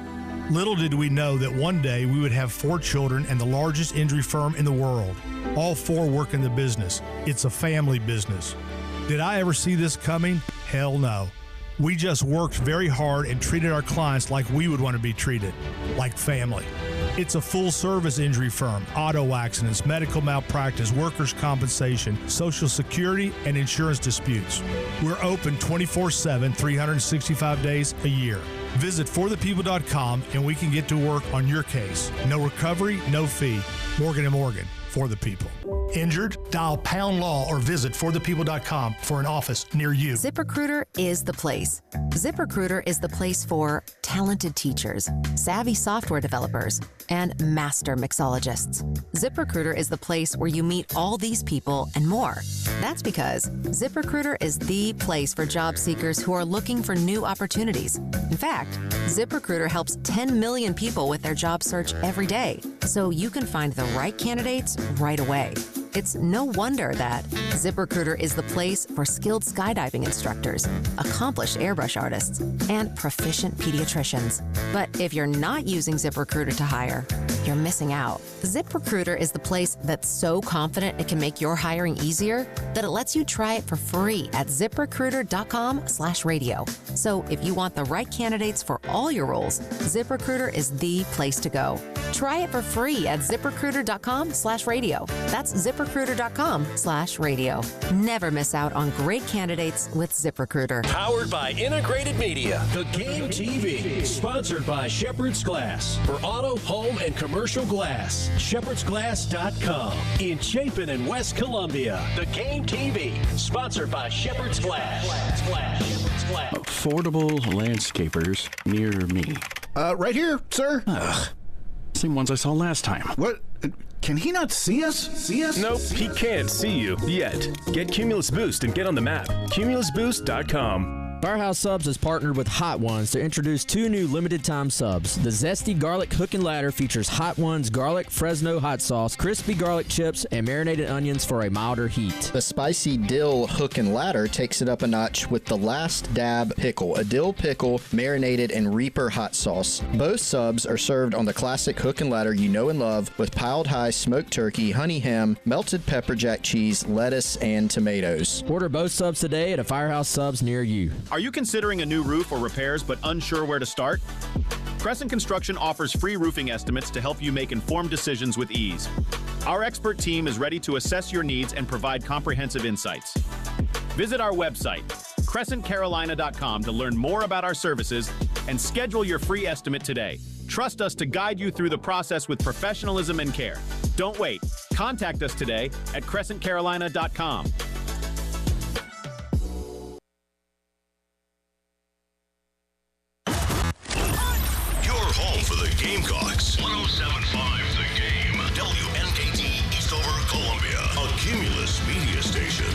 Little did we know that one day we would have 4 children and the largest injury firm in the world. All 4 work in the business. It's a family business. Did I ever see this coming? Hell no. We just worked very hard and treated our clients like we would want to be treated, like family. It's a full-service injury firm, auto accidents, medical malpractice, workers' compensation, Social Security, and insurance disputes. We're open 24/7, 365 days a year. Visit forthepeople.com and we can get to work on your case. No recovery, no fee. Morgan & Morgan, for the people. Injured? Dial Pound Law or visit forthepeople.com for an office near you. ZipRecruiter is the place. ZipRecruiter is the place for talented teachers, savvy software developers, and master mixologists. ZipRecruiter is the place where you meet all these people and more. That's because ZipRecruiter is the place for job seekers who are looking for new opportunities. In fact, ZipRecruiter helps 10 million people with their job search every day, so you can find the right candidates right away. It's no wonder that ZipRecruiter is the place for skilled skydiving instructors, accomplished airbrush artists, and proficient pediatricians. But if you're not using ZipRecruiter to hire, you're missing out. ZipRecruiter is the place that's so confident it can make your hiring easier that it lets you try it for free at ZipRecruiter.com/radio. So if you want the right candidates for all your roles, ZipRecruiter is the place to go. Try it for free at ZipRecruiter.com/radio. That's ZipRecruiter.com/radio. Never miss out on great candidates with ZipRecruiter. Powered by Integrated Media. The Game TV. Sponsored by Shepherd's Glass. For auto, home, and commercial glass. ShepherdsGlass.com. In Chapin and West Columbia. The Game TV. Sponsored by Shepherd's Glass. Shepherd's Glass. Affordable landscapers near me. Right here, sir. Same ones I saw last time. What? Can he not see us? Nope, he can't see you yet. Get Cumulus Boost and get on the map. CumulusBoost.com. Firehouse Subs has partnered with Hot Ones to introduce 2 new limited-time subs. The Zesty Garlic Hook and Ladder features Hot Ones garlic Fresno hot sauce, crispy garlic chips, and marinated onions for a milder heat. The Spicy Dill Hook and Ladder takes it up a notch with the Last Dab Pickle, a dill pickle marinated in Reaper hot sauce. Both subs are served on the classic hook and ladder you know and love with piled high smoked turkey, honey ham, melted pepper jack cheese, lettuce, and tomatoes. Order both subs today at a Firehouse Subs near you. Are you considering a new roof or repairs but unsure where to start? Crescent Construction offers free roofing estimates to help you make informed decisions with ease. Our expert team is ready to assess your needs and provide comprehensive insights. Visit our website, crescentcarolina.com, to learn more about our services and schedule your free estimate today. Trust us to guide you through the process with professionalism and care. Don't wait. Contact us today at crescentcarolina.com. Gamecocks. 107.5 The Game. WNKT Eastover, Columbia. A Cumulus media station.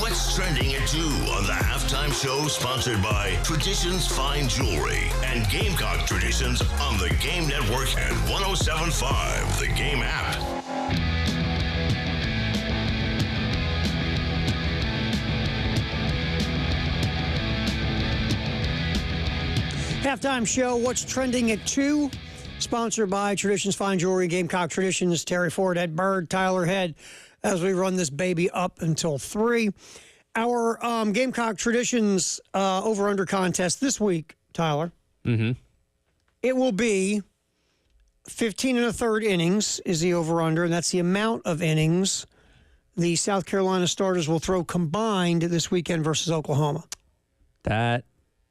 What's trending at 2 on the halftime show, sponsored by Traditions Fine Jewelry and Gamecock Traditions on the Game Network and 107.5 The Game app. Halftime show, what's trending at 2? Sponsored by Traditions Fine Jewelry, Gamecock Traditions, Terry Ford, Ed Bird, Tyler Head, as we run this baby up until 3. Our Gamecock Traditions over-under contest this week, Tyler. Mm-hmm. It will be 15 1/3 innings is the over-under, and that's the amount of innings the South Carolina starters will throw combined this weekend versus Oklahoma. That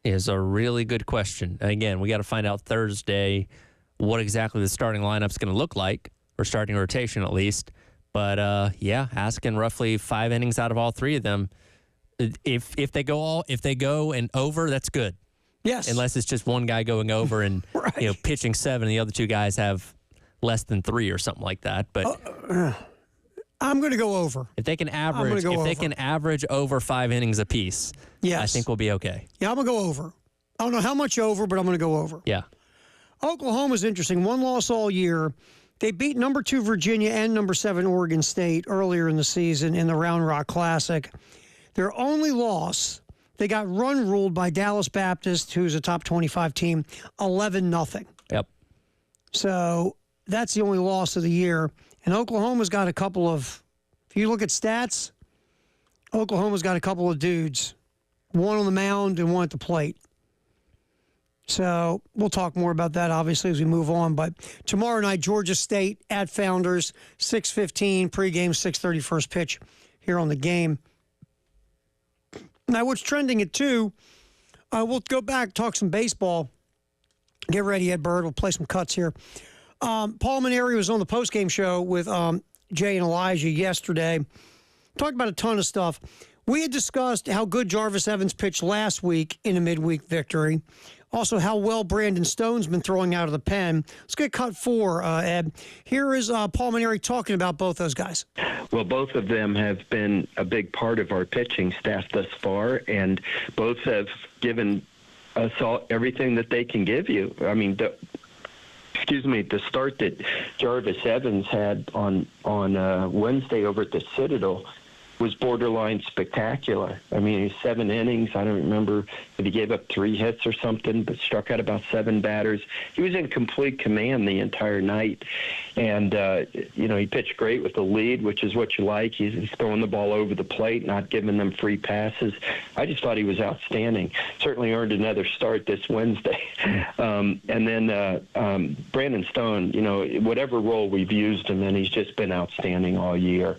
is a really good question. Again, we got to find out Thursday what exactly the starting lineup's going to look like, or starting rotation at least. But asking roughly 5 innings out of all 3 of them. If they go and over, that's good. Yes. Unless it's just one guy going over and right. Pitching 7, and the other 2 guys have less than 3 or something like that. But I'm going to go over. If they can average over 5 innings apiece, yes, I think we'll be okay. Yeah, I'm going to go over. I don't know how much over, but I'm going to go over. Yeah. Oklahoma's interesting. 1 loss all year. They beat number 2 Virginia and number 7 Oregon State earlier in the season in the Round Rock Classic. Their only loss, they got run ruled by Dallas Baptist, who's a top 25 team, 11-0. Yep. So that's the only loss of the year. And Oklahoma's got a couple of, if you look at stats, Oklahoma's got a couple of dudes, one on the mound and one at the plate. So we'll talk more about that, obviously, as we move on. But tomorrow night, Georgia State at Founders, 6:15, pregame, 6:30 first pitch here on the Game. Now, what's trending at 2, We'll go back, talk some baseball. Get ready, Ed Bird. We'll play some cuts here. Paul Maneri was on the postgame show with Jay and Elijah yesterday. Talked about a ton of stuff. We had discussed how good Jarvis Evans pitched last week in a midweek victory. Also, how well Brandon Stone's been throwing out of the pen. Let's get cut 4, Ed. Here is Paul Maneri talking about both those guys. Well, both of them have been a big part of our pitching staff thus far, and both have given us all everything that they can give you. I mean, the start that Jarvis Evans had on Wednesday over at the Citadel was borderline spectacular. I mean, 7 innings. I don't remember if he gave up 3 hits or something, but struck out about 7 batters. He was in complete command the entire night. And, he pitched great with the lead, which is what you like. He's throwing the ball over the plate, not giving them free passes. I just thought he was outstanding. Certainly earned another start this Wednesday. And then Brandon Stone, whatever role we've used him in, he's just been outstanding all year.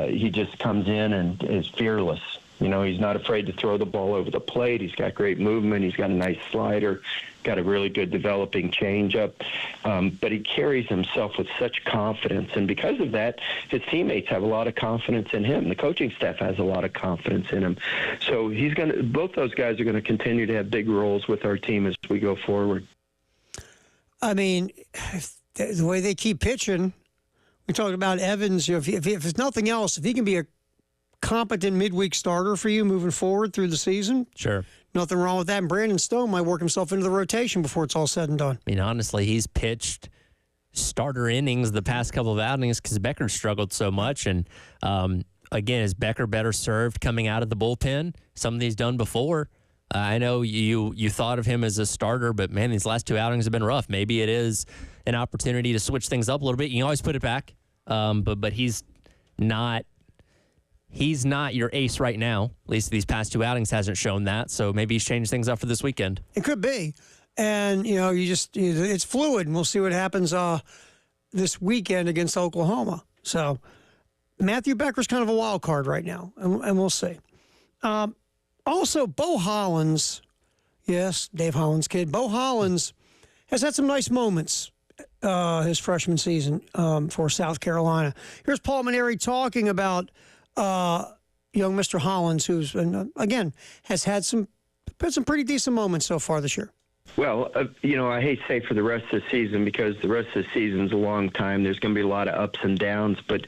He just comes in and is fearless. He's not afraid to throw the ball over the plate. He's got great movement. He's got a nice slider, got a really good developing changeup. But he carries himself with such confidence. And because of that, his teammates have a lot of confidence in him. The coaching staff has a lot of confidence in him. So both those guys are going to continue to have big roles with our team as we go forward. I mean, the way they keep pitching, we talked about Evans. If it's nothing else, if he can be a competent midweek starter for you moving forward through the season, sure, nothing wrong with that. And Brandon Stone might work himself into the rotation before it's all said and done. I mean, honestly, he's pitched starter innings the past couple of outings because Becker struggled so much. And again, is Becker better served coming out of the bullpen? Something he's done before. I know you thought of him as a starter, but man, these last 2 outings have been rough. Maybe it is an opportunity to switch things up a little bit. You can always put it back, but he's not your ace right now. At least these past 2 outings hasn't shown that. So maybe he's changed things up for this weekend. It could be, and it's fluid, and we'll see what happens this weekend against Oklahoma. So Matthew Becker's kind of a wild card right now, and we'll see. Also, Bo Hollins, yes, Dave Hollins' kid, Bo Hollins has had some nice moments his freshman season for South Carolina. Here's Paul Maneri talking about young Mr. Hollins, who's, again, has had some pretty decent moments so far this year. Well, I hate to say for the rest of the season because the rest of the season's a long time. There's going to be a lot of ups and downs. But,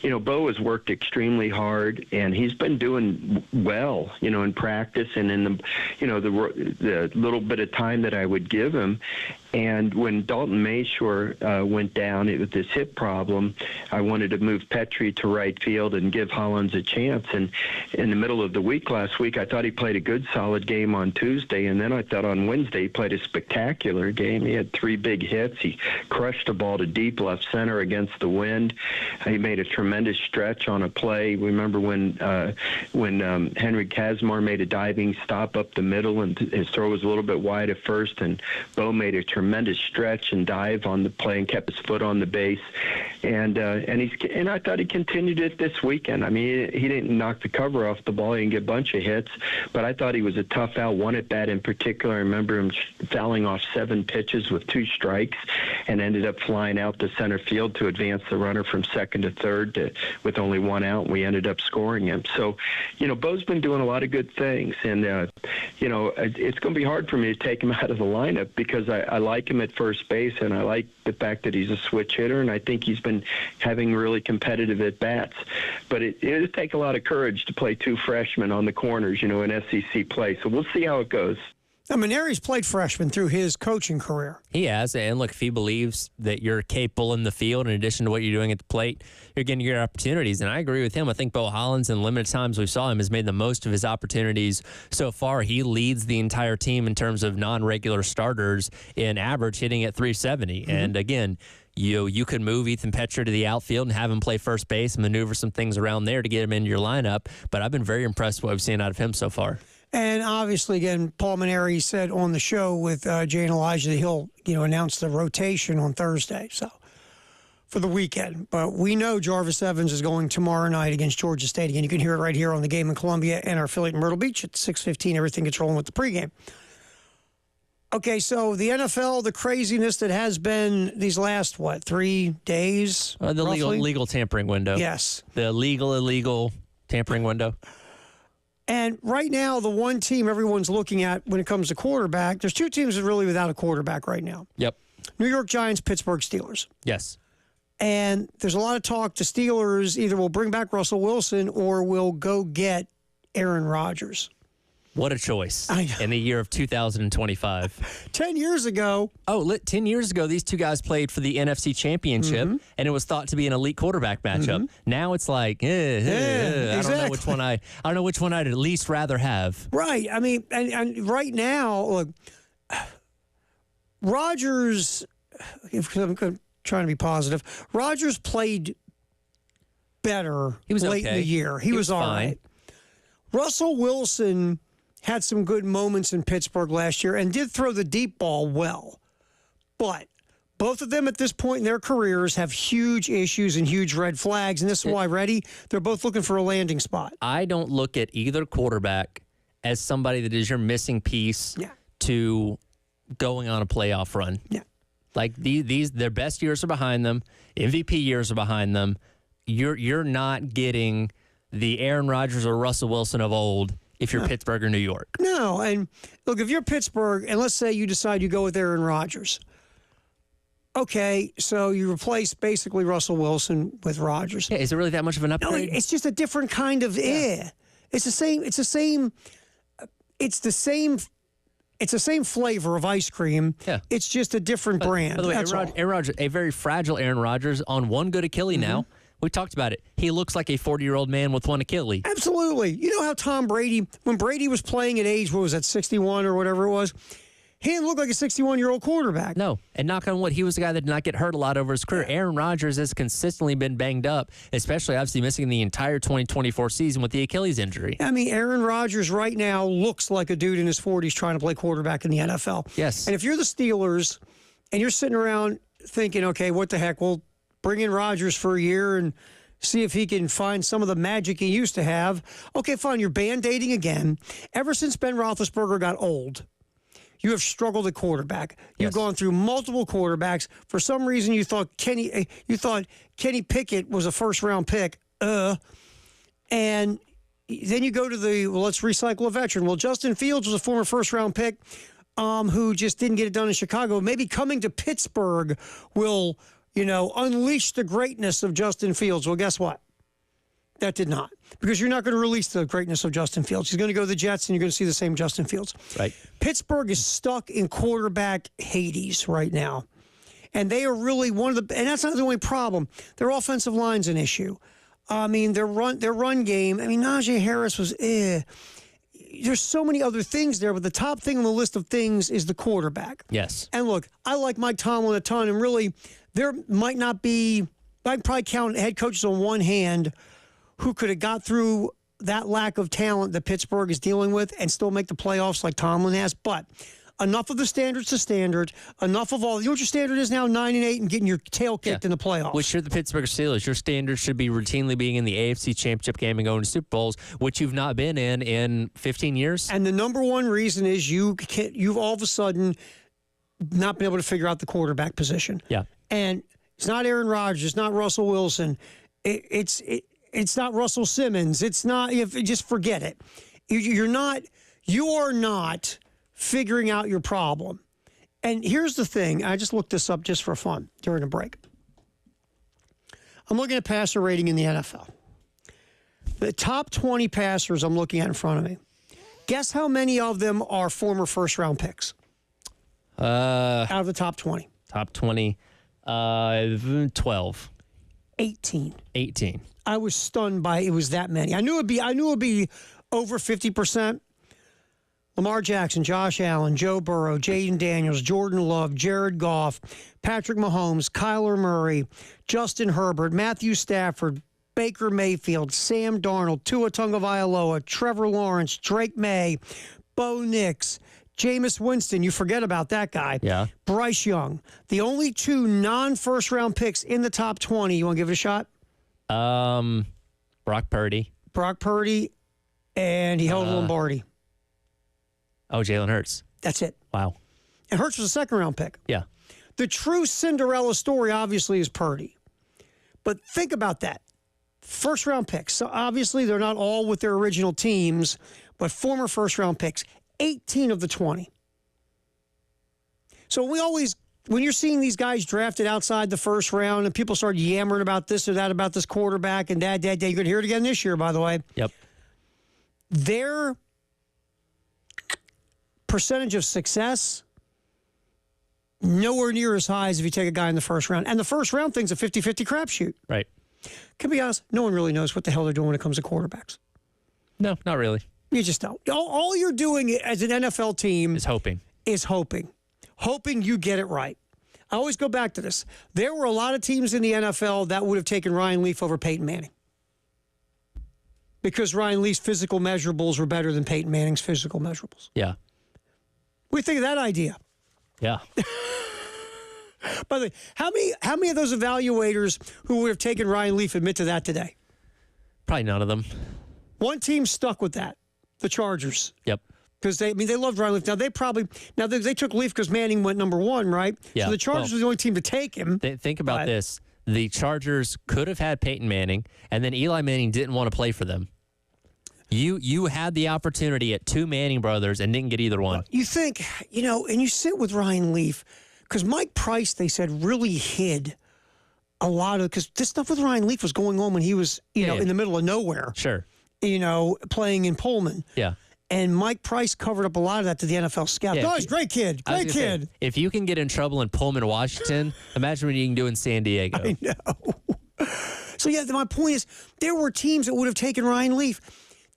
Bo has worked extremely hard, and he's been doing well, in practice and in the little bit of time that I would give him. And when Dalton Mayshore went down with this hip problem, I wanted to move Petrie to right field and give Hollins a chance. And in the middle of the week last week, I thought he played a good, solid game on Tuesday. And then I thought on Wednesday he played a spectacular game. He had 3 big hits. He crushed the ball to deep left center against the wind. He made a tremendous stretch on a play. Remember when Henry Kazmar made a diving stop up the middle and his throw was a little bit wide at first, and Bo made a tremendous stretch and dive on the play and kept his foot on the base. And I thought he continued it this weekend. I mean, he didn't knock the cover off the ball. He didn't get a bunch of hits, but I thought he was a tough out. One at bat in particular, I remember him fouling off 7 pitches with 2 strikes and ended up flying out to center field to advance the runner from second to third with only 1 out, and we ended up scoring him. So, Bo's been doing a lot of good things, and, it's going to be hard for me to take him out of the lineup because I like him at first base, and I like the fact that he's a switch hitter, and I think he's been having really competitive at-bats. But it'll take a lot of courage to play 2 freshmen on the corners, in SEC play. So we'll see how it goes. Now, Maneri's played freshman through his coaching career. He has, and look, if he believes that you're capable in the field in addition to what you're doing at the plate, you're getting your opportunities. And I agree with him. I think Bo Hollins, in limited times we saw him, has made the most of his opportunities so far. He leads the entire team in terms of non-regular starters in average, hitting at 370. Mm-hmm. And again, you could move Ethan Petrie to the outfield and have him play first base and maneuver some things around there to get him into your lineup. But I've been very impressed with what I've seen out of him so far. And obviously, again, Paul Maneri said on the show with Jay and Elijah that he'll, announce the rotation on Thursday. So for the weekend. But we know Jarvis Evans is going tomorrow night against Georgia State. Again, you can hear it right here on the Game in Columbia and our affiliate in Myrtle Beach at 6:15. Everything gets rolling with the pregame. Okay, so the NFL, the craziness that has been these last, 3 days? The legal tampering window. Yes. The illegal tampering window. And right now, the one team everyone's looking at when it comes to quarterback, there's 2 teams that are really without a quarterback right now. Yep. New York Giants, Pittsburgh Steelers. Yes. And there's a lot of talk the Steelers either will bring back Russell Wilson or will go get Aaron Rodgers. What a choice in the year of 2025. 10 years ago. 10 years ago, these two guys played for the NFC Championship, and it was thought to be an elite quarterback matchup. Now it's like, I don't know which one I don't know which one I'd at least rather have. Right. I mean, and right now, look, Rodgers, if I'm trying to be positive, Rodgers played better late in the year. He was all right. Russell Wilson had some good moments in Pittsburgh last year and did throw the deep ball well. But both of them at this point in their careers have huge issues and huge red flags. And this is why, they're both looking for a landing spot. I don't look at either quarterback as somebody that is your missing piece to going on a playoff run. Yeah. Like these their best years are behind them. MVP years are behind them. You're not getting the Aaron Rodgers or Russell Wilson of old if you're Pittsburgh or New York. No, and look, if you're Pittsburgh, and let's say you decide you go with Aaron Rodgers. Okay, so you replace basically Russell Wilson with Rodgers. Yeah, is it really that much of an upgrade? No, it's just a different kind of It's the same flavor of ice cream. Yeah. It's just a different brand. By the way, That's Aaron Rodgers, a very fragile Aaron Rodgers on one good Achilles now. We talked about it. He looks like a 40-year-old man with one Achilles. Absolutely. You know how Tom Brady, when Brady was playing at age, 61 or whatever it was, he didn't look like a 61-year-old quarterback. No. And knock on wood, he was a guy that did not get hurt a lot over his career. Aaron Rodgers has consistently been banged up, especially obviously missing the entire 2024 season with the Achilles injury. I mean, Aaron Rodgers right now looks like a dude in his 40s trying to play quarterback in the NFL. Yes. And if you're the Steelers and you're sitting around thinking, okay, what the heck, we'll bring in Rodgers for a year and see if he can find some of the magic he used to have. Okay, fine, you're Band-Aiding again. Ever since Ben Roethlisberger got old, you have struggled at quarterback. You've gone through multiple quarterbacks. For some reason, you thought Kenny Pickett was a first-round pick. And then you go to let's recycle a veteran. Well, Justin Fields was a former first-round pick who just didn't get it done in Chicago. Maybe coming to Pittsburgh will, unleash the greatness of Justin Fields. Well, guess what? That did not. Because you're not going to release the greatness of Justin Fields. He's going to go to the Jets, and you're going to see the same Justin Fields. Right. Pittsburgh is stuck in quarterback Hades right now. And they are really and that's not the only problem. Their offensive line's an issue. I mean, their run game, Najee Harris was There's so many other things there, but the top thing on the list of things is the quarterback. Yes. And look, I like Mike Tomlin a ton, and really, there might not be, I'd probably count head coaches on one hand who could have got through that lack of talent that Pittsburgh is dealing with and still make the playoffs like Tomlin has. But enough of the standards to standard, enough of all. You know what your standard is now? 9-8 and getting your tail kicked in the playoffs. Which you're the Pittsburgh Steelers. Your standard should be routinely being in the AFC Championship game and going to Super Bowls, which you've not been in 15 years. And the number one reason is you've all of a sudden not been able to figure out the quarterback position. Yeah. And it's not Aaron Rodgers. It's not Russell Wilson. It's not Russell Simmons. It's not. Just forget it. You are not figuring out your problem. And here's the thing. I just looked this up just for fun during a break. I'm looking at passer rating in the NFL. The top 20 passers I'm looking at in front of me. Guess how many of them are former first-round picks? Out of the top 20. Top 20. 12. 18. 18. I was stunned by it was that many. I knew it'd be over 50%. Lamar Jackson, Josh Allen, Joe Burrow, Jaden Daniels, Jordan Love, Jared Goff, Patrick Mahomes, Kyler Murray, Justin Herbert, Matthew Stafford, Baker Mayfield, Sam Darnold, Tua Tagovailoa, Trevor Lawrence, Drake May, Bo Nix, Jameis Winston, you forget about that guy. Yeah. Bryce Young. The only 2 non-first-round picks in the top 20. You want to give it a shot? Brock Purdy. Brock Purdy, and he held Lombardi. Oh, Jalen Hurts. That's it. Wow. And Hurts was a second-round pick. Yeah. The true Cinderella story, obviously, is Purdy. But think about that. First-round picks. So, obviously, they're not all with their original teams, but former first-round picks. 18 of the 20. So when you're seeing these guys drafted outside the first round and people start yammering about this or that about this quarterback and dad, you're going to hear it again this year, by the way. Yep. Their percentage of success, nowhere near as high as if you take a guy in the first round. And the first round thing's a 50-50 crapshoot. Right. Can be honest, no one really knows what the hell they're doing when it comes to quarterbacks. No, not really. You just don't. All you're doing as an NFL team is hoping. Hoping you get it right. I always go back to this. There were a lot of teams in the NFL that would have taken Ryan Leaf over Peyton Manning because Ryan Leaf's physical measurables were better than Peyton Manning's physical measurables. Yeah. What do you think of that idea? Yeah. By the way, how many of those evaluators who would have taken Ryan Leaf admit to that today? Probably none of them. One team stuck with that, the Chargers. Yep. Because they loved Ryan Leaf. Now they took Leaf because Manning went number 1, right? Yeah. So the Chargers were the only team to take him. Think about this: the Chargers could have had Peyton Manning, and then Eli Manning didn't want to play for them. You had the opportunity at 2 Manning brothers and didn't get either one. You think, and you sit with Ryan Leaf because Mike Price, they said, really hid a lot of because this stuff with Ryan Leaf was going on when he was in the middle of nowhere. Sure. Playing in Pullman. Yeah. And Mike Price covered up a lot of that to the NFL scout. Yeah, he's a great kid. Great kid. Say, if you can get in trouble in Pullman, Washington, imagine what you can do in San Diego. I know. So, my point is there were teams that would have taken Ryan Leaf.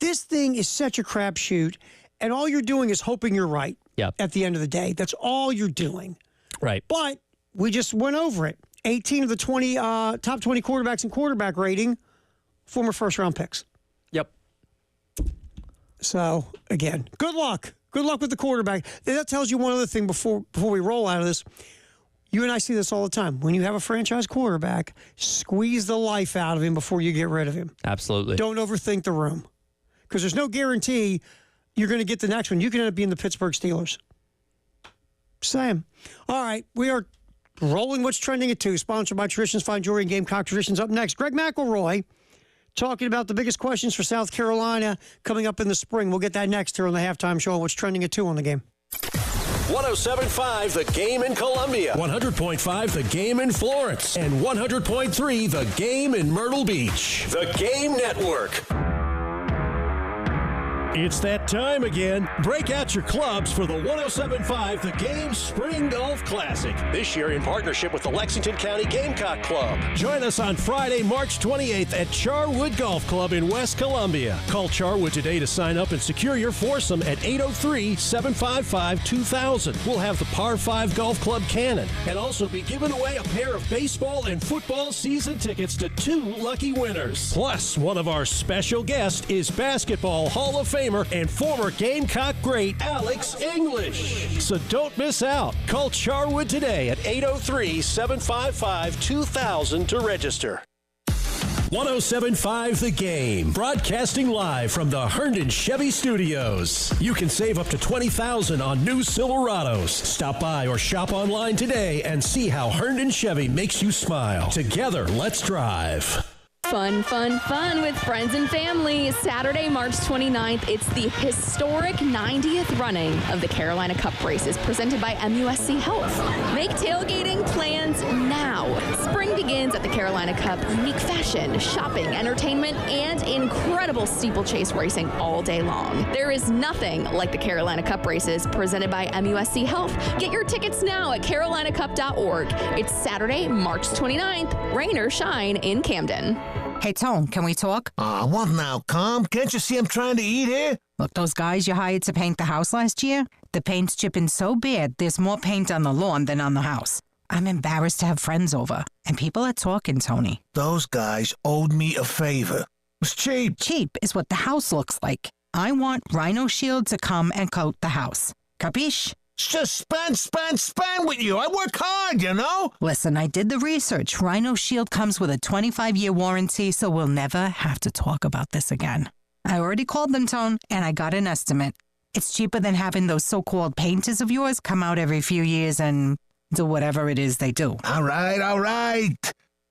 This thing is such a crapshoot, and all you're doing is hoping you're right at the end of the day. That's all you're doing. Right. But we just went over it. 18 of the 20 top 20 quarterbacks in quarterback rating, former first-round picks. Yep. So, again, good luck. Good luck with the quarterback. That tells you one other thing before we roll out of this. You and I see this all the time. When you have a franchise quarterback, squeeze the life out of him before you get rid of him. Absolutely. Don't overthink the room. Because there's no guarantee you're going to get the next one. You can end up being the Pittsburgh Steelers. Same. All right, we are rolling What's Trending at 2, sponsored by Traditions Fine Jewelry and Gamecock Traditions. Up next, Greg McElroy talking about the biggest questions for South Carolina coming up in the spring. We'll get that next here on the Halftime Show. What's Trending at 2 on the game? 107.5 The Game in Columbia, 100.5 The Game in Florence, and 100.3 The Game in Myrtle Beach. The Game Network. It's that time again. Break out your clubs for the 107.5 The Game Spring Golf Classic. This year in partnership with the Lexington County Gamecock Club. Join us on Friday, March 28th at Charwood Golf Club in West Columbia. Call Charwood today to sign up and secure your foursome at 803-755-2000. We'll have the Par 5 Golf Club Cannon and also be giving away a pair of baseball and football season tickets to 2 lucky winners. Plus, one of our special guests is Basketball Hall of Famer and former Gamecock great Alex English. So don't miss out. Call Charwood today at 803-755-2000 to register. 107.5 The Game, broadcasting live from the Herndon Chevy Studios. You can save up to $20,000 on new Silverados. Stop by or shop online today and see how Herndon Chevy makes you smile. Together, let's drive. Fun, fun, fun with friends and family. Saturday, March 29th, it's the historic 90th running of the Carolina Cup races presented by MUSC Health. Make tailgating plans now. Spring begins at the Carolina Cup. Unique fashion, shopping, entertainment, and incredible steeplechase racing all day long. There is nothing like the Carolina Cup races presented by MUSC Health. Get your tickets now at carolinacup.org. It's Saturday, March 29th, rain or shine in Camden. Hey, Tone, can we talk? What now, Calm? Can't you see I'm trying to eat here? Look, those guys you hired to paint the house last year, the paint's chipping so bad, there's more paint on the lawn than on the house. I'm embarrassed to have friends over, and people are talking, Tony. Those guys owed me a favor. It was cheap. Cheap is what the house looks like. I want Rhino Shield to come and coat the house. Capiche? It's just spend with you. I work hard, you know? Listen, I did the research. Rhino Shield comes with a 25-year warranty, so we'll never have to talk about this again. I already called them, Tone, and I got an estimate. It's cheaper than having those so-called painters of yours come out every few years and do whatever it is they do. All right.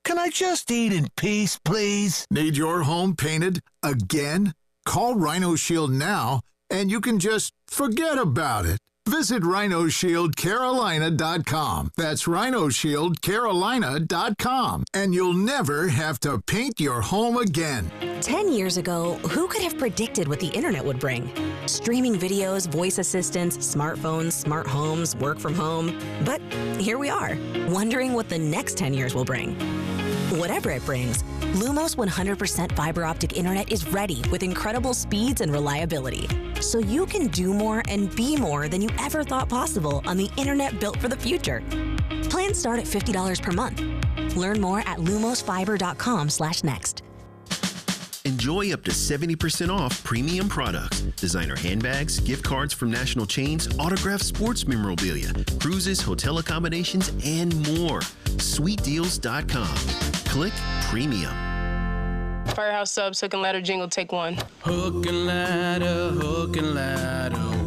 Can I just eat in peace, please? Need your home painted again? Call Rhino Shield now, and you can just forget about it. Visit RhinoShieldCarolina.com. That's RhinoShieldCarolina.com. And you'll never have to paint your home again. 10 years ago, who could have predicted what the internet would bring? Streaming videos, voice assistants, smartphones, smart homes, work from home. But here we are, wondering what the next 10 years will bring. Whatever it brings, Lumos 100% fiber optic internet is ready with incredible speeds and reliability. So you can do more and be more than you ever thought possible on the internet built for the future. Plans start at $50 per month. Learn more at lumosfiber.com/next. Enjoy up to 70% off premium products. Designer handbags, gift cards from national chains, autographed sports memorabilia, cruises, hotel accommodations, and more. SweetDeals.com. Click Premium. Firehouse Subs, Hook and Ladder jingle, take one. Hook and ladder,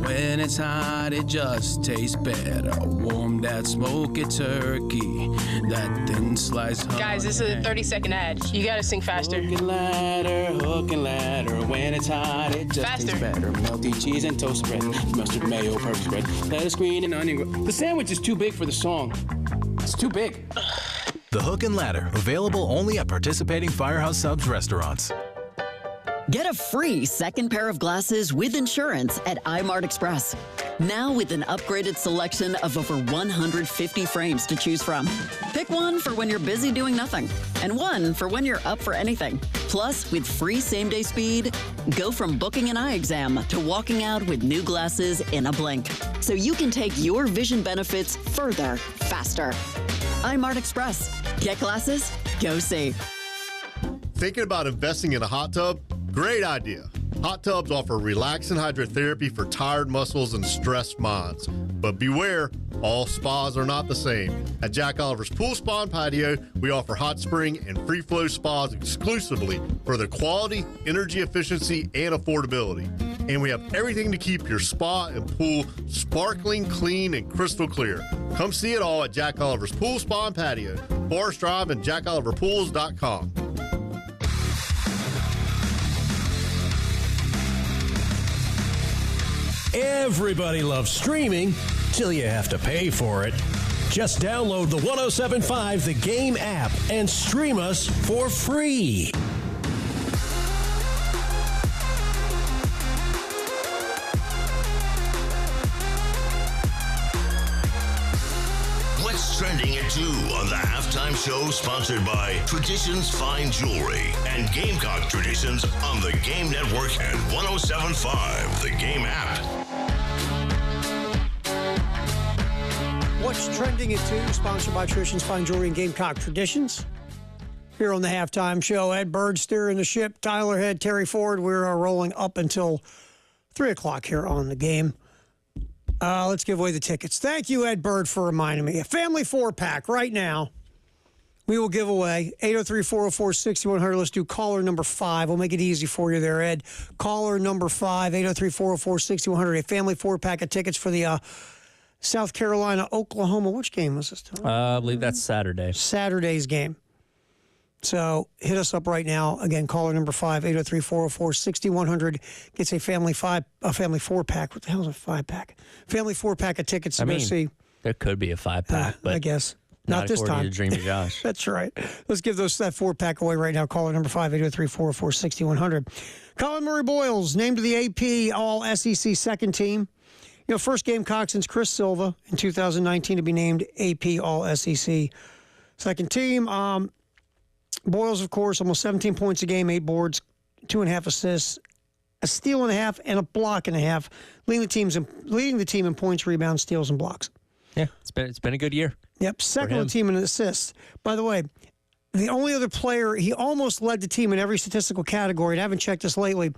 when it's hot, it just tastes better. Warm that smoky turkey, that thin slice. Guys, this is a 30-second ad. You gotta sing faster. Hook and ladder, when it's hot, it just tastes better. Melty cheese and toast spread, mustard, mayo, perfect spread, lettuce, green, and onion. The sandwich is too big for the song. It's too big. The Hook and Ladder, available only at participating Firehouse Subs restaurants. Get a free second pair of glasses with insurance at iMart Express. Now with an upgraded selection of over 150 frames to choose from. Pick one for when you're busy doing nothing, and one for when you're up for anything. Plus, with free same-day speed, go from booking an eye exam to walking out with new glasses in a blink. So you can take your vision benefits further, faster. iMart Express. Get glasses, go see. Thinking about investing in a hot tub? Great idea. Hot tubs offer relaxing hydrotherapy for tired muscles and stressed minds. But beware, all spas are not the same. At Jack Oliver's Pool Spa and Patio, we offer hot spring and free flow spas exclusively for their quality, energy efficiency, and affordability. And we have everything to keep your spa and pool sparkling, clean, and crystal clear. Come see it all at Jack Oliver's Pool Spa and Patio, Forest Drive, and JackOliverPools.com. Everybody loves streaming till you have to pay for it. Just download the 107.5 The Game app and stream us for free. What's trending at 2 on the halftime show, sponsored by Traditions Fine Jewelry and Gamecock Traditions on the Game Network and 107.5 The Game app. What's trending at 2, sponsored by Traditions Fine Jewelry and Gamecock Traditions. Here on the halftime show, Ed Bird steering the ship, Tyler Head, Terry Ford. We're rolling up until 3 o'clock here on the game. Let's give away the tickets. Thank you, Ed Bird, for reminding me. A family 4-pack right now. We will give away 803-404-6100. Let's do caller number 5. We'll make it easy for you there, Ed. Caller number 5, 803-404-6100. A family 4-pack of tickets for the South Carolina, Oklahoma. Which game was this time? I believe that's Saturday. Saturday's game. So hit us up right now. Again, caller number 5, 803-404-6100 gets a family 4-pack. What the hell is a 5-pack? Family 4-pack of tickets to go see. There could be a 5-pack, but I guess not this according time. to Dreamy Josh. That's right. Let's give that 4-pack away right now. Caller number 5, 803-404-6100. Colin Murray Boyles named to the AP All-SEC second team. You know, first Gamecock since Chris Silva in 2019 to be named AP All-SEC second team. Boyles, of course, almost 17 points a game, 8 boards, 2.5 assists, a steal and a half, and a block and a half, leading the team in points, rebounds, steals, and blocks. Yeah, it's been a good year. Yep, second on the team in assists. By the way, the only other player, he almost led the team in every statistical category, and I haven't checked this lately.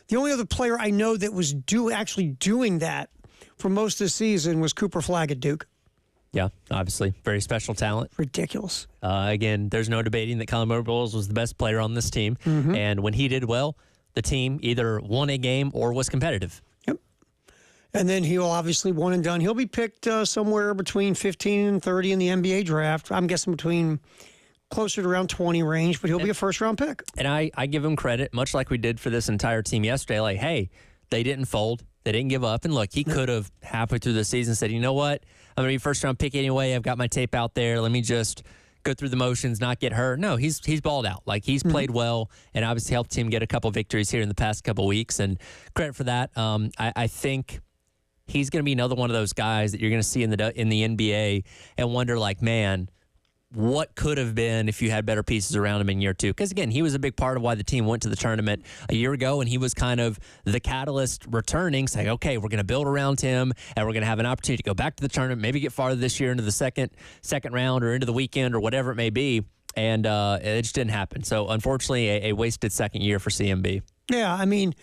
The only other player I know that was actually doing that for most of the season was Cooper Flagg at Duke. Yeah, obviously. Very special talent. Ridiculous. Again, there's no debating that Colin Bowles was the best player on this team. Mm-hmm. And when he did well, the team either won a game or was competitive. Yep. And then he'll obviously one and done. He'll be picked somewhere between 15 and 30 in the NBA draft. I'm guessing between closer to around 20 range, but he'll be a first-round pick. And I give him credit, much like we did for this entire team yesterday. Like, hey, they didn't fold. They didn't give up. And look, he could have halfway through the season said, you know what? I'm going to be first-round pick anyway. I've got my tape out there. Let me just go through the motions, not get hurt. No, he's balled out. Like, he's played well and obviously helped him get a couple victories here in the past couple weeks. And credit for that. I think he's going to be another one of those guys that you're going to see in the NBA and wonder, like, man, what could have been if you had better pieces around him in year two? Because, again, he was a big part of why the team went to the tournament a year ago, and he was kind of the catalyst returning, saying, okay, we're going to build around him, and we're going to have an opportunity to go back to the tournament, maybe get farther this year into the second round or into the weekend or whatever it may be, and it just didn't happen. So, unfortunately, a wasted second year for CMB. Yeah, I mean,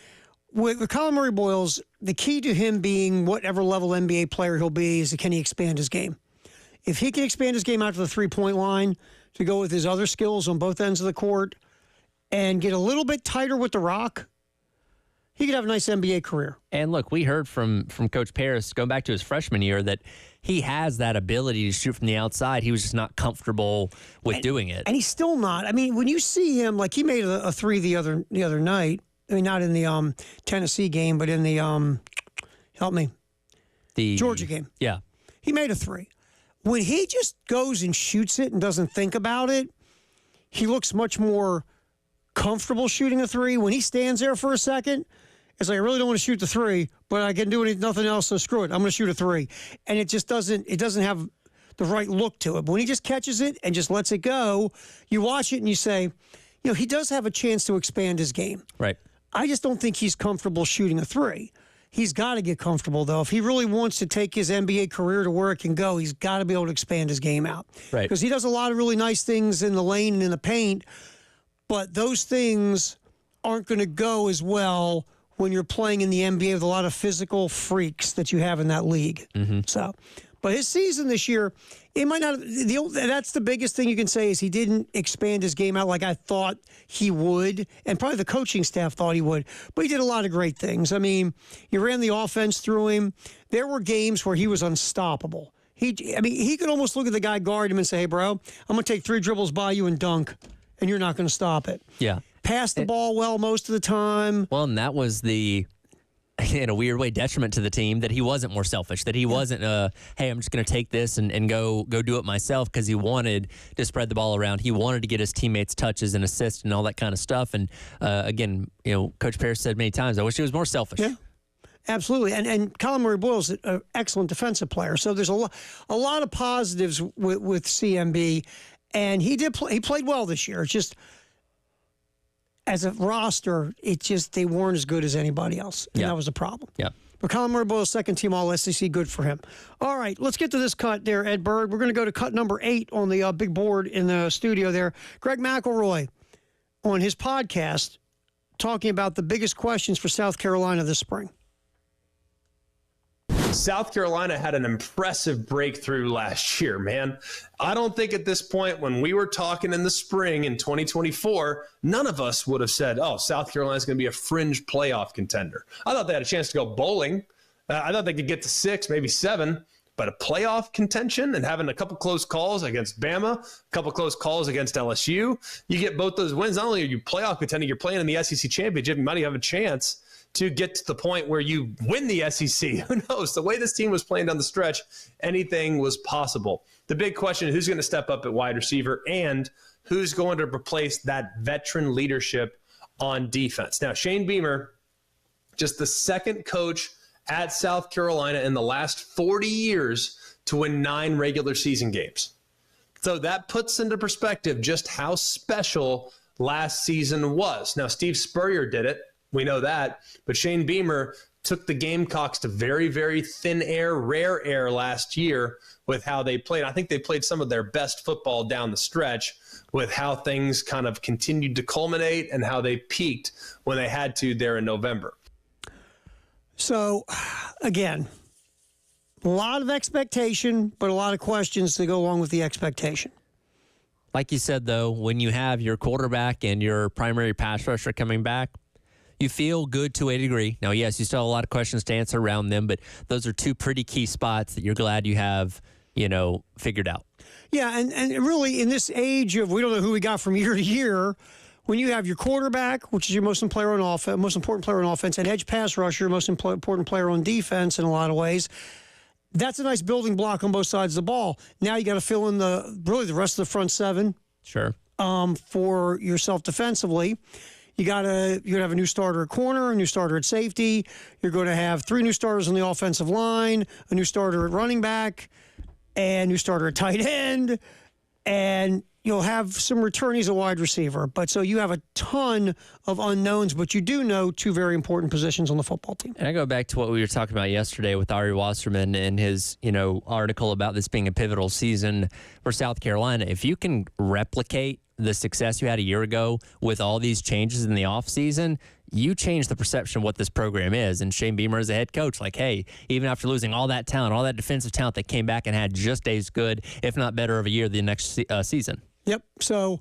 with Colin Murray Boyles, the key to him being whatever level NBA player he'll be is can he expand his game? If he can expand his game out to the three-point line to go with his other skills on both ends of the court and get a little bit tighter with the rock, he could have a nice NBA career. And look, we heard from Coach Paris going back to his freshman year that he has that ability to shoot from the outside. He was just not comfortable with doing it. And he's still not. I mean, when you see him, like he made a three the other night. I mean, not in the Tennessee game, but in the help me, the Georgia game. Yeah, he made a three. When he just goes and shoots it and doesn't think about it, he looks much more comfortable shooting a three. When he stands there for a second, it's like, I really don't want to shoot the three, but I can do nothing else, so screw it. I'm going to shoot a three. And it just doesn't have the right look to it. But when he just catches it and just lets it go, you watch it and you say, he does have a chance to expand his game. Right. I just don't think he's comfortable shooting a three. He's got to get comfortable, though. If he really wants to take his NBA career to where it can go, he's got to be able to expand his game out. Right. Because he does a lot of really nice things in the lane and in the paint, but those things aren't going to go as well when you're playing in the NBA with a lot of physical freaks that you have in that league. Mm-hmm. So, but his season this year, it might not. That's the biggest thing you can say is he didn't expand his game out like I thought he would, and probably the coaching staff thought he would. But he did a lot of great things. I mean, you ran the offense through him. There were games where he was unstoppable. He could almost look at the guy guarding him and say, "Hey, bro, I'm going to take 3 dribbles by you and dunk, and you're not going to stop it." Yeah. Pass the ball well most of the time. Well, and that was in a weird way, detriment to the team that he wasn't more selfish, that he wasn't, hey, I'm just going to take this and go do it myself, because he wanted to spread the ball around. He wanted to get his teammates touches and assists and all that kind of stuff. And again, Coach Paris said many times, I wish he was more selfish. Yeah. Absolutely, and Colin Murray Boyles is an excellent defensive player. So there's a lot of positives with CMB, and he played well this year. It's just, as a roster, they weren't as good as anybody else, and that was a problem. Yeah. But Colin Murray Boyles, second team All-SEC, good for him. All right, let's get to this cut there, Ed Bird. We're going to go to cut number 8 on the big board in the studio there. Greg McElroy on his podcast talking about the biggest questions for South Carolina this spring. South Carolina had an impressive breakthrough last year, man. I don't think at this point, when we were talking in the spring in 2024, none of us would have said, oh, South Carolina's going to be a fringe playoff contender. I thought they had a chance to go bowling. I thought they could get to 6, maybe 7. But a playoff contention and having a couple close calls against Bama, a couple close calls against LSU, you get both those wins. Not only are you playoff contending, you're playing in the SEC championship. You might even have a chance to get to the point where you win the SEC. Who knows? The way this team was playing down the stretch, anything was possible. The big question is who's going to step up at wide receiver and who's going to replace that veteran leadership on defense. Now, Shane Beamer, just the second coach at South Carolina in the last 40 years to win 9 regular season games. So that puts into perspective just how special last season was. Now, Steve Spurrier did it. We know that. But Shane Beamer took the Gamecocks to very, very thin air, rare air last year with how they played. I think they played some of their best football down the stretch with how things kind of continued to culminate and how they peaked when they had to there in November. So, again, A lot of expectation, but a lot of questions to go along with the expectation. Like you said, though, when you have your quarterback and your primary pass rusher coming back, you feel good to a degree. Now, yes, you still have a lot of questions to answer around them, but those are two pretty key spots that you're glad you have, figured out. Yeah, and really in this age of we don't know who we got from year to year, when you have your quarterback, which is your most important player on offense, and edge pass rusher, most important player on defense in a lot of ways, that's a nice building block on both sides of the ball. Now you got to fill in the rest of the front seven. Sure. For yourself defensively. You're going to have a new starter at corner, a new starter at safety. You're going to have 3 new starters on the offensive line, a new starter at running back, and a new starter at tight end. And you'll have some returnees at wide receiver. But so you have a ton of unknowns, but you do know 2 very important positions on the football team. And I go back to what we were talking about yesterday with Ari Wasserman and his, article about this being a pivotal season for South Carolina. If you can replicate the success you had a year ago with all these changes in the offseason, you change the perception of what this program is. And Shane Beamer is a head coach. Like, hey, even after losing all that talent, all that defensive talent that came back and had just as good, if not better, of a year the next season. Yep. So,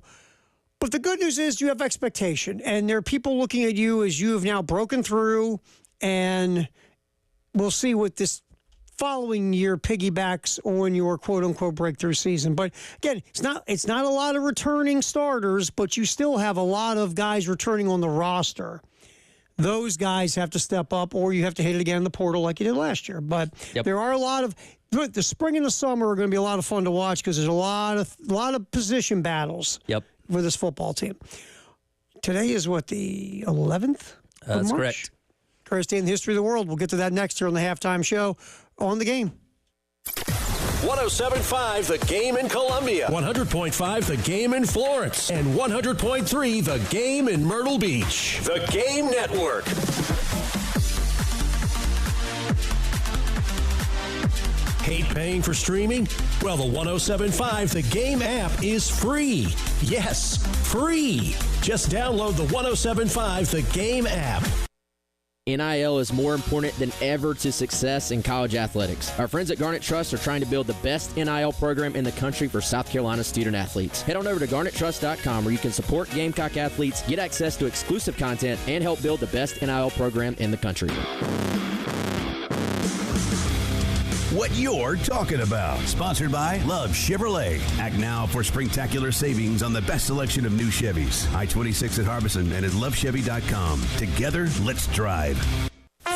but the good news is you have expectation. And there are people looking at you as you have now broken through. And we'll see what this following year piggybacks on your quote-unquote breakthrough season. But again, it's not a lot of returning starters, but you still have a lot of guys returning on the roster. Those guys have to step up, or you have to hit it again in the portal like you did last year. But There are a lot of the spring and the summer are going to be a lot of fun to watch because there's a lot of position battles for this football team. Today is the 11th? That's March? correct. Greatest day in the history of the world. We'll get to that next here on the halftime show on The Game. 107.5 The Game in Columbia, 100.5 The Game in Florence, and 100.3 The Game in Myrtle Beach. The Game Network. Hate paying for streaming? Well, the 107.5 The Game app is free. Yes, free. Just download the 107.5 The Game app. NIL is more important than ever to success in college athletics. Our friends at Garnet Trust are trying to build the best NIL program in the country for South Carolina student athletes. Head on over to garnettrust.com where you can support Gamecock athletes, get access to exclusive content, and help build the best NIL program in the country. What you're talking about. Sponsored by Love Chevrolet. Act now for springtacular savings on the best selection of new Chevys. I-26 at Harbison and at lovechevy.com. Together, let's drive.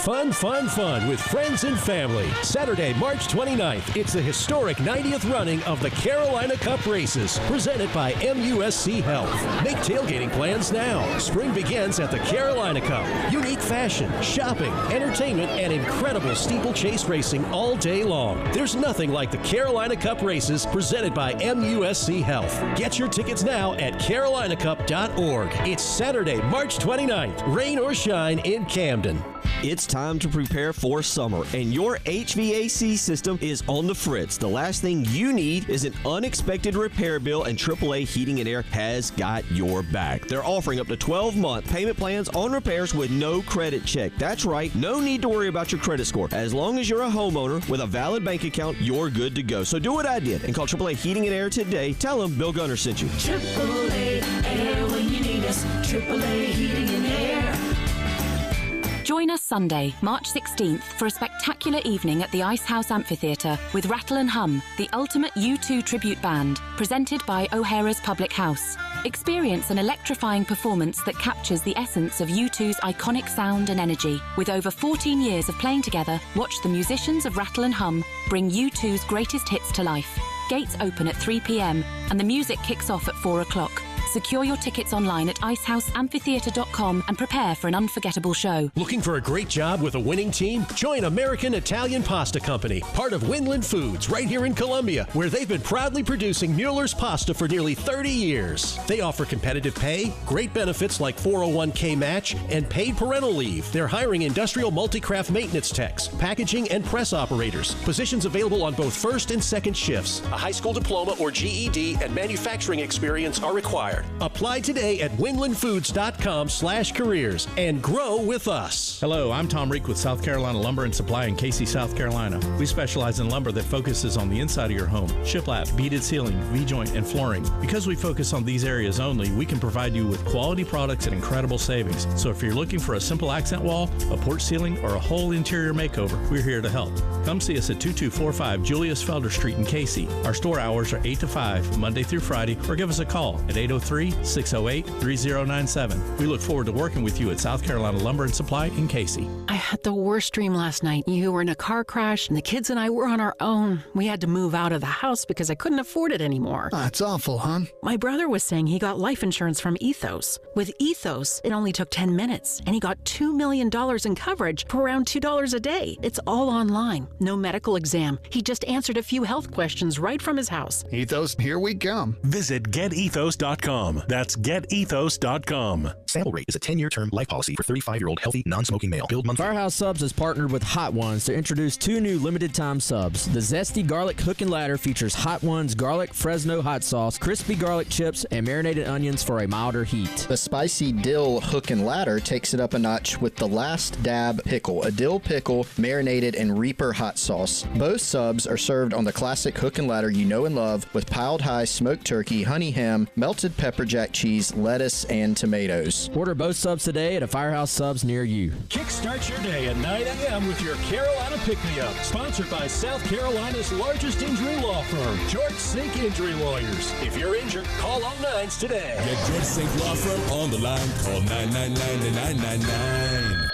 Fun, fun, fun with friends and family. Saturday, March 29th, it's the historic 90th running of the Carolina Cup Races, presented by MUSC Health. Make tailgating plans now. Spring begins at the Carolina Cup. Unique fashion, shopping, entertainment, and incredible steeplechase racing all day long. There's nothing like the Carolina Cup Races, presented by MUSC Health. Get your tickets now at carolinacup.org. It's Saturday, March 29th, rain or shine in Camden. It's time to prepare for summer, and your HVAC system is on the fritz. The last thing you need is an unexpected repair bill, and AAA Heating and Air has got your back. They're offering up to 12-month payment plans on repairs with no credit check. That's right, no need to worry about your credit score. As long as you're a homeowner with a valid bank account, you're good to go. So do what I did and call AAA Heating and Air today. Tell them Bill Gunner sent you. AAA Air when you need us. AAA Heating and Air. Join us Sunday, March 16th for a spectacular evening at the Ice House Amphitheatre with Rattle and Hum, the ultimate U2 tribute band, presented by O'Hara's Public House. Experience an electrifying performance that captures the essence of U2's iconic sound and energy. With over 14 years of playing together, watch the musicians of Rattle and Hum bring U2's greatest hits to life. Gates open at 3 p.m. and the music kicks off at 4 o'clock. Secure your tickets online at icehouseamphitheatre.com and prepare for an unforgettable show. Looking for a great job with a winning team? Join American Italian Pasta Company, part of Winland Foods, right here in Columbia, where they've been proudly producing Mueller's pasta for nearly 30 years. They offer competitive pay, great benefits like 401k match, and paid parental leave. They're hiring industrial multi-craft maintenance techs, packaging and press operators. Positions available on both first and second shifts. A high school diploma or GED and manufacturing experience are required. Apply today at winlandfoods.com/careers and grow with us. Hello, I'm Tom Reek with South Carolina Lumber and Supply in Casey, South Carolina. We specialize in lumber that focuses on the inside of your home. Shiplap, beaded ceiling, V-joint, and flooring. Because we focus on these areas only, we can provide you with quality products at incredible savings. So if you're looking for a simple accent wall, a porch ceiling, or a whole interior makeover, we're here to help. Come see us at 2245 Julius Felder Street in Casey. Our store hours are 8 to 5, Monday through Friday, or give us a call at 803-608-3097. We look forward to working with you at South Carolina Lumber and Supply in Casey. I had the worst dream last night. You were in a car crash, and the kids and I were on our own. We had to move out of the house because I couldn't afford it anymore. That's awful, hon. My brother was saying he got life insurance from Ethos. With Ethos, it only took 10 minutes, and he got $2 million in coverage for around $2 a day. It's all online. No medical exam. He just answered a few health questions right from his house. Ethos, here we come. Visit getethos.com. That's getethos.com. Sample rate is a 10-year term life policy for 35-year-old healthy, non-smoking male. Build monthly. Firehouse Subs has partnered with Hot Ones to introduce 2 new limited-time subs. The Zesty Garlic Hook and Ladder features Hot Ones garlic Fresno hot sauce, crispy garlic chips, and marinated onions for a milder heat. The Spicy Dill Hook and Ladder takes it up a notch with the Last Dab Pickle, a dill pickle marinated in Reaper hot sauce. Both subs are served on the classic Hook and Ladder you know and love with piled high smoked turkey, honey ham, melted pepper jack cheese, lettuce, and tomatoes. Order both subs today at a Firehouse Subs near you. Kickstart your day at 9 a.m. with your Carolina Pick-Me-Up. Sponsored by South Carolina's largest injury law firm, George Sink Injury Lawyers. If you're injured, call 09s today. Get George Sink Law Firm on the line. Call 999-9999.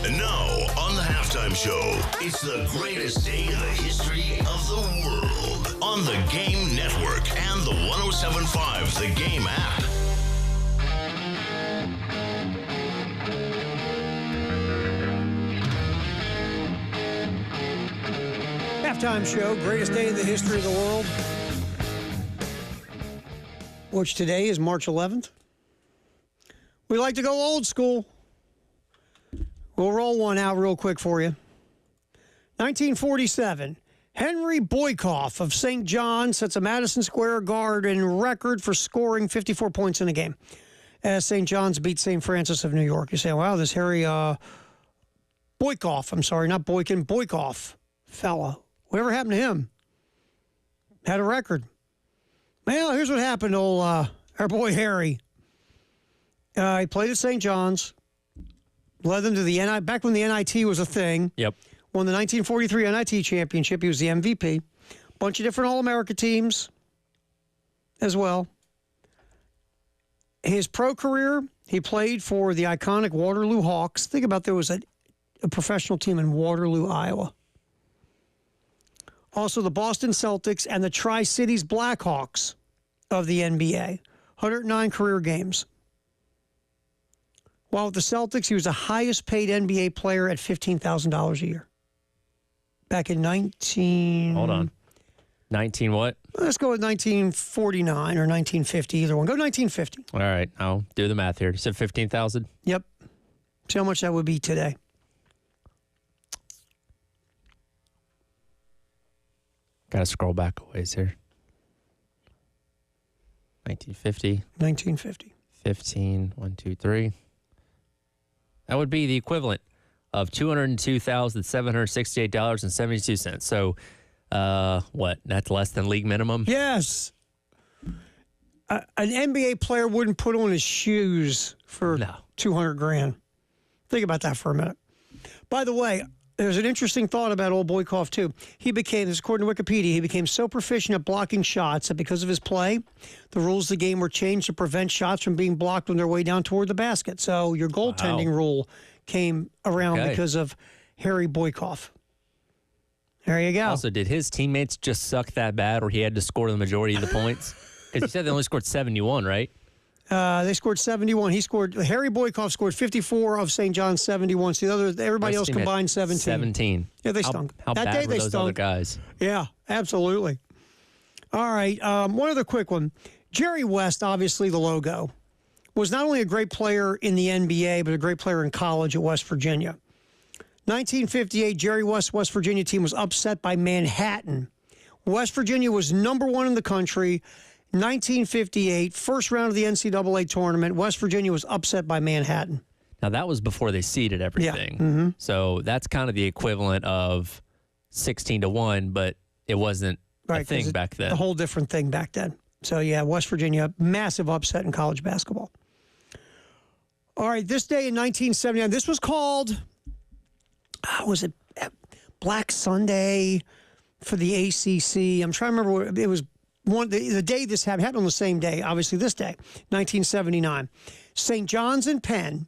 And now, on the halftime show, it's the greatest day in the history of the world. On the Game Network and the 107.5 The Game app. Halftime show, greatest day in the history of the world, which today is March 11th. We like to go old school. We'll roll one out real quick for you. 1947, Henry Boykoff of St. John sets a Madison Square Garden record for scoring 54 points in a game as St. John's beat St. Francis of New York. You say, wow, this Harry Boykoff, I'm sorry, not Boykin, Boykoff fella. Whatever happened to him? Had a record. Well, here's what happened to our boy Harry. He played at St. John's, led them to the NIT, back when the NIT was a thing. Yep. Won the 1943 NIT championship. He was the MVP. Bunch of different All-America teams as well. His pro career, he played for the iconic Waterloo Hawks. Think about there was a professional team in Waterloo, Iowa. Also the Boston Celtics and the Tri-Cities Blackhawks of the NBA. 109 career games. While with the Celtics, he was the highest paid NBA player at $15,000 a year. Back in 19... Hold on. 19 what? Let's go with 1949 or 1950, either one. Go 1950. All right, I'll do the math here. You said 15,000? Yep. See how much that would be today. Got to scroll back a ways here. 1950. 1950. 15, 1, 2, 3. That would be the equivalent of $202,768.72. So, what? That's less than league minimum? Yes. An NBA player wouldn't put on his shoes for $200,000. Think about that for a minute. By the way, there's an interesting thought about old Boykoff, too. He became, this according to Wikipedia, he became so proficient at blocking shots that because of his play, the rules of the game were changed to prevent shots from being blocked on their way down toward the basket. So your goaltending rule came around because of Harry Boykoff. There you go. Also, did his teammates just suck that bad or he had to score the majority of the points? Because you said they only scored 71, right? They scored 71. Harry Boykoff scored 54 of St. John's 71. So everybody else combined 17. 17. Yeah, they stunk. How that bad day were they those stunk. other guys? Yeah, absolutely. All right, one other quick one. Jerry West, obviously the logo, was not only a great player in the NBA, but a great player in college at West Virginia. 1958, Jerry West's West Virginia team was upset by Manhattan. West Virginia was number 1 in the country. 1958, first round of the NCAA tournament. West Virginia was upset by Manhattan. Now, that was before they seeded everything. Yeah. Mm-hmm. So that's kind of the equivalent of 16-1, but it wasn't a thing back then. A whole different thing back then. So, yeah, West Virginia, massive upset in college basketball. All right, this day in 1979, this was called, was it Black Sunday for the ACC? I'm trying to remember what it was. The day this happened on the same day, obviously this day, 1979. St. John's and Penn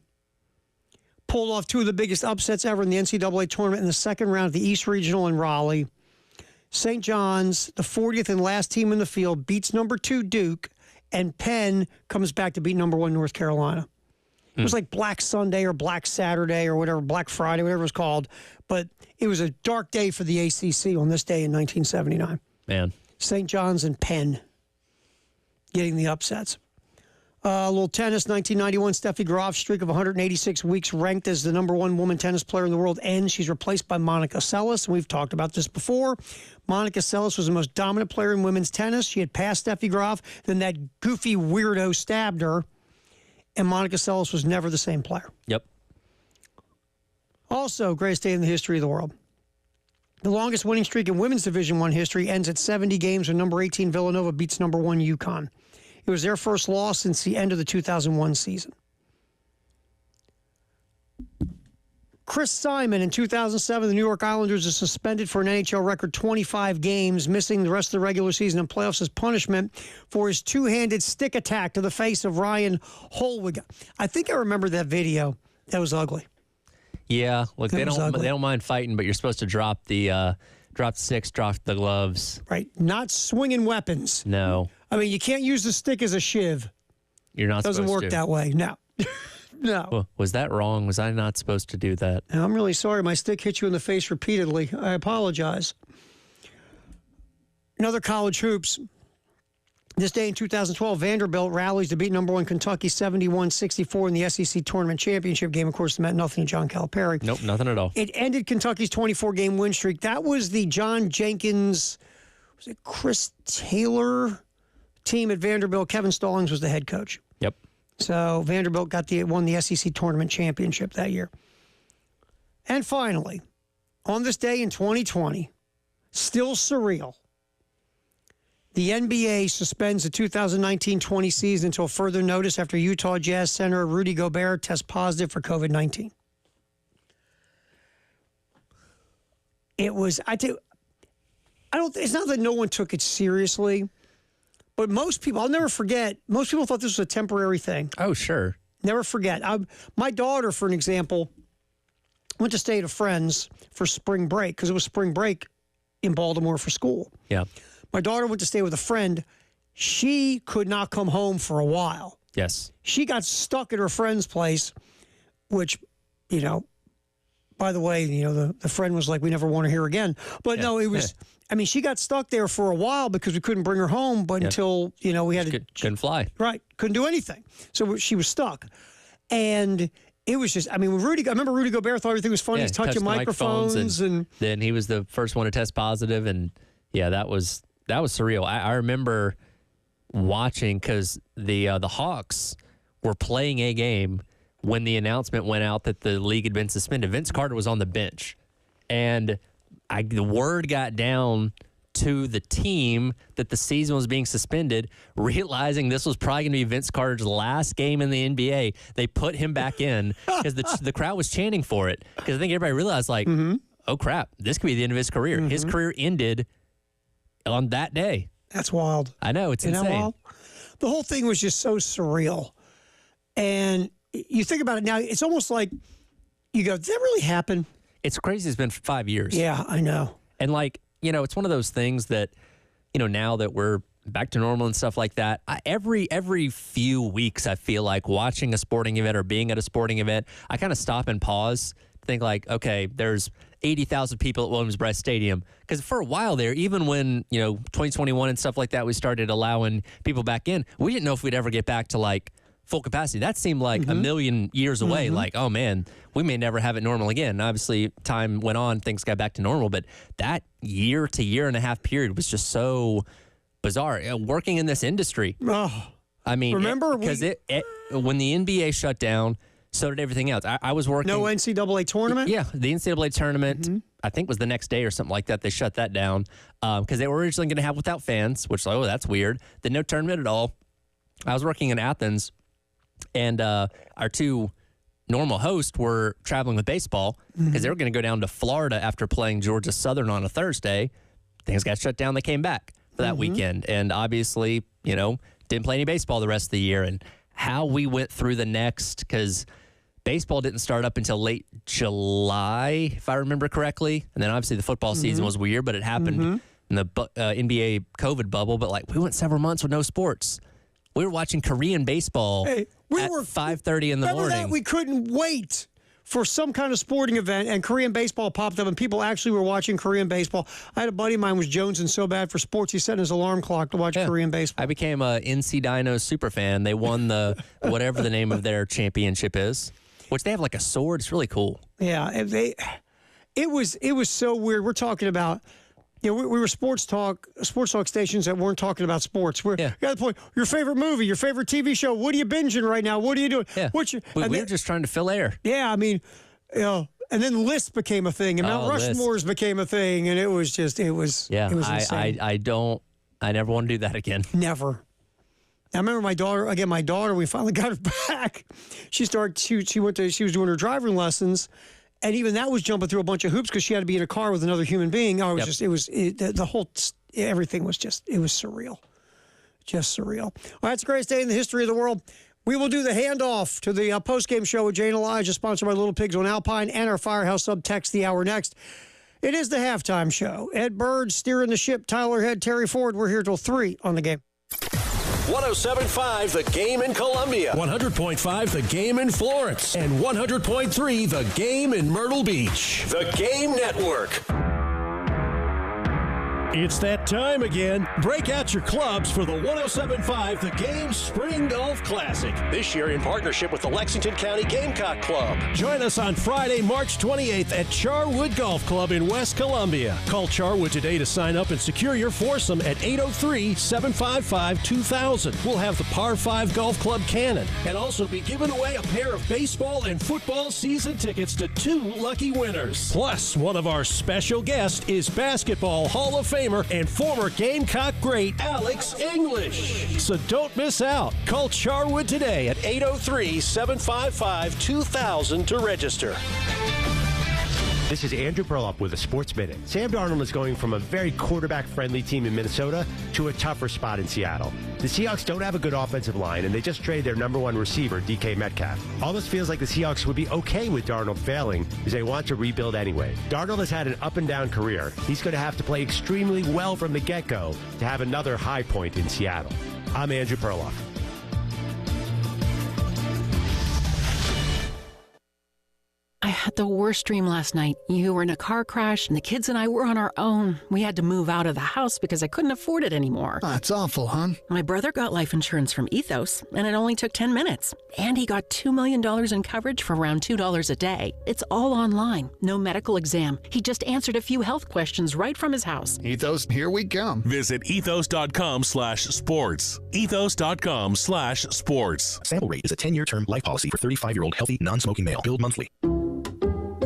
pulled off 2 of the biggest upsets ever in the NCAA tournament in the second round of the East Regional in Raleigh. St. John's, the 40th and last team in the field, beats number 2 Duke, and Penn comes back to beat number 1 North Carolina. It was like Black Sunday or Black Saturday or whatever, Black Friday, whatever it was called. But it was a dark day for the ACC on this day in 1979. Man. St. John's and Penn getting the upsets. A little tennis, 1991, Steffi Graf's streak of 186 weeks ranked as the number 1 woman tennis player in the world ends. She's replaced by Monica Seles, and we've talked about this before. Monica Seles was the most dominant player in women's tennis. She had passed Steffi Graf, then that goofy weirdo stabbed her, and Monica Seles was never the same player. Yep. Also, greatest day in the history of the world. The longest winning streak in women's Division I history ends at 70 games when number 18 Villanova beats number 1 UConn. It was their first loss since the end of the 2001 season. Chris Simon, in 2007, the New York Islanders are suspended for an NHL record 25 games, missing the rest of the regular season and playoffs as punishment for his two-handed stick attack to the face of Ryan Holwig. I think I remember that video. That was ugly. Yeah, look, they don't mind fighting, but you're supposed to drop the sticks, drop the gloves. Right, not swinging weapons. No. I mean, you can't use the stick as a shiv. You're not supposed to. Doesn't work that way. No. No. Well, was that wrong? Was I not supposed to do that? I'm really sorry. My stick hit you in the face repeatedly. I apologize. Another college hoops. This day in 2012, Vanderbilt rallies to beat number 1 Kentucky 71-64 in the SEC Tournament Championship game. Of course, it meant nothing to John Calipari. Nope, nothing at all. It ended Kentucky's 24-game win streak. That was the John Jenkins, was it Chris Taylor team at Vanderbilt? Kevin Stallings was the head coach. Yep. So Vanderbilt won the SEC Tournament Championship that year. And finally, on this day in 2020, still surreal, the NBA suspends the 2019-20 season until further notice after Utah Jazz center Rudy Gobert tests positive for COVID-19. It was, it's not that no one took it seriously, but most people, I'll never forget, most people thought this was a temporary thing. Oh, sure. Never forget. My daughter, for an example, went to stay at a friend's for spring break because it was spring break in Baltimore for school. Yeah. My daughter went to stay with a friend. She could not come home for a while. Yes. She got stuck at her friend's place, which, by the way, the friend was like, we never want to hear again. But no, it was, she got stuck there for a while because we couldn't bring her home, but until, we had couldn't fly. Right. Couldn't do anything. So she was stuck. And it was just, I remember Rudy Gobert thought everything was funny. Yeah, He's touching microphones. And then he was the first one to test positive. And yeah, that was surreal. I remember watching because the Hawks were playing a game when the announcement went out that the league had been suspended. Vince Carter was on the bench, and the word got down to the team that the season was being suspended, realizing this was probably going to be Vince Carter's last game in the NBA. They put him back in because the crowd was chanting for it because I think everybody realized, oh, crap, this could be the end of his career. Mm-hmm. His career ended on that day. That's wild. I know, it's insane. The whole thing was just so surreal. And you think about it now, it's almost like you go, did that really happen? It's crazy. It's been 5 years. Yeah, I know. And it's one of those things that, now that we're back to normal and stuff like that, every few weeks, I feel like watching a sporting event or being at a sporting event, I kind of stop and pause, think okay, there's 80,000 people at Williams-Brice Stadium. Because for a while there, even when, 2021 and stuff like that, we started allowing people back in, we didn't know if we'd ever get back to full capacity. That seemed like a million years away. Like, oh man, we may never have it normal again. And obviously, time went on, things got back to normal. But that year to year and a half period was just so bizarre. Working in this industry, I mean, remember because when the NBA shut down, so did everything else. I was working. No NCAA tournament? Yeah, the NCAA tournament, I think was the next day or something like that. They shut that down because they were originally going to have without fans, which, oh, that's weird. Then no tournament at all. I was working in Athens, and our two normal hosts were traveling with baseball because they were going to go down to Florida after playing Georgia Southern on a Thursday. Things got shut down. They came back for that weekend. And obviously, didn't play any baseball the rest of the year. And how we went through the next, because baseball didn't start up until late July, if I remember correctly. And then obviously the football season was weird, but it happened in the NBA COVID bubble. But we went several months with no sports. We were watching Korean baseball at 5:30 in the morning. That? We couldn't wait for some kind of sporting event, and Korean baseball popped up, and people actually were watching Korean baseball. I had a buddy of mine was jonesing so bad for sports, he set his alarm clock to watch Korean baseball. I became a NC Dinos super fan. They won the whatever the name of their championship is, which they have like a sword. It's really cool. Yeah, it was so weird. We're talking about. We were sports talk stations that weren't talking about sports. We're got the point. Your favorite movie, your favorite TV show. What are you binging right now? What are you doing? Yeah. We were just trying to fill air. Yeah, I mean, and then lists became a thing, and Mount Rushmores became a thing, and it was insane. I never want to do that again. Never. I remember my daughter, we finally got her back. She was doing her driving lessons. And even that was jumping through a bunch of hoops because she had to be in a car with another human being. Everything was surreal. Just surreal. All right, it's the greatest day in the history of the world. We will do the handoff to the post-game show with Jay and Elijah, sponsored by Little Pigs on Alpine, and our Firehouse Sub Text the hour next. It is the halftime show. Ed Bird steering the ship, Tyler Head, Terry Ford. We're here till 3 on the game. 107.5 The Game in Columbia, 100.5 The Game in Florence, and 100.3 The Game in Myrtle Beach. The Game Network. It's that time again. Break out your clubs for the 107.5 The Game Spring Golf Classic. This year in partnership with the Lexington County Gamecock Club. Join us on Friday, March 28th at Charwood Golf Club in West Columbia. Call Charwood today to sign up and secure your foursome at 803-755-2000. We'll have the Par 5 Golf Club Cannon and also be giving away a pair of baseball and football season tickets to 2 lucky winners. Plus, one of our special guests is Basketball Hall of Famer and former Gamecock great Alex English. So don't miss out. Call Charwood today at 803-755-2000 to register. This is Andrew Perloff with a Sports Minute. Sam Darnold is going from a very quarterback-friendly team in Minnesota to a tougher spot in Seattle. The Seahawks don't have a good offensive line, and they just traded their number 1 receiver, DK Metcalf. Almost feels like the Seahawks would be okay with Darnold failing, as they want to rebuild anyway. Darnold has had an up-and-down career. He's going to have to play extremely well from the get-go to have another high point in Seattle. I'm Andrew Perloff. I had the worst dream last night. You were in a car crash, and the kids and I were on our own. We had to move out of the house because I couldn't afford it anymore. That's awful, hon. My brother got life insurance from Ethos, and it only took 10 minutes. And he got $2 million in coverage for around $2 a day. It's all online. No medical exam. He just answered a few health questions right from his house. Ethos, here we come. Visit ethos.com/sports. Ethos.com/sports. Sample rate is a 10-year term life policy for 35-year-old healthy, non-smoking male. Billed monthly.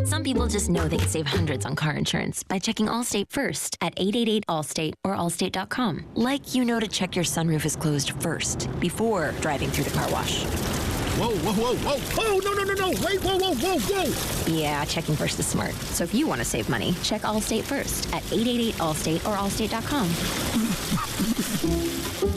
Some people just know they can save hundreds on car insurance by checking Allstate first at 888-ALLSTATE or allstate.com. Like you know to check your sunroof is closed first before driving through the car wash. Whoa, whoa, whoa, whoa. Oh, no. Wait, whoa, whoa, whoa, whoa. Yeah, checking first is smart. So if you want to save money, check Allstate first at 888-ALLSTATE or allstate.com.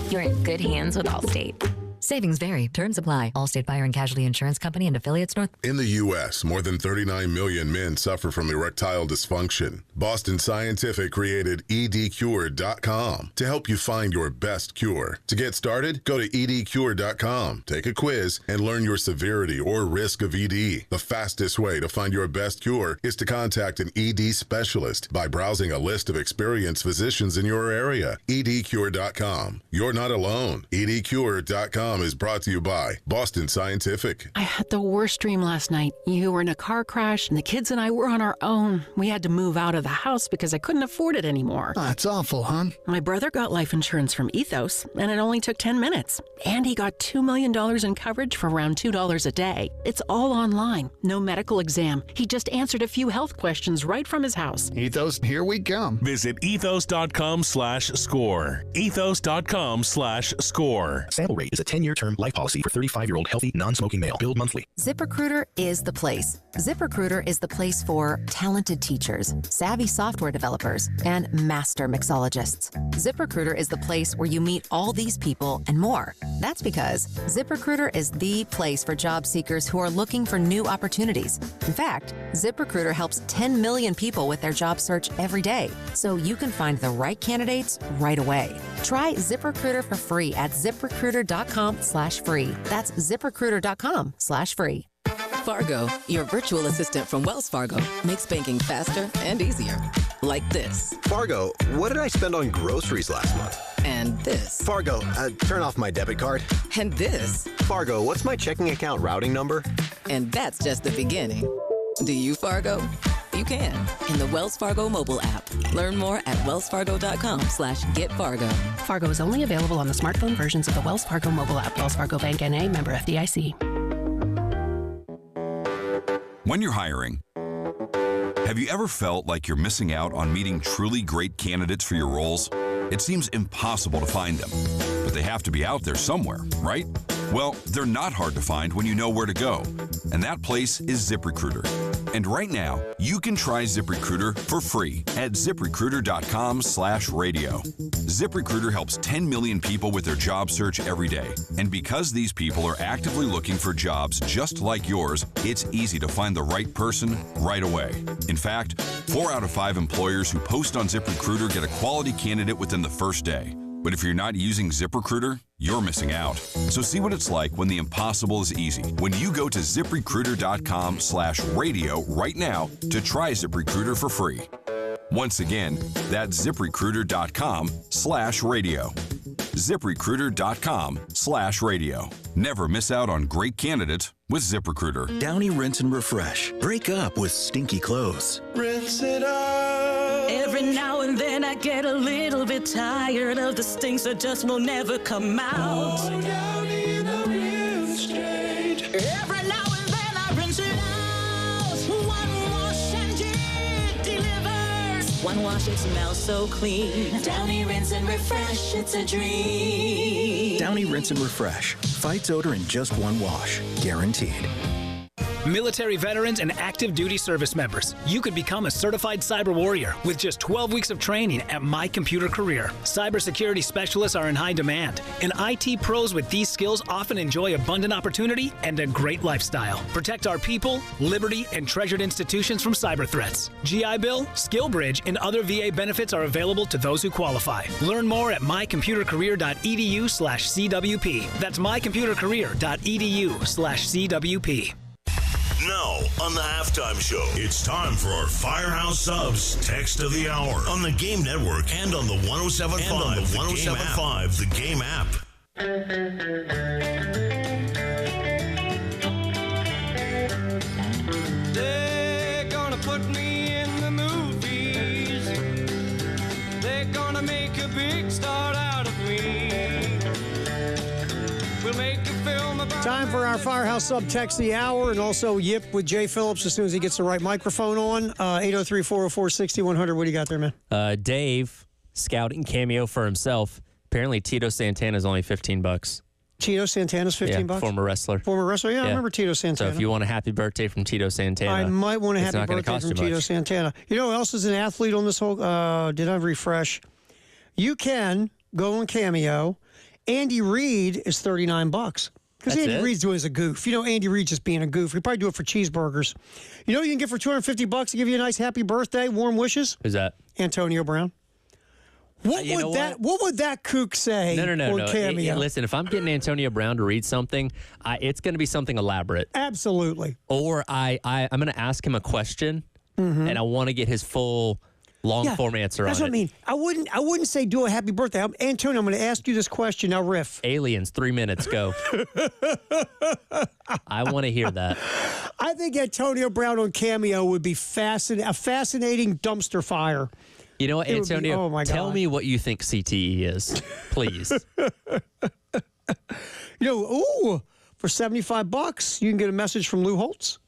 You're in good hands with Allstate. Savings vary. Terms apply. Allstate Fire and Casualty Insurance Company and affiliates North. In the U.S., more than 39 million men suffer from erectile dysfunction. Boston Scientific created edcure.com to help you find your best cure. To get started, go to edcure.com, take a quiz, and learn your severity or risk of ED. The fastest way to find your best cure is to contact an ED specialist by browsing a list of experienced physicians in your area. edcure.com. You're not alone. edcure.com HomeWorks.com is brought to you by Boston Scientific. I had the worst dream last night. You were in a car crash, and the kids and I were on our own. We had to move out of the house because I couldn't afford it anymore. That's awful, hon. My brother got life insurance from Ethos, and it only took 10 minutes. And he got $2 million in coverage for around $2 a day. It's all online. No medical exam. He just answered a few health questions right from his house. Ethos, here we come. Visit ethos.com/score. Ethos.com/score. Sample rate is a 10-year term life policy for 35-year-old healthy, non-smoking male. Billed monthly. ZipRecruiter is the place. ZipRecruiter is the place for talented teachers, savvy software developers, and master mixologists. ZipRecruiter is the place where you meet all these people and more. That's because ZipRecruiter is the place for job seekers who are looking for new opportunities. In fact, ZipRecruiter helps 10 million people with their job search every day, so you can find the right candidates right away. Try ZipRecruiter for free at ZipRecruiter.com/free. That's ZipRecruiter.com/free. Fargo, your virtual assistant from Wells Fargo, makes banking faster and easier. Like this. Fargo, what did I spend on groceries last month? And this. Fargo, turn off my debit card. And this. Fargo, what's my checking account routing number? And that's just the beginning. Do you, Fargo? You can in the Wells Fargo mobile app. Learn more at wellsfargo.com/getfargo. Fargo is only available on the smartphone versions of the Wells Fargo mobile app. Wells Fargo Bank N.A., member FDIC. When you're hiring, have you ever felt like you're missing out on meeting truly great candidates for your roles? It seems impossible to find them, but they have to be out there somewhere, right? Well, they're not hard to find when you know where to go, and that place is ZipRecruiter. And right now, you can try ZipRecruiter for free at ZipRecruiter.com/radio. ZipRecruiter helps 10 million people with their job search every day. And because these people are actively looking for jobs just like yours, it's easy to find the right person right away. In fact, 4 out of 5 employers who post on ZipRecruiter get a quality candidate within the first day. But if you're not using ZipRecruiter, you're missing out. So see what it's like when the impossible is easy. When you go to ZipRecruiter.com/radio right now to try ZipRecruiter for free. Once again, that's ZipRecruiter.com/radio. ZipRecruiter.com/radio. Never miss out on great candidates with ZipRecruiter. Downy Rinse and Refresh. Break up with stinky clothes. Rinse it out. Every now and then I get a little bit tired of the stinks that just will never come out. Oh, Downy in a rinse straight. Every now and then I rinse it out. One wash and it delivers. One wash, it smells so clean. Downy Rinse and Refresh, it's a dream. Downy Rinse and Refresh. Fights odor in just one wash. Guaranteed. Military veterans and active duty service members, you could become a certified cyber warrior with just 12 weeks of training at My Computer Career. Cybersecurity specialists are in high demand, and IT pros with these skills often enjoy abundant opportunity and a great lifestyle. Protect our people, liberty, and treasured institutions from cyber threats. GI Bill, SkillBridge, and other VA benefits are available to those who qualify. Learn more at mycomputercareer.edu/CWP. That's mycomputercareer.edu/CWP. Now, on the Halftime Show, it's time for our Firehouse Subs Text of the Hour on the Game Network and on the 107.5 The Game app. They're gonna put me in the movies. They're gonna make a big star out of me. We'll make a film about... Time for our Firehouse Sub Text of the Hour, and also Yip with Jay Phillips as soon as he gets the right microphone on. 803-404-6100. What do you got there, man? Dave, scouting cameo for himself. Apparently, Tito Santana's only $15. Tito Santana's $15? Former wrestler. Former wrestler? Yeah, I remember Tito Santana. So if you want a happy birthday from Tito Santana, I might want a happy birthday from Tito much. Santana. You know who else is an athlete on this whole... did I refresh? You can go on Cameo. Andy Reid is $39. Because Andy Reid's doing it as a goof. You know, Andy Reid just being a goof. He'd probably do it for cheeseburgers. You know what you can get for $250 to give you a nice happy birthday, warm wishes? Who's that? Antonio Brown. What would that kook say? No. Cameo? Listen, if I'm getting Antonio Brown to read something, it's going to be something elaborate. Absolutely. Or I'm going to ask him a question, and I want to get his full long form answer That's on what I mean. I wouldn't say do a happy birthday. Antonio, I'm going to ask you this question now. Riff. Aliens, 3 minutes, go. I want to hear that. I think Antonio Brown on Cameo would be a fascinating dumpster fire. You know what, Antonio? Oh my God. Tell me what you think CTE is, please. For $75, you can get a message from Lou Holtz.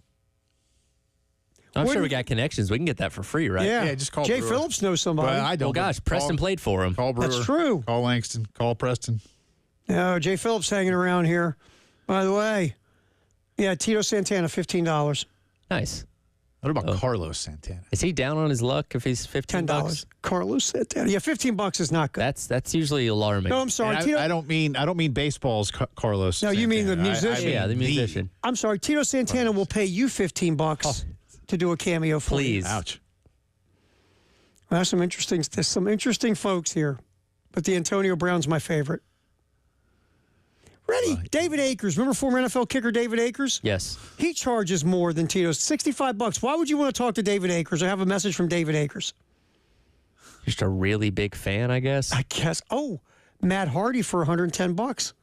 I'm sure we got connections. We can get that for free, right? Yeah, just call Jay Brewer. Phillips knows somebody. Well, I don't. Well, gosh, Preston played for him. Call Brewer. That's true. Call Langston. Call Preston. No, Jay Phillips hanging around here. By the way, yeah, Tito Santana, $15. Nice. What about Carlos Santana? Is he down on his luck if he's $15? Carlos Santana. Yeah, $15 is not good. That's usually alarming. No, I'm sorry. And Tito, I don't mean baseball's Carlos. No, you mean the Santana. musician. Yeah, the musician. I'm sorry. Tito Santana will pay you $15 to do a cameo for you. Please. Ouch. Well, there's some interesting folks here, but the Antonio Brown's my favorite. Ready? David Akers. Remember former NFL kicker David Akers? Yes. He charges more than Tito's. $65. Why would you want to talk to David Akers or have a message from David Akers? Just a really big fan, I guess. I guess. Oh, Matt Hardy for $110.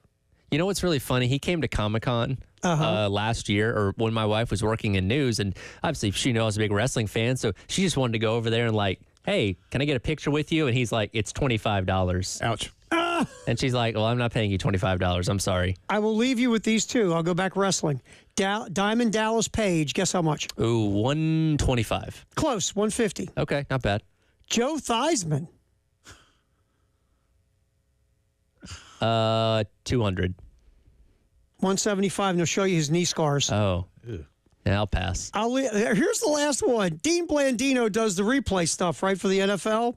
You know what's really funny? He came to Comic-Con last year, or when my wife was working in news, and obviously she knows I was a big wrestling fan, so she just wanted to go over there and like, hey, can I get a picture with you? And he's like, it's $25. Ouch. And she's like, well, I'm not paying you $25. I'm sorry. I will leave you with these two. I'll go back wrestling. Diamond Dallas Page. Guess how much? Ooh, 125. Close. 150. Okay, not bad. Joe Theismann. 200. 175. And he'll show you his knee scars. Oh. Yeah, I'll pass. Here's the last one. Dean Blandino does the replay stuff, right, for the NFL.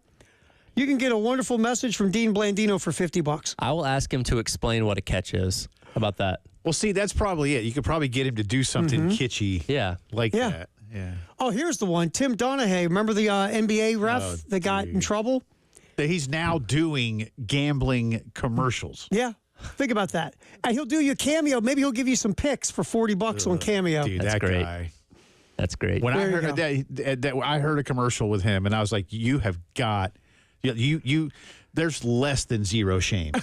You can get a wonderful message from Dean Blandino for $50. I will ask him to explain what a catch is. How about that? Well, see, that's probably it. You could probably get him to do something kitschy like that. Yeah. Oh, here's the one. Tim Donahue. Remember the NBA ref that got in trouble? That he's now doing gambling commercials. Yeah. Think about that. And he'll do you a cameo. Maybe he'll give you some picks for $40 on Cameo. Dude, That's that great. guy. That's great. When There I you heard that, I heard a commercial with him, and I was like, "You have got, you. There's less than zero shame."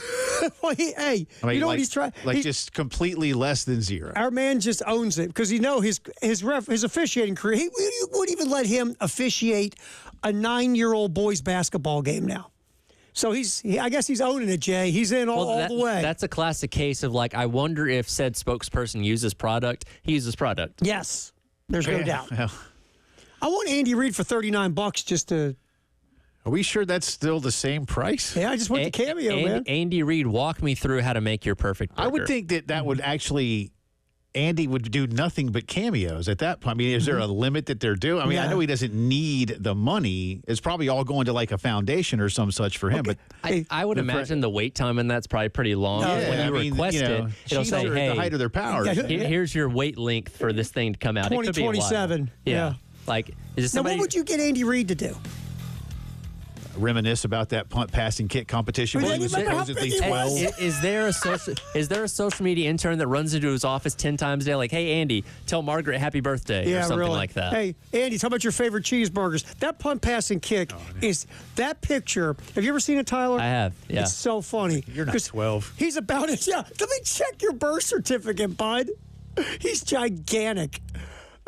Well, you know what he's trying? Just completely less than zero. Our man just owns it because his officiating career. He wouldn't even let him officiate a 9-year-old boys basketball game now. So I guess he's owning it, Jay. He's in all the way. That's a classic case of like, I wonder if said spokesperson uses product. He uses product. Yes, there's no doubt. Well, I want Andy Reid for $39 just to. are we sure that's still the same price? Yeah, I just went to Cameo, man. Andy Reid, walk me through how to make your perfect burger. I would think that would actually, Andy would do nothing but cameos at that point. I mean, is there a limit that they're doing? I mean, I know he doesn't need the money. It's probably all going to like a foundation or some such for him. But I would imagine the wait time in that's probably pretty long. Yeah, When you request it, it'll say, at hey, the height of their powers. here's your wait length for this thing to come out. It could be a while. 2027. Yeah. Like, is it Now, somebody? what would you get Andy Reid to do? Reminisce about that punt, pass, and kick competition where he was supposedly 12. Is there a social media intern that runs into his office 10 times a day, like, hey, Andy, tell Margaret happy birthday, or something like that? Hey, Andy, tell about your favorite cheeseburgers. That punt, pass, and kick is that picture. Have you ever seen it, Tyler? I have, yeah. It's so funny. You're not 12. He's about it. Yeah. Let me check your birth certificate, bud. He's gigantic.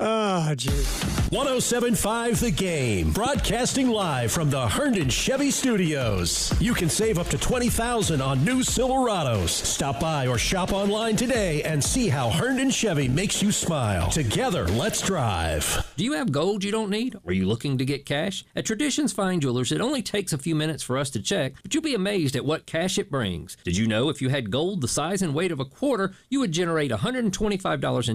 Oh, jeez. 107.5 The Game, broadcasting live from the Herndon Chevy Studios. You can save up to $20,000 on new Silverados. Stop by or shop online today and see how Herndon Chevy makes you smile. Together, let's drive. Do you have gold you don't need? Are you looking to get cash? At Traditions Fine Jewelers, it only takes a few minutes for us to check, but you'll be amazed at what cash it brings. Did you know if you had gold the size and weight of a quarter, you would generate $125 in